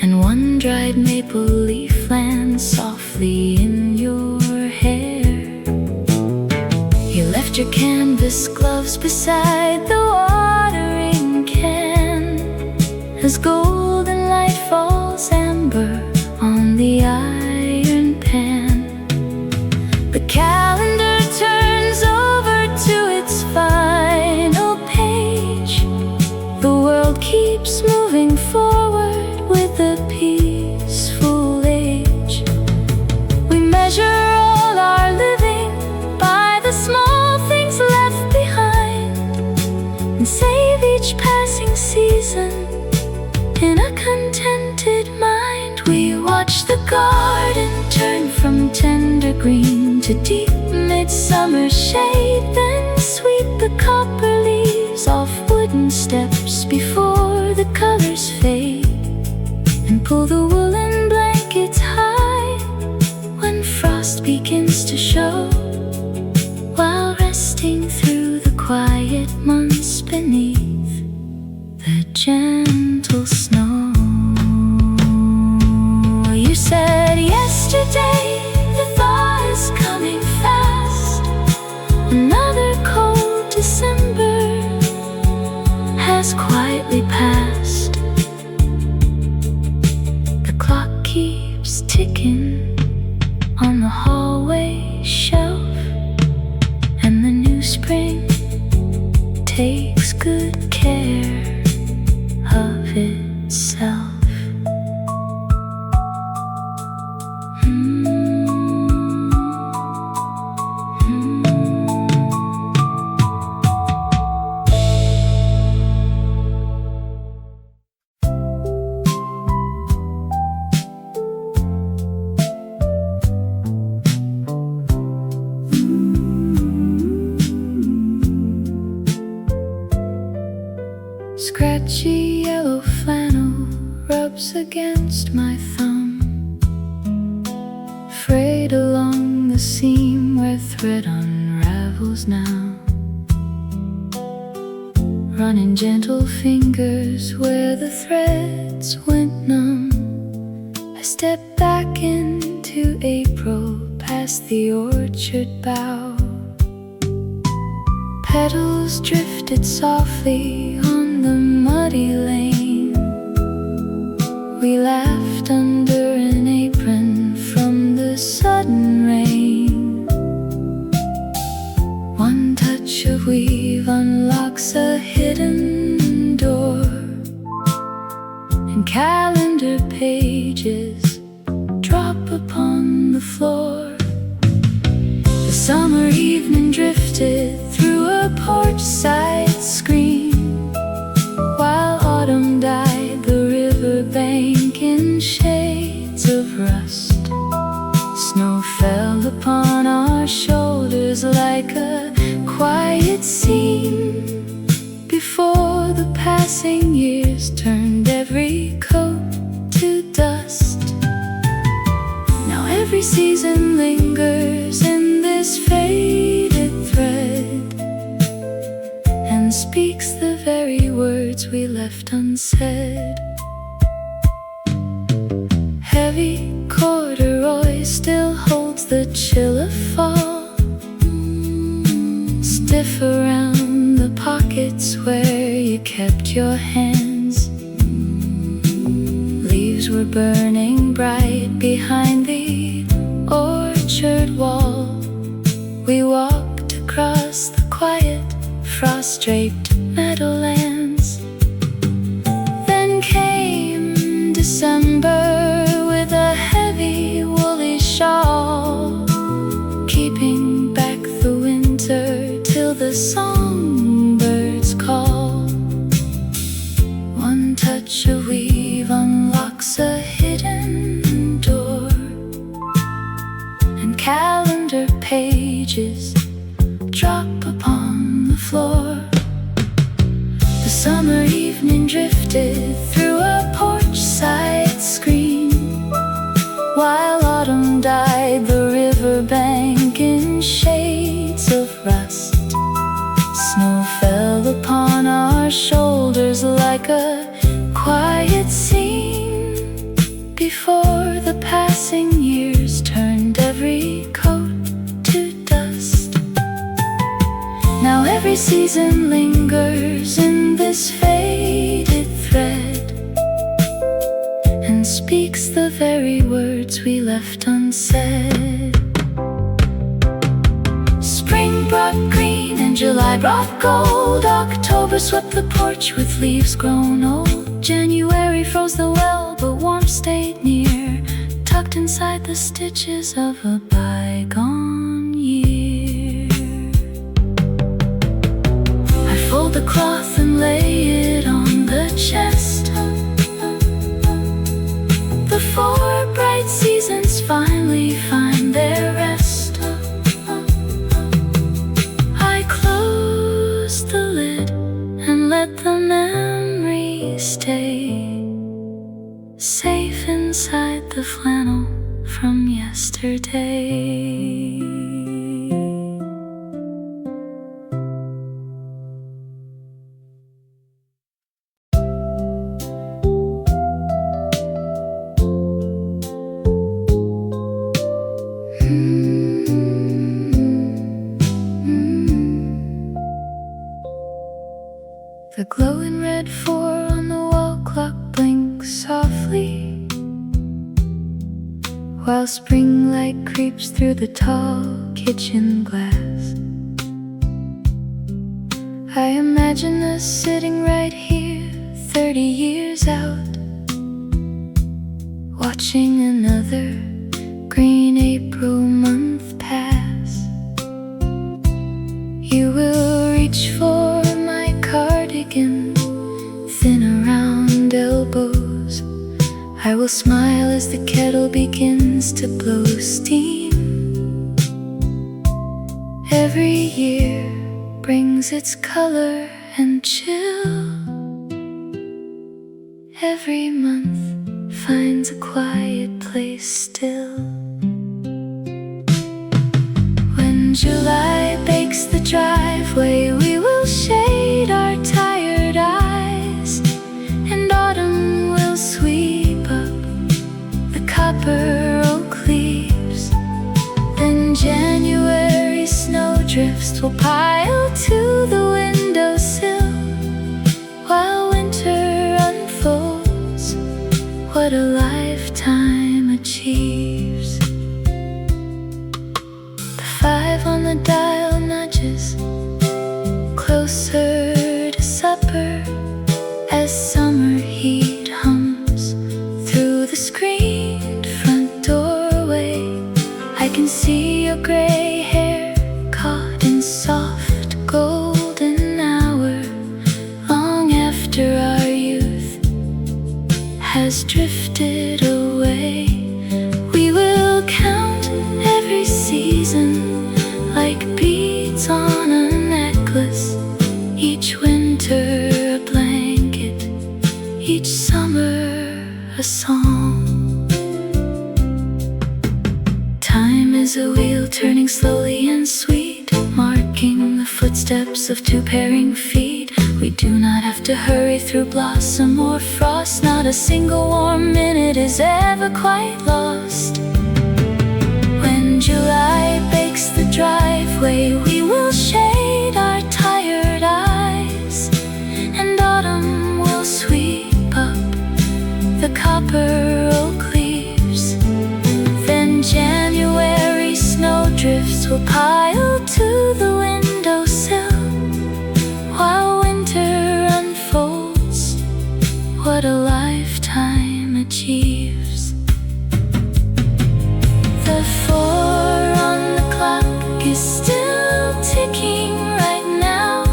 and one dried maple leaf lands softly in your hair. You left your canvas gloves beside the watering can, as golden light falls amber on the iron pan. The calendar turns over to its final page. The world keeps moving forward with a peaceful age. We measure all our living by the small things left behind, and save each passing season in a contented mind. We watch the garden turn from tender green to deep midsummer shade, then sweep the copper leaves off wooden steps before the colors fade, and pull the woolen blankets high when frost begins to show, while resting through the quiet months beneath the gentle snow. You said yesterday the thaw is coming fast. Another cold December has quietly passed. The clock keeps ticking on the hallway force against my thumb, frayed along the seam where thread unravels now, running gentle fingers where the threads went numb. I step back into April, past the orchard bough. Petals drifted softly on the muddy lane. We laughed under an apron from the sudden rain. One touch of weave unlocks a hidden door, and calendar pages drop upon the floor. The summer evening drifted through a porch-side screen, while autumn dyed the riverbank in shades of rust. Snow fell upon our shoulders like a quiet scene before the passing years turned every coat to dust. Now every season lingers in this faded thread and speaks the very words we left unsaid. Heavy corduroy still holds the chill of fall, stiff around the pockets where you kept your hands. Leaves were burning bright behind the orchard wall. We walked across the quiet, frost-draped meadowlands. Then came December with a heavy woolly shawl, keeping back the winter till the songbirds call. One touch of weave unlocks a hidden door, and calendar pages drop upon the floor. The summer evening drifted through a porch-side screen, while autumn dyed the riverbank in shades of rust. Snow fell upon our shoulders like a quiet scene before the passing years turned every coat to dust. Now every season lingers in this faded thread and speaks the very words we left unsaid. Spring brought green and July brought gold. October swept the porch with leaves grown old. January froze the well, but warmth stayed near, tucked inside the stitches of a bygone year. I fold the cloth and lay it on the chest. The 4 bright seasons finally find their rest. I close the lid and let the memories stay safe inside the flannel from yesterday. The glowing red 4 on the wall clock blinks softly, while spring light creeps through the tall kitchen glass. I imagine us sitting right here 30 years out, watching another green April month pass. You will reach for my cardigan, thin around elbows. I will smile as the kettle begins to blow steam. Every year brings its color and chill. Every month finds a quiet place still. When July bakes the driveway, we will shade our tired eyes, and autumn will sweep up the copper oak leaves. Then January snowdrifts will pile to the windowsill, while winter unfolds what a lifetime achieves. The 5 on the dial nudges closer to supper as summer heat hums through the screened front doorway. I can see your gray hair caught in soft golden hour, long after our youth has drifted away. We will count every season like beads on a necklace, each winter a blanket, each summer a song. Time is a wheel turning slowly and sweet, marking the footsteps of 2 pairing feet. We do not have to hurry through blossom or frost, not a single warm minute is ever quite lost. When July bakes the driveway, we will shade our tired eyes, and autumn will sweep up the copper oak leaves. Then January snowdrifts will pile to the windowsill, while winter unfolds what a lifetime achieves. The 4 on the clock is still ticking right now.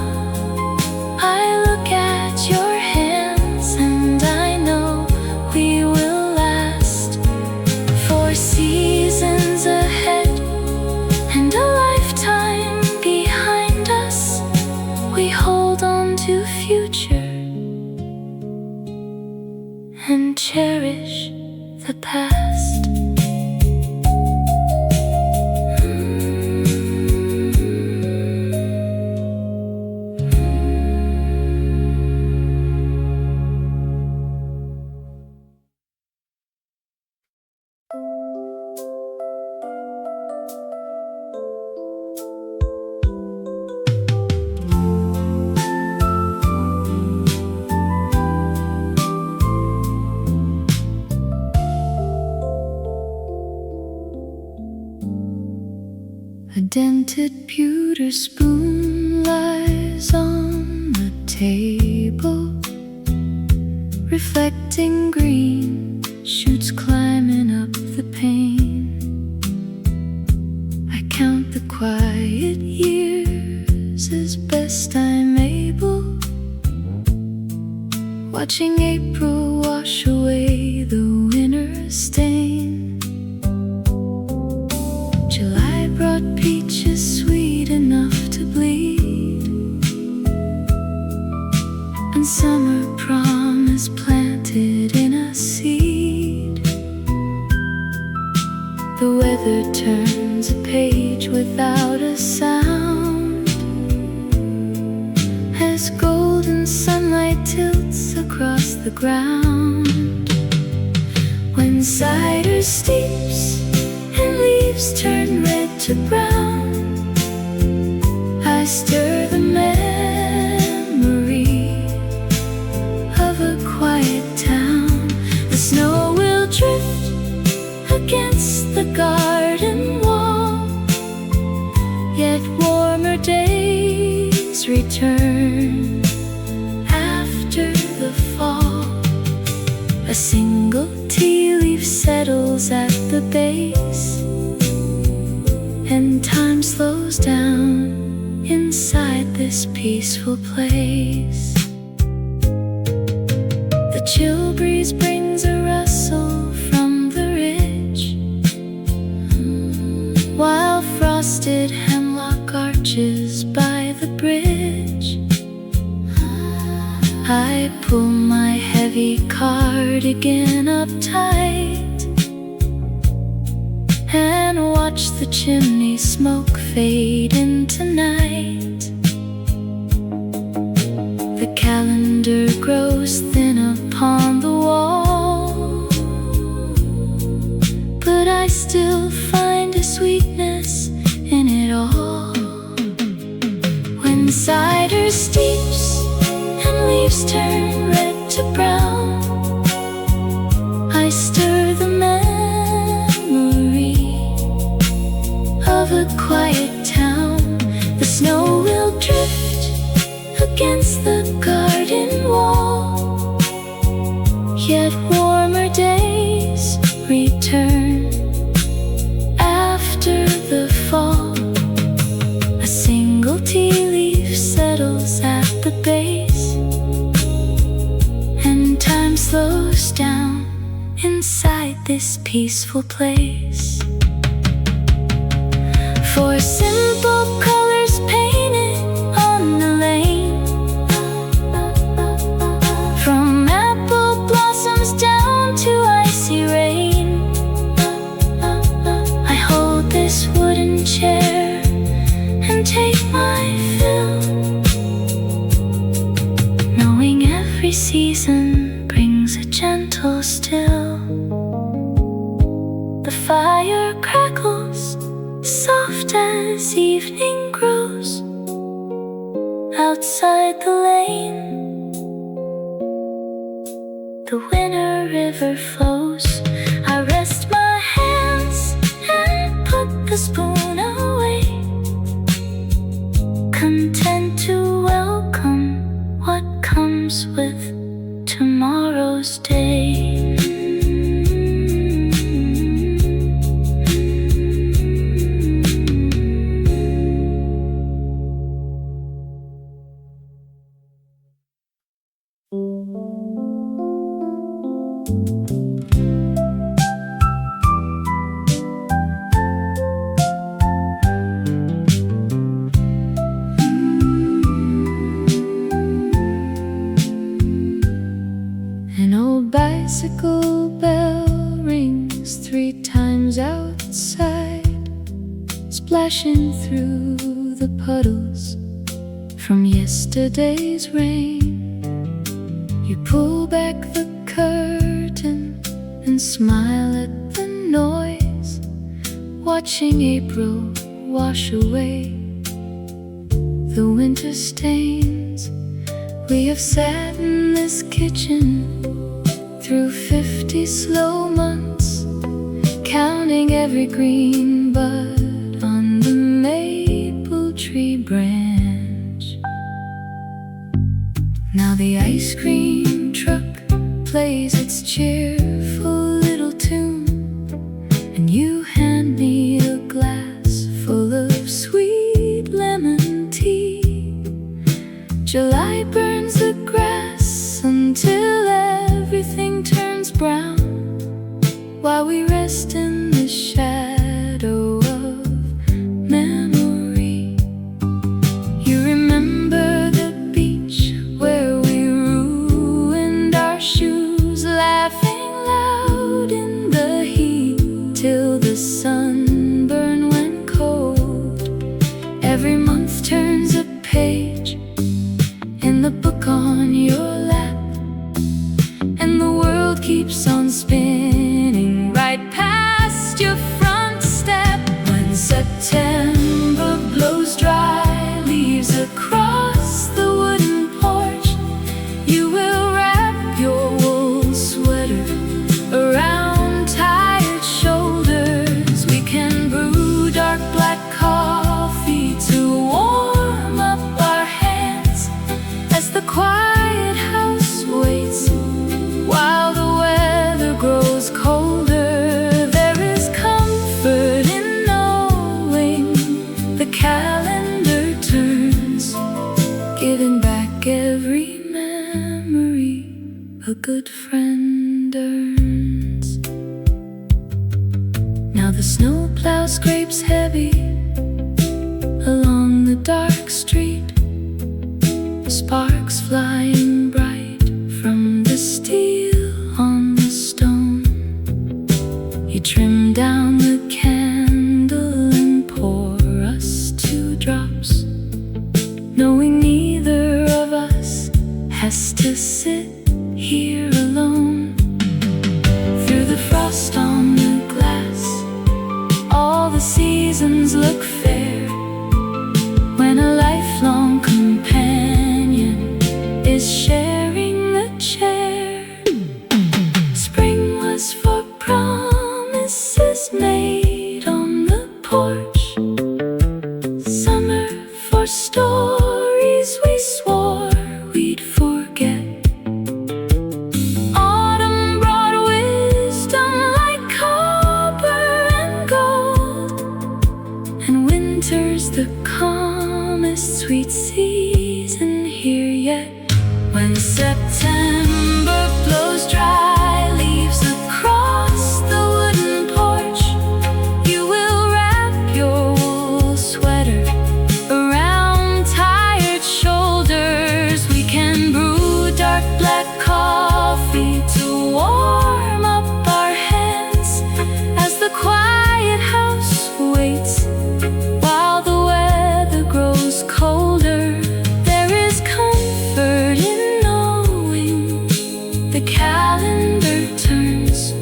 I look at your hands and I know we will last. 4 seasons ahead and a lifetime behind us. We hold on to future and cherish the past. A dented pewter spoon lies on the table, reflecting green shoots climbing up the pane. I count the quiet years as best I'm able, watching April wash away the winter stain. July brought peaches sweet enough to bleed, and summer promise planted in a seed. The weather turns a page without a sound, as golden sunlight tilts across the ground. When cider steeps and leaves turn red to brown, I stir the memory of a quiet town. The snow will drift against the garden wall, yet warmer days return after the fall. A single tea leaf settles at the base, and time slows down inside this peaceful place. The chill breeze brings a rustle from the ridge, while frosted hemlock arches by the bridge. I pull my heavy heavy cardigan up tight and watch the chimney smoke fade into night. The calendar grows thin upon the wall, but I still find a sweetness in it all. When cider steeps and leaves turn red to brown, I stir the memory of a quiet town. The snow will drift against the garden wall, yet warmer days return after the fall. A single tea leaf settles at the base, and time slows down inside this peaceful place. For simple colors painted on the lane, from apple blossoms down to icy rain, I hold this wooden chair and take my fill, knowing every season brings a gentle still. The fire crackles soft as evening grows outside the lane. The winter river flows. I rest my hands and put the spoon away, content to welcome what comes with tomorrow's day. An old bicycle bell rings 3 times outside, splashing through the puddles from yesterday's rain. You pull back the curtain and smile at the noise, watching April wash away the winter stains. We have sat in this kitchen through 50 slow months, counting every green bud on the maple tree branch. Now the ice cream truck plays its cheerful little tune, and you hand me a glass full of sweet lemon tea. July burns the grass until everything turns brown, while we rest in the shadow of memory. You remember the beach where we ruined our shoes, laughing loud in the heat till the sunburn went cold. Every month turns a page in the book on your lap, and the world keeps on spinning right past your front step. When September blows dry leaves across the wooden porch, you will wrap your wool sweater around tired shoulders. We can brew dark black coffee to warm up our hands as the quiet house waits while the weather grows colder. There is comfort in knowing the calendar turns, giving back every memory a good friend earns. Now the snowplow scrapes heavy along the dark street, sparks flying bright from the steel Trim down the candle and pour us 2 drops, knowing neither of us has to sit here alone. Through the frost on the glass, all the seasons look fair when a lifelong companion is sharing the chair. Spring was for promises made on the porch, summer for stories we swore we'd forget. Autumn brought wisdom like copper and gold, and winter's the calmest sweet season here yet. When September blows dry leaves across the wooden porch, you will wrap your wool sweater around tired shoulders. We can brew dark black coffee to warm up our hands as the quiet house waits while the weather grows colder. There is comfort in knowing the calendar turns,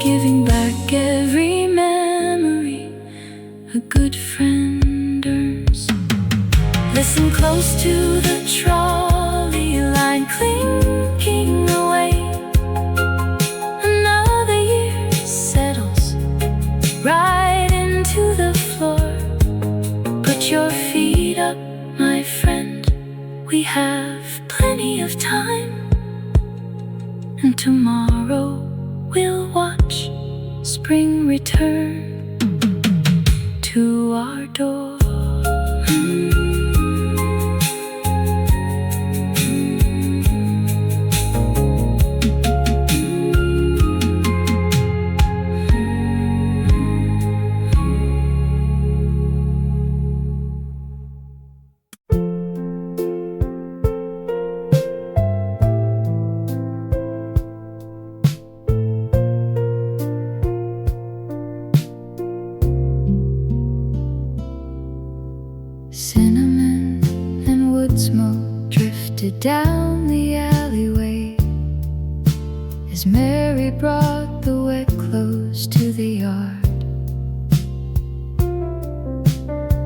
giving back every memory a good friend earns. Listen close to the trolley line clinking away. Another year settles right into the floor. Put your feet up, my friend, we have plenty of time, and tomorrow we'll watch spring return to our door. Cinnamon and wood smoke drifted down the alleyway as Mary brought the wet clothes to the yard.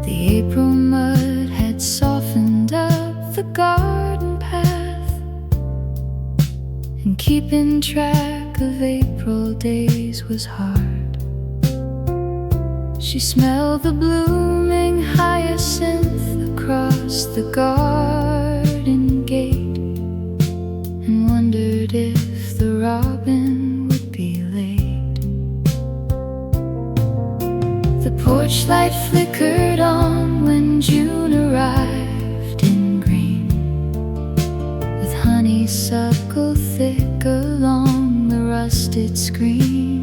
The April mud had softened up the garden path, and keeping track of April days was hard. She smelled the blooming hyacinth across the garden gate and wondered if the robin would be late. The porch light flickered on when June arrived in green, with honeysuckle thick along the rusted screen.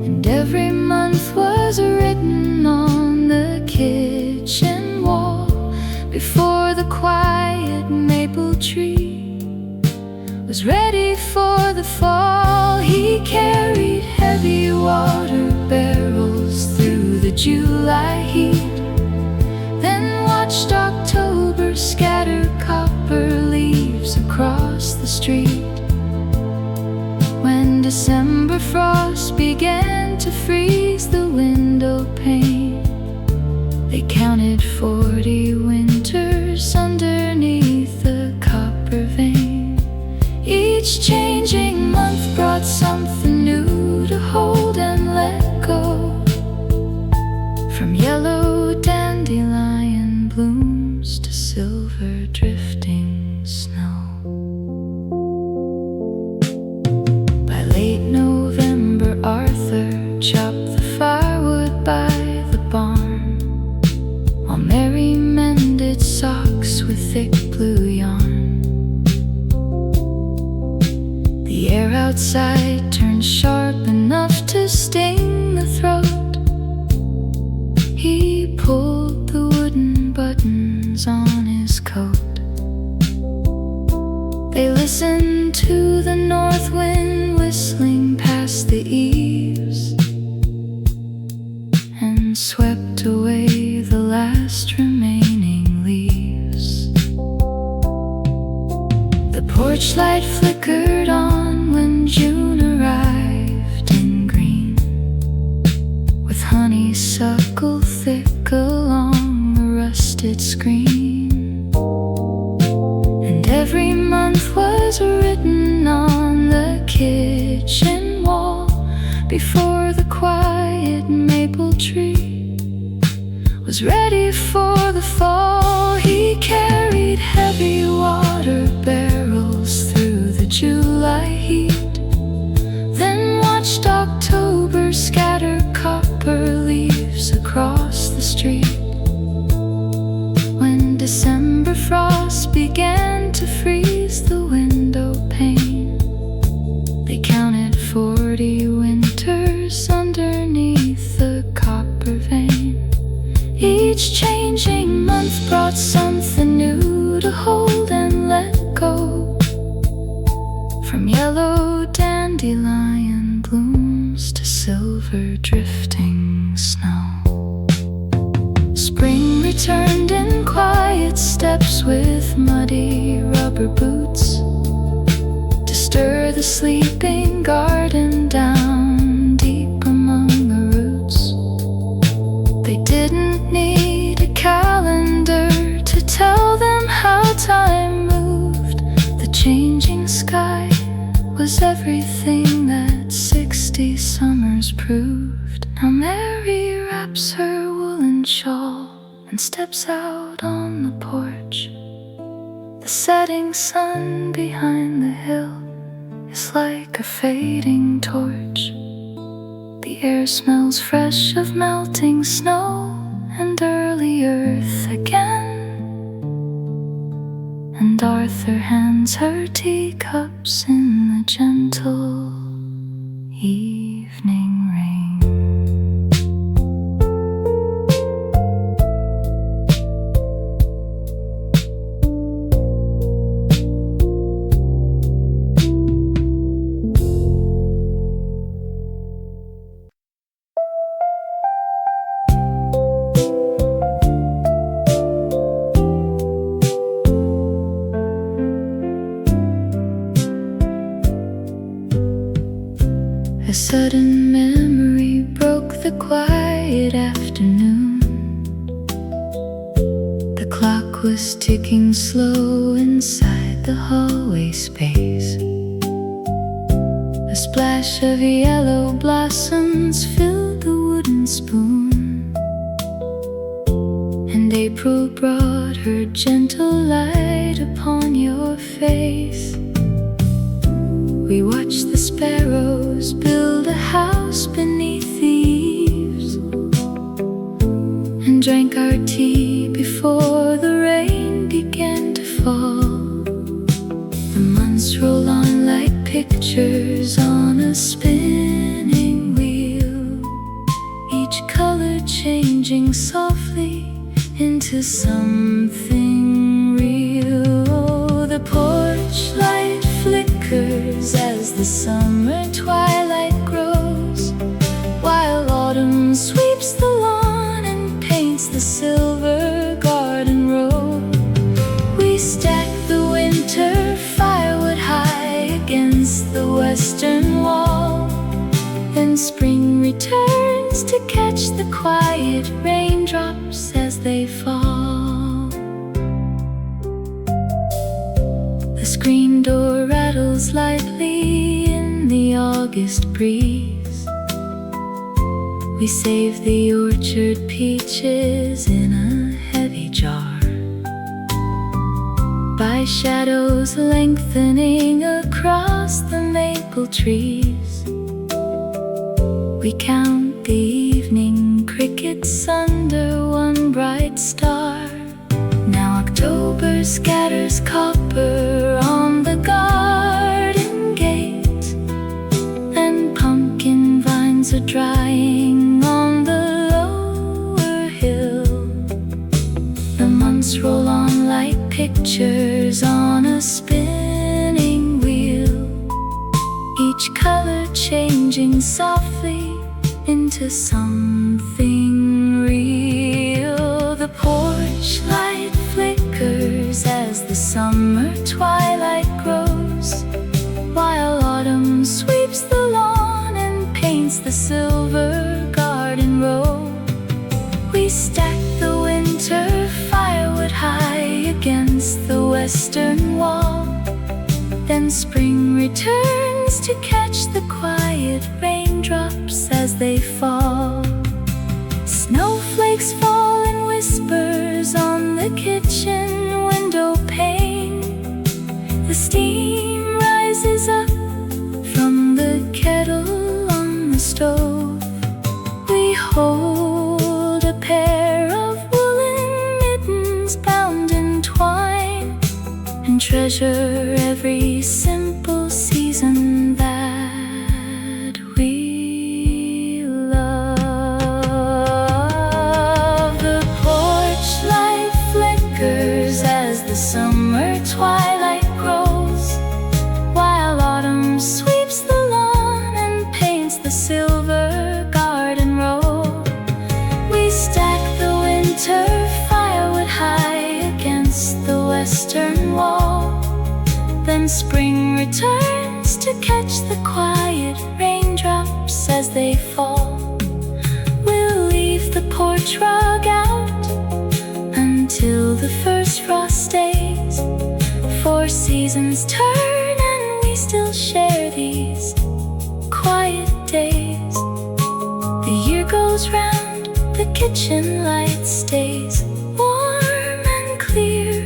And every month was written on the kitchen wall before the quiet maple tree was ready for the fall. He carried heavy water barrels through the July heat, then watched October scatter copper leaves across the street. When December frost began to freeze the window pane, they counted 40 winters underneath the copper vein. Each changing month brought something new to hold and let go. From yellow eaves and swept away the last remaining leaves. The porch light flickered on when June arrived in green, with honeysuckle thick along a rusted screen. And every month was written on the kitchen wall before the quiet maple tree was ready for the fall. He carried heavy water barrels through the July heat, then watched October scatter copper leaves across the street. When December frost began to freeze the window pane, they counted 40 winters underneath the copper vein. Each changing month brought something new to hold and let go, from yellow dandelion blooms to silver drifting snow. Spring returned in quiet steps with muddy rubber boots to stir the sleeping garden down deep among the roots. They didn't need a calendar to tell them how time moved. The changing sky was everything that 60 summers proved. Now Mary wraps her woolen shawl and steps out on the porch. The setting sun behind the hill is like a fading torch. The air smells fresh of melting snow and early earth again. And Arthur hands her teacups in the gentle evening rain. A sudden memory broke the quiet afternoon. The clock was ticking slow inside the hallway space. A splash of yellow blossoms filled the wooden spoon, and April brought her gentle light upon your face. We watched the sparrows build a house beneath the eaves, and drank our tea before the rain began to fall. The months roll on like pictures on a spinning wheel, each color changing softly into something real. Oh, the porch light flickers as the summer twilight grows, while autumn sweeps the lawn and paints the silver garden road. We stack the winter firewood high against the western wall, then spring returns to catch the quiet raindrops as they fall. The screen door rattles lightly in the August breeze. We save the orchard peaches in a heavy jar, by shadows lengthening across the maple trees. We count the evening crickets under one bright star. Now October scatters copper on the garden gate, and pumpkin vines are drying on the lower hill. The months roll on like pictures on a spinning wheel, each color changing softly into something real. The porch light flickers as the summer twilight grows, while autumn sweeps the lawn and paints the silver garden row. We stack the winter firewood high against the western wall. Then spring returns to catch the quiet raindrops as they fall. Snowflakes fall in whispers on the kitchen window pane. The steam rises up from the kettle on the stove. We hold a pair of woolen mittens bound in twine and treasure every simple season that we love. The porch light flickers as the summer twilight grows, while autumn sweeps the lawn and paints the silver garden row. We stack the winter firewood high against the western wall. Then spring returns to catch the quiet raindrops as they fall. We'll leave the porch rug out until the first frost stays. 4 seasons turn and we still share these quiet days. The year goes round, the kitchen light stays warm and clear.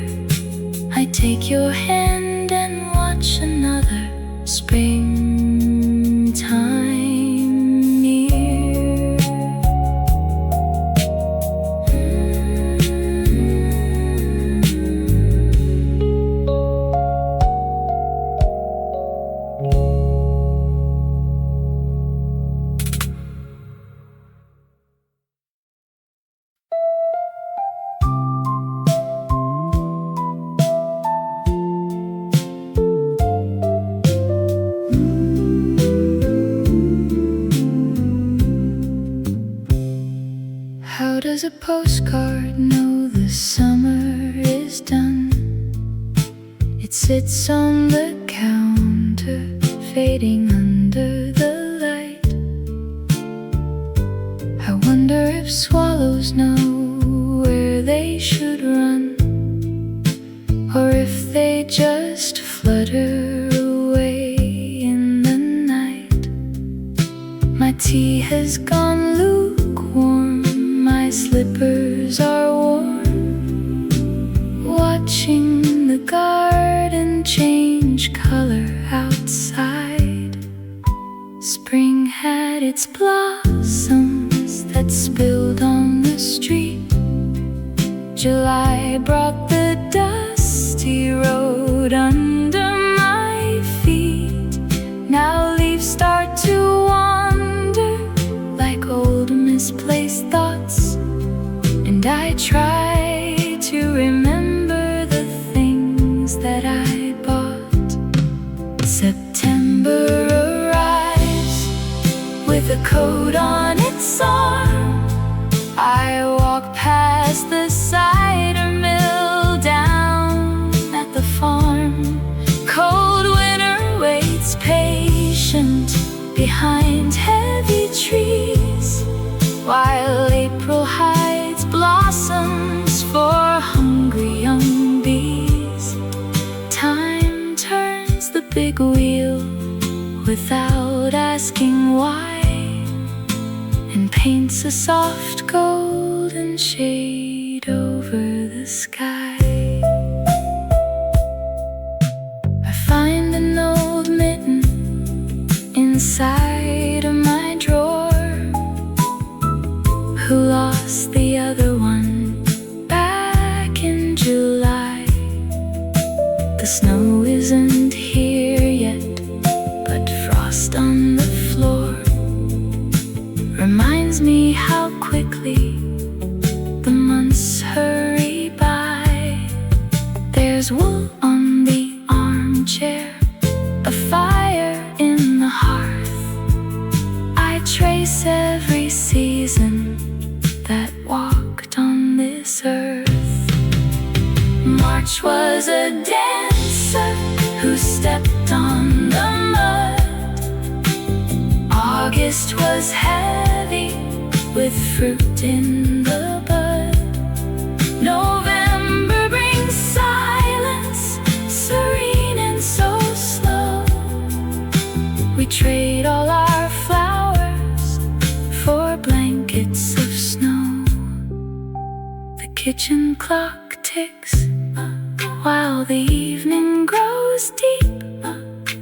I take your hand and watch another springtime near. How does a postcard know the summer is done? It sits on the counter, fading under the light. I wonder if swallows know where they should run, or if they just flutter away in the night. My tea has gone lukewarm, my slippers are warm, watching the garden change color outside. Spring had its blossoms that spilled on the street. July brought the dusty road under my feet. Now leaves start to wander like old misplaced thoughts, and I try to remember the things that I bought. September arrives with a coat on its arm. I walk past the cider mill down at the farm. Cold winter waits patient behind heavy trees, while April hides blossoms for hungry young bees. Time turns the big wheel without asking why, and paints a soft golden shade over the sky. I find an old mitten inside of my drawer. Who lost the other one back in July? The snow isn't here yet, but frost on the floor reminds me how quickly the months hurry by. There's wool on the armchair, a fire in the hearth. trace every season that walked on this earth. March was a dancer who stepped on the mud. August was heavy with fruit in the bud. November brings silence, serene and so slow. We trade all our flowers for blankets of snow. The kitchen clock ticks while the evening grows deep.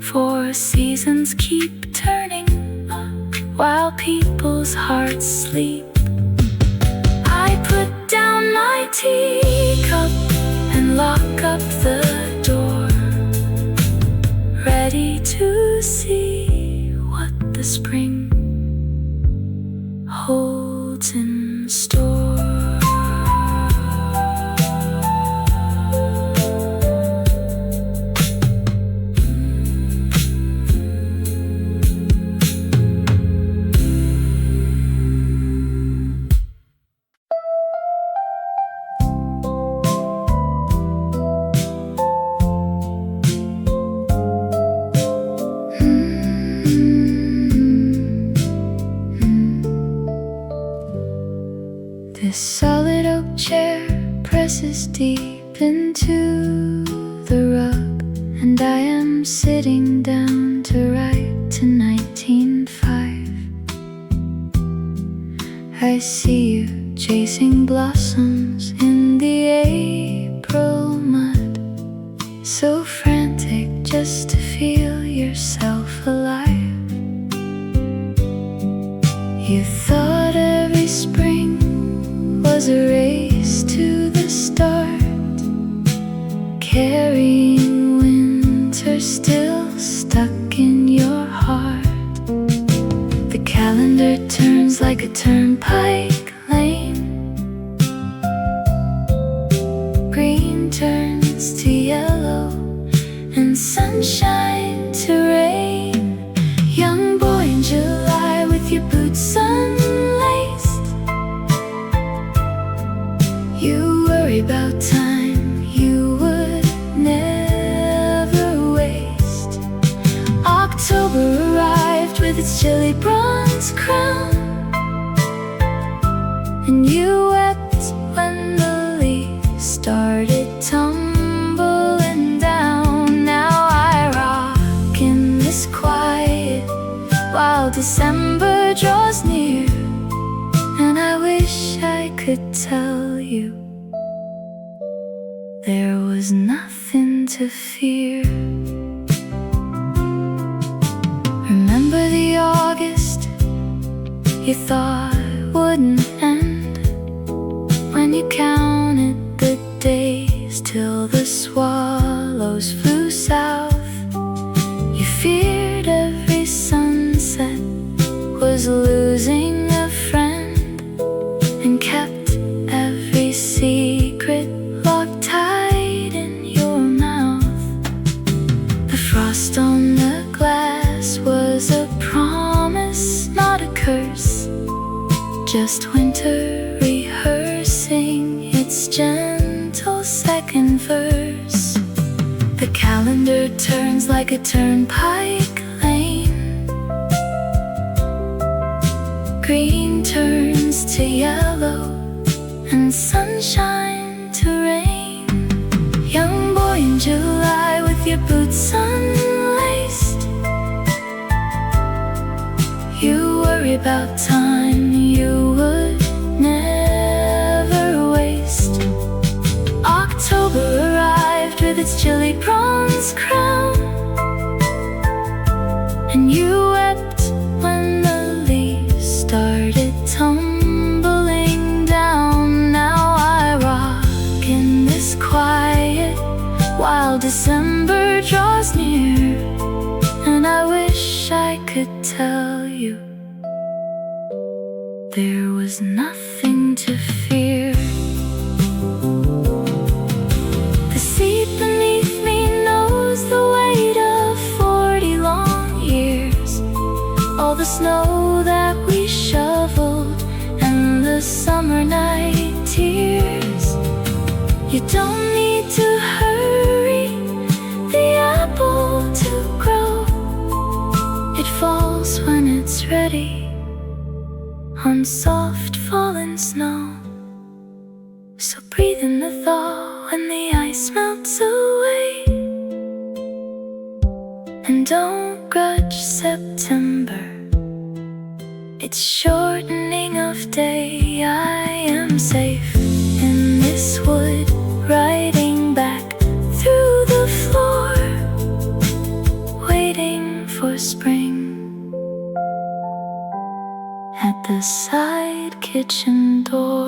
For seasons keep turning while people's hearts sleep. I put down my teacup and lock up the door, ready to see what the spring holds in store. This solid oak chair presses deep into the rug, and I am sitting down to write to 1905. I see you chasing blossoms in the April mud, so frantic just to feel yourself alive. You thought every spring was a race to the start, carrying winter still stuck in your heart. The calendar turns like a turnpike lane. Green turns to yellow and sunshine to rain. Young boy in July with your boots unlaced, you worry about time you would never waste. October arrived with its chilly bronze crown, and you wept when the leaves started tumbling down. Now I rock in this quiet while December draws near, and I wish I could tell you there was nothing to fear. Remember the August you thought wouldn't end, when you counted the days till the swallows flew south. You feared every sunset was losing a friend, and kept every secret locked tight in your mouth. The frost on the glass was a promise, not a curse, just winter rehearsing its gentle second verse. The calendar turns like a turnpike lane. Green turns to yellow and sunshine to rain. Young boy in July with your boots unlaced, you worry about time you would never waste. October arrived with its chilly bronze crown, and you wept when the leaves started tumbling down. Now I rock in this quiet while December draws near, and I wish I could tell you there was nothing to fear. The seat beneath me knows the weight of 40 long years. All the snow that we You don't need to hurry the apple to grow. It falls when it's ready on soft fallen snow. So breathe in the thaw when the ice melts away, and don't grudge September, it's shortening of day. I am safe in this wood, riding back through the floor, waiting for spring at the side kitchen door.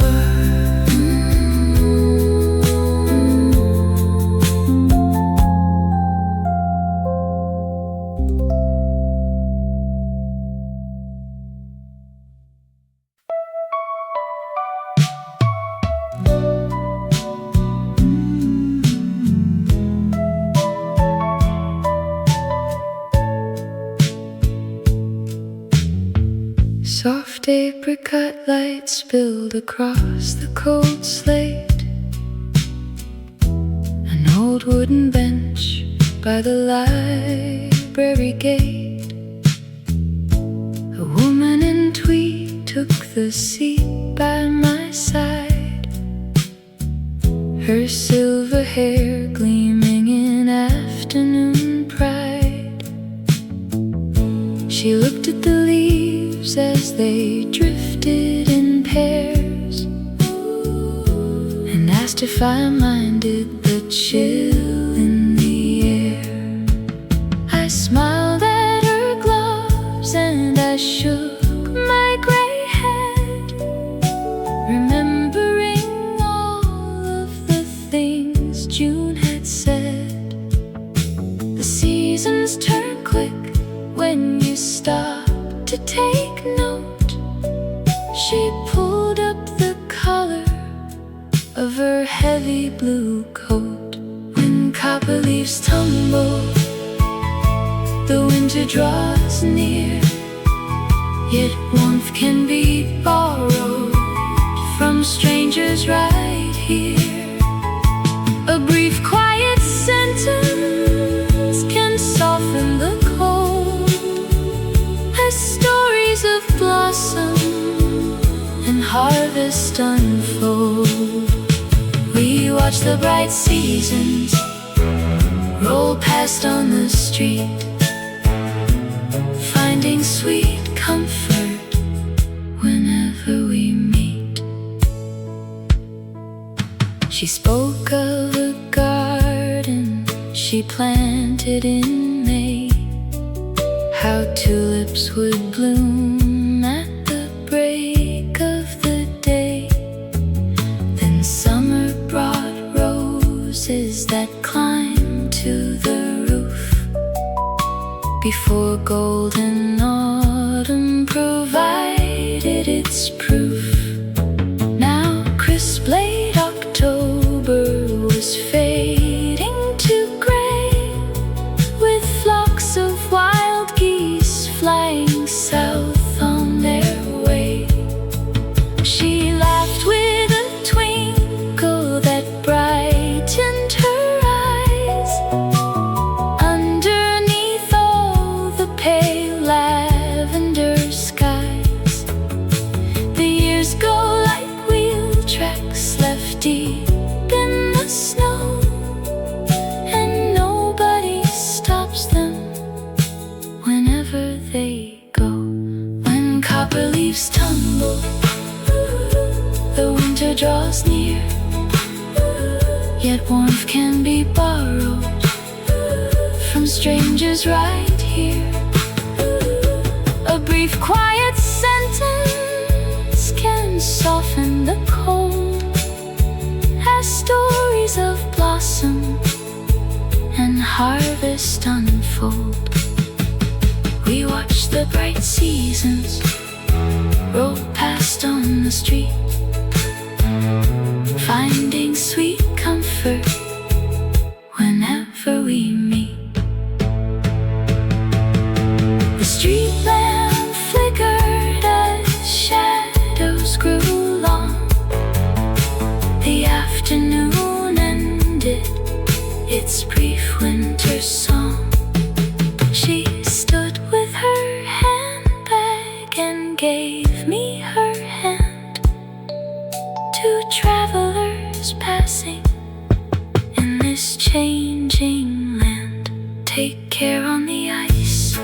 Soft apricot light spilled across the cold slate. An old wooden bench by the library gate. A woman in tweed took the seat by my side, her silver hair gleaming in afternoon pride. She looked at the leaves as they drifted in pairs, and asked if I minded the chill in the air. I smiled at her gloves and I shook my gray head, remembering all of the things June had said. The seasons turn quick when you stop to take note. She pulled up the collar of her heavy blue coat. When copper leaves tumble, the winter draws near, yet warmth can be borrowed from strangers right here. A brief quiet sentence can soften the cold, as stories of blossom and harvest unfold. We watch the bright seasons roll past on the street, finding sweet comfort whenever we meet. She spoke of a garden she planted in May, how tulips would bloom at the break of the day. Then summer brought roses that climbed to the roof, before golden autumn provided its proof. Now crisp late October was fading to gray, with flocks of wild geese flying south on their way. She laughed with a twinkle that brightened her eyes, underneath all the pale lavender skies. The years go like wheel tracks left deep in the snow, and nobody stops them whenever they go. When copper leaves tumble, the winter draws near, yet warmth can be borrowed from strangers right here. A brief quiet sentence can soften the cold, as stories of blossom and harvest unfold. We watch the bright seasons roll past on the street, finding sweet comfort whenever we meet. The street lamp flickered as shadows grew long. The afternoon me her hand. Two travelers passing in this changing land. Take care on the ice,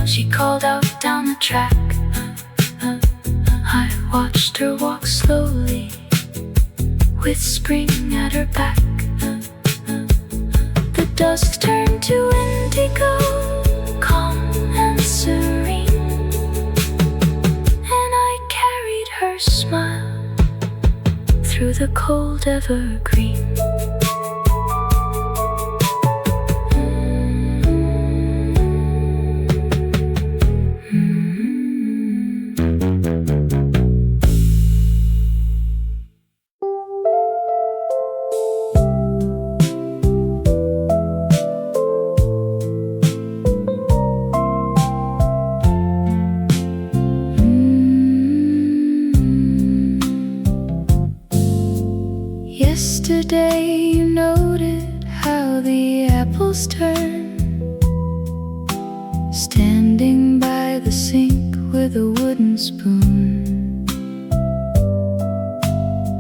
she called out down the track. I watched her walk slowly with spring at her back. The dusk turned to indigo, calm and serene, and I carried her smile through the cold evergreen. Yesterday you noted how the apples turn, standing by the sink with a wooden spoon.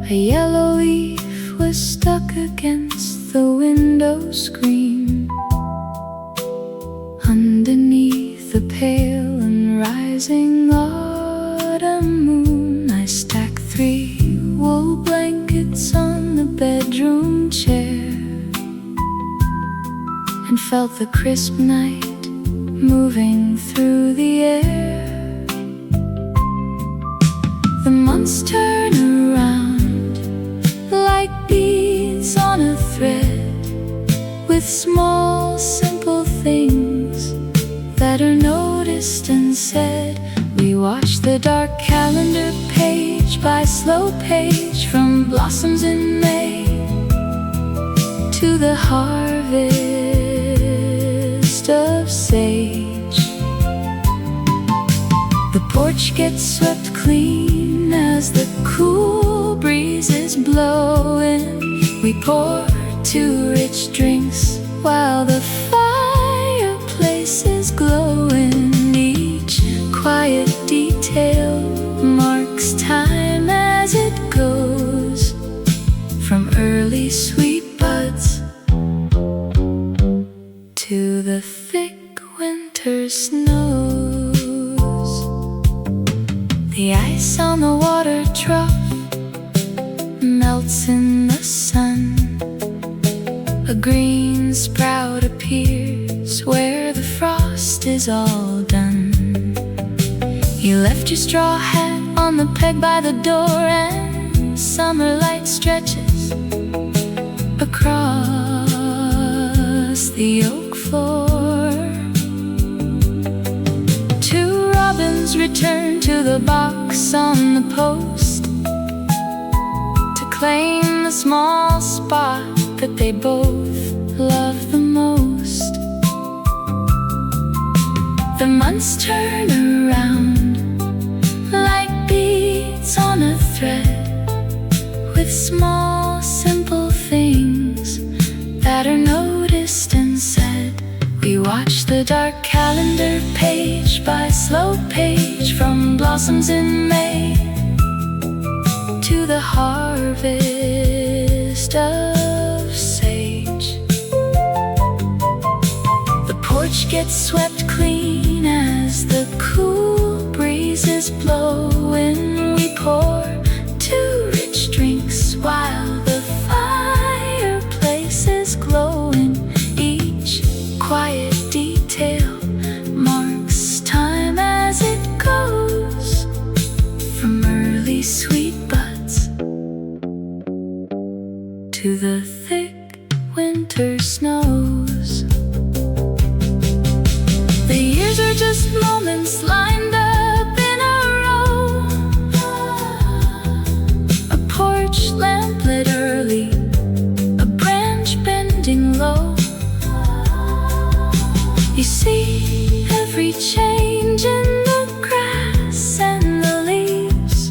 A yellow leaf was stuck against the window screen. Underneath the pale and rising autumn moon, I stacked 3 wool blankets on the bedroom chair and felt the crisp night moving through the air. The months turn around like beads on a thread, with small simple things that are noticed and said. We watch the dark calendar page by slow page, from blossoms in May to the harvest of sage. The porch gets swept clean as the cool breeze is blowing. We pour 2 rich drinks while the fireplace is glowing. Each quiet detail marks time as it goes, from early sweet buds to the thick winter snows. The ice on the water trough melts in the sun. A green sprout appears where the frost is all done. You left your straw hat on the peg by the door, and summer light stretches across the oak floor. 2 robins return to the box on the post to claim the small spot that they both love the most. The months turn around like beads on a thread, with small simple things that are noticed and said. We watch the dark calendar page by slow page, from blossoms in May to the harvest of sage. The porch gets swept clean as the cool breeze is blowing. We pour 2 rich drinks while the fireplace is glowing. Each quiet detail marks time as it goes, from early sweet buds to the thick winter snows. The years are just moments lined up in a row. A porch lamp lit early, a branch bending low. You see every change in the grass and the leaves,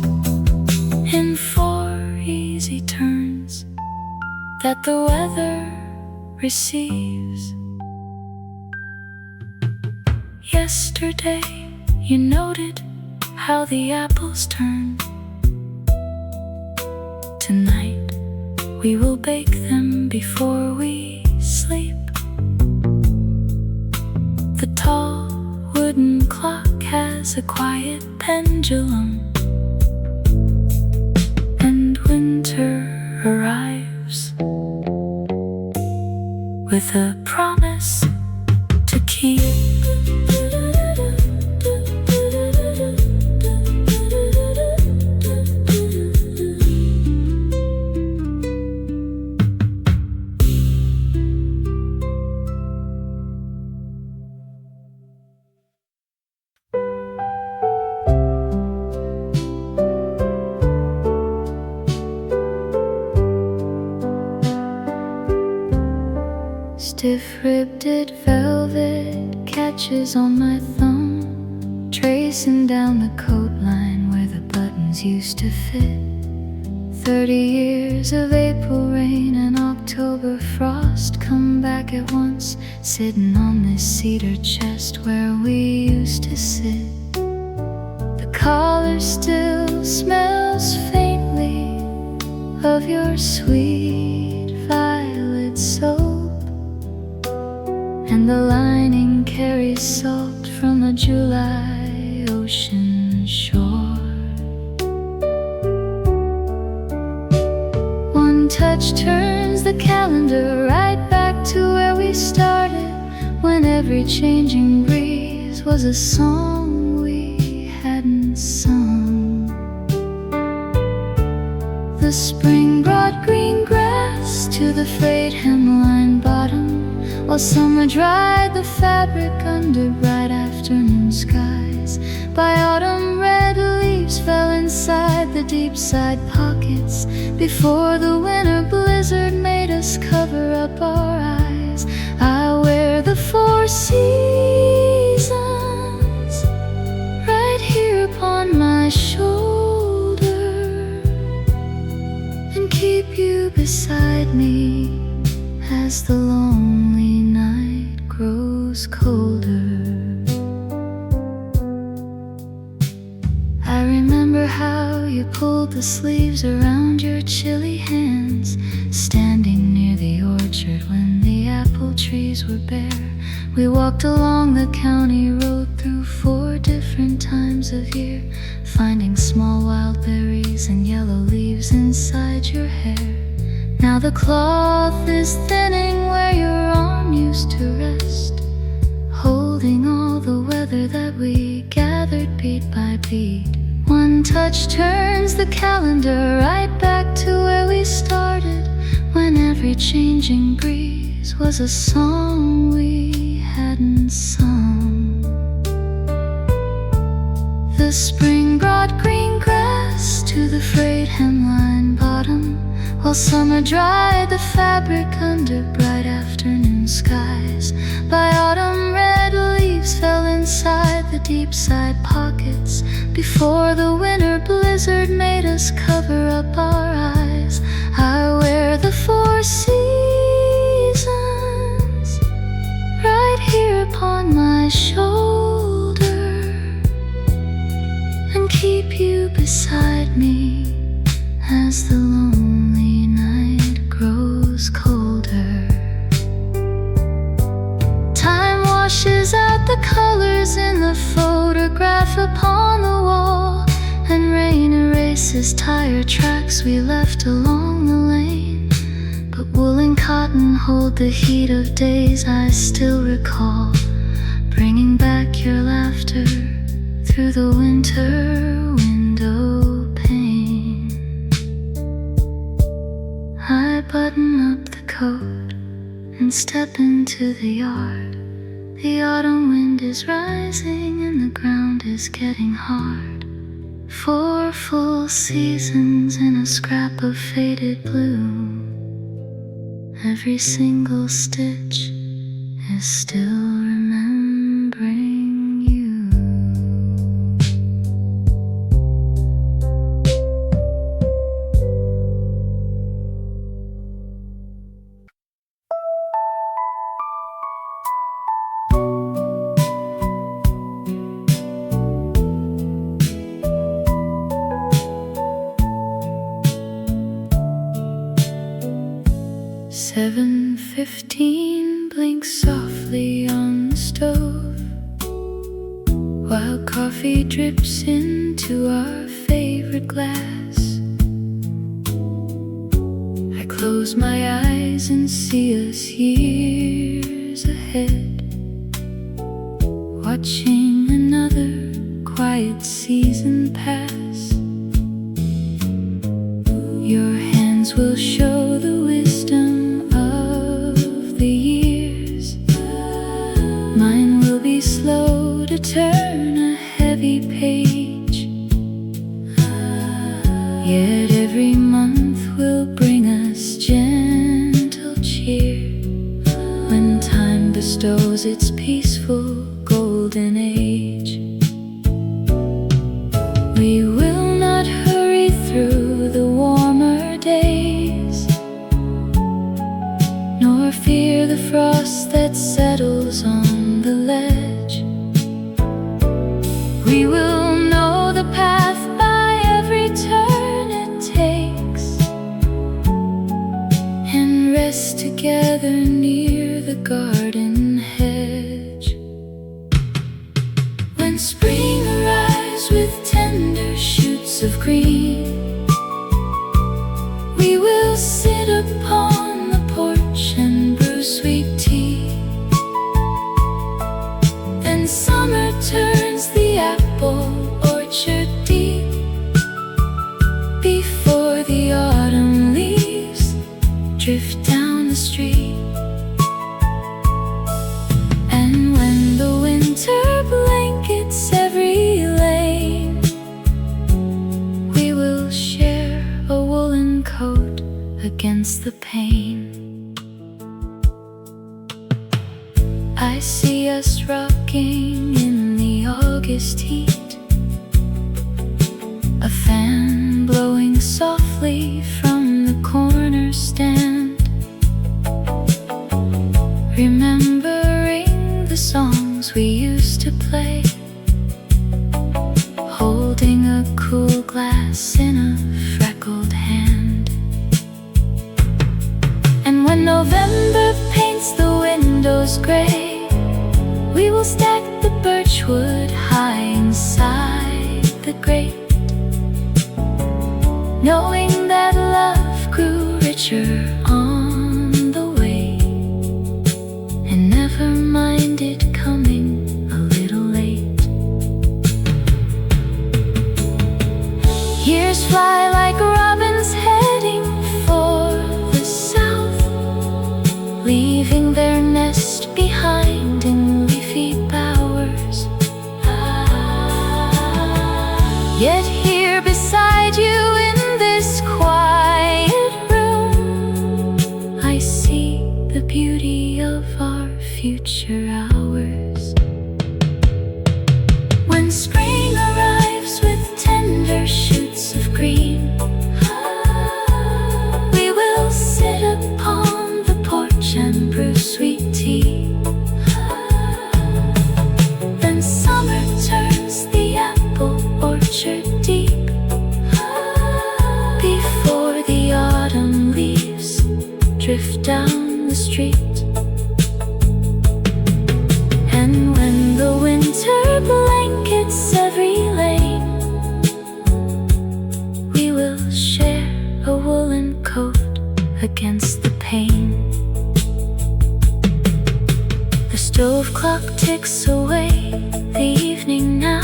in 4 easy turns that the weather receives. Yesterday you noted how the apples turn. Tonight we will bake them before we sleep. The tall wooden clock has a quiet pendulum, and winter arrives with a promise to keep. Stiff-ribbed velvet catches on my thumb, tracing down the coat line where the buttons used to fit. 30 years of April rain and October frost come back at once, sitting on this cedar chest where we used to sit. The collar still smells faintly of your sweet violet soap, and the lining carries salt from a July ocean shore. One touch turns the calendar right back to where we started, when every changing breeze was a song we hadn't sung. The spring brought green grass to the frayed hemline bottom, while summer dried the fabric under bright afternoon skies. By autumn red leaves fell inside the deep side pockets, before the winter blizzard made us cover up our eyes. I wear the 4 seasons right here upon my shoulder, and keep you beside me as the lonely night grows colder. I remember how you pulled the sleeves around your chilly hands, standing near the orchard when the apple trees were bare. We walked along the county road through 4 different times of year, finding small wild berries and yellow leaves inside your hair. Now the cloth is thinning where your arm used to rest, holding all the weather that we gathered beat by beat. One touch turns the calendar right back to where we started, when every changing breeze was a song we hadn't sung. The spring brought green grass to the frayed hemline bottom, while summer dried the fabric under bright afternoon skies. By autumn red leaves fell inside the deep side pockets, before the winter blizzard made us cover up our eyes. I wear the 4 seasons right here upon my shoulder, and keep you beside me as the lonely night grows colder. Time washes out the colors in the photograph upon the wall, and rain erases tire tracks we left along the lane. But wool and cotton hold the heat of days I still recall, bringing back your laughter through the winter window pane. I button up the coat and step into the yard. The autumn wind is rising and the ground is getting hard. 4 full seasons in a scrap of faded blue. Every single stitch is still remembering you. 7:15 blinks softly on the stove, while coffee drips into our favorite glass. I close my eyes and see us years ahead, watching another quiet season pass. Your hands will show the wisdom of the years. Mine will be slow to turn a heavy page. Yet every month will bring us gentle cheer, when time bestows its peaceful golden age. We will not hurry through the warmer days, nor fear the frost that settles on the ledge. We will know the path by every turn it takes, and rest together near the garden hedge. When spring arrives with tender shoots of green, we will sit upon the porch and brew sweet tea. Then summer turns the apple orchard deep, before the autumn leaves drift down the street. And when the winter blankets every lane, we will share a woolen coat against the pain. I see us rocking in the August heat, a fan blowing softly from the corner stand, remembering the songs we used to play, holding a cool glass in a freckled hand. And when November paints the windows gray, we will stack the birchwood high inside the grate, knowing that love grew richer on the way, and never minded coming a little late. Years fly like robins heading for the south, leaving their nest behind in leafy bowers. Yet here beside you in this quiet room, I see the beauty of our future hours. When spring arrives with tender shoots of green, we will sit upon the porch and brew sweet tea. Then summer turns the apple orchard deep, before the autumn leaves drift down the street. And when the winter blankets every lane, we will share a woolen coat against the pain. The stove clock ticks away the evening now.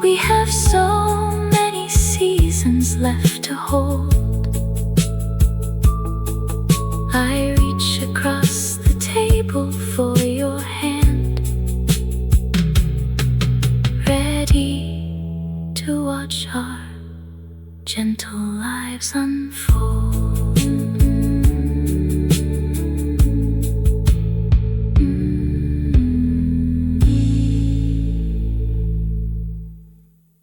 We have so many seasons left to hold. I reach across the table for your hand, ready to watch our gentle lives unfold.